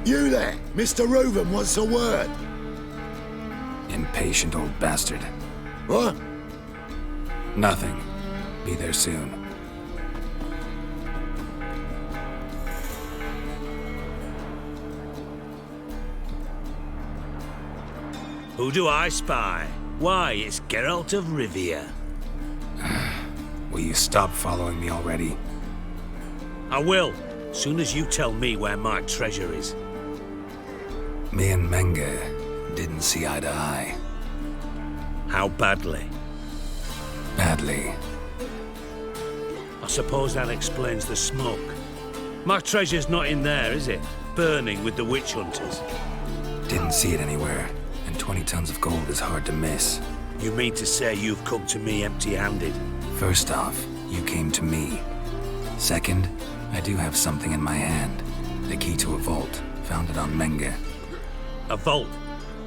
You there! Mr. Reuven wants a word. Impatient old bastard. What? Nothing. Be there soon. Who do I spy? Why, it's Geralt of Rivia. Will you stop following me already? I will, soon as you tell me where my treasure is. Me and Menge didn't see eye to eye. How badly? Badly. I suppose that explains the smoke. My treasure's not in there, is it? Burning with the witch hunters. Didn't see it anywhere, and 20 tons of gold is hard to miss. You mean to say you've come to me empty-handed? First off, you came to me. Second, I do have something in my hand. The key to a vault, found it on Menge. A vault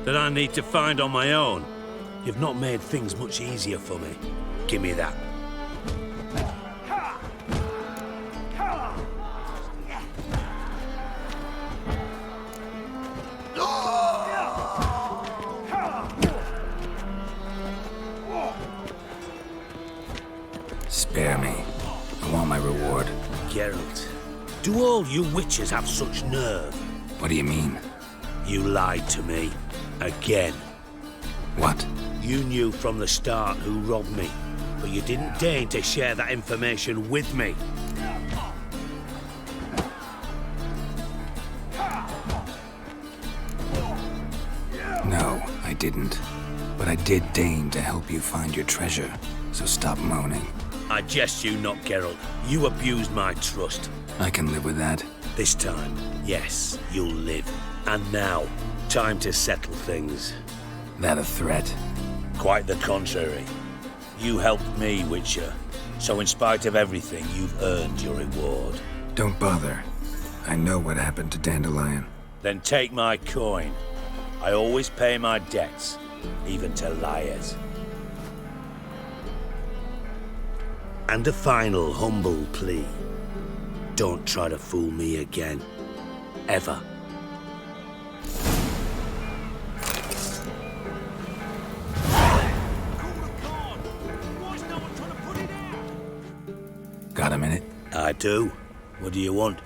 that I need to find on my own. You've not made things much easier for me. Give me that. Spare me. I want my reward. Geralt, do all you witches have such nerve? What do you mean? You lied to me. Again. What? You knew from the start who robbed me, but you didn't deign to share that information with me. No, I didn't. But I did deign to help you find your treasure, so stop moaning. I jest you not, Geralt. You abused my trust. I can live with that. This time, yes, you'll live. And now, time to settle things. That a threat? Quite the contrary. You helped me, Witcher. So in spite of everything, you've earned your reward. Don't bother. I know what happened to Dandelion. Then take my coin. I always pay my debts, even to liars. And a final humble plea. Don't try to fool me again. Ever. Got a minute? I do. What do you want?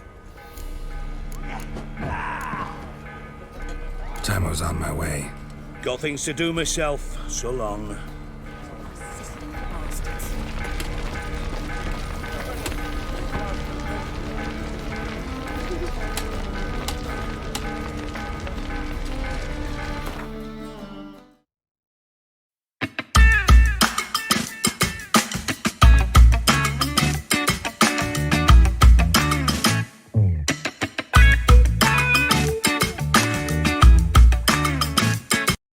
Time I was on my way. Got things to do myself. So long.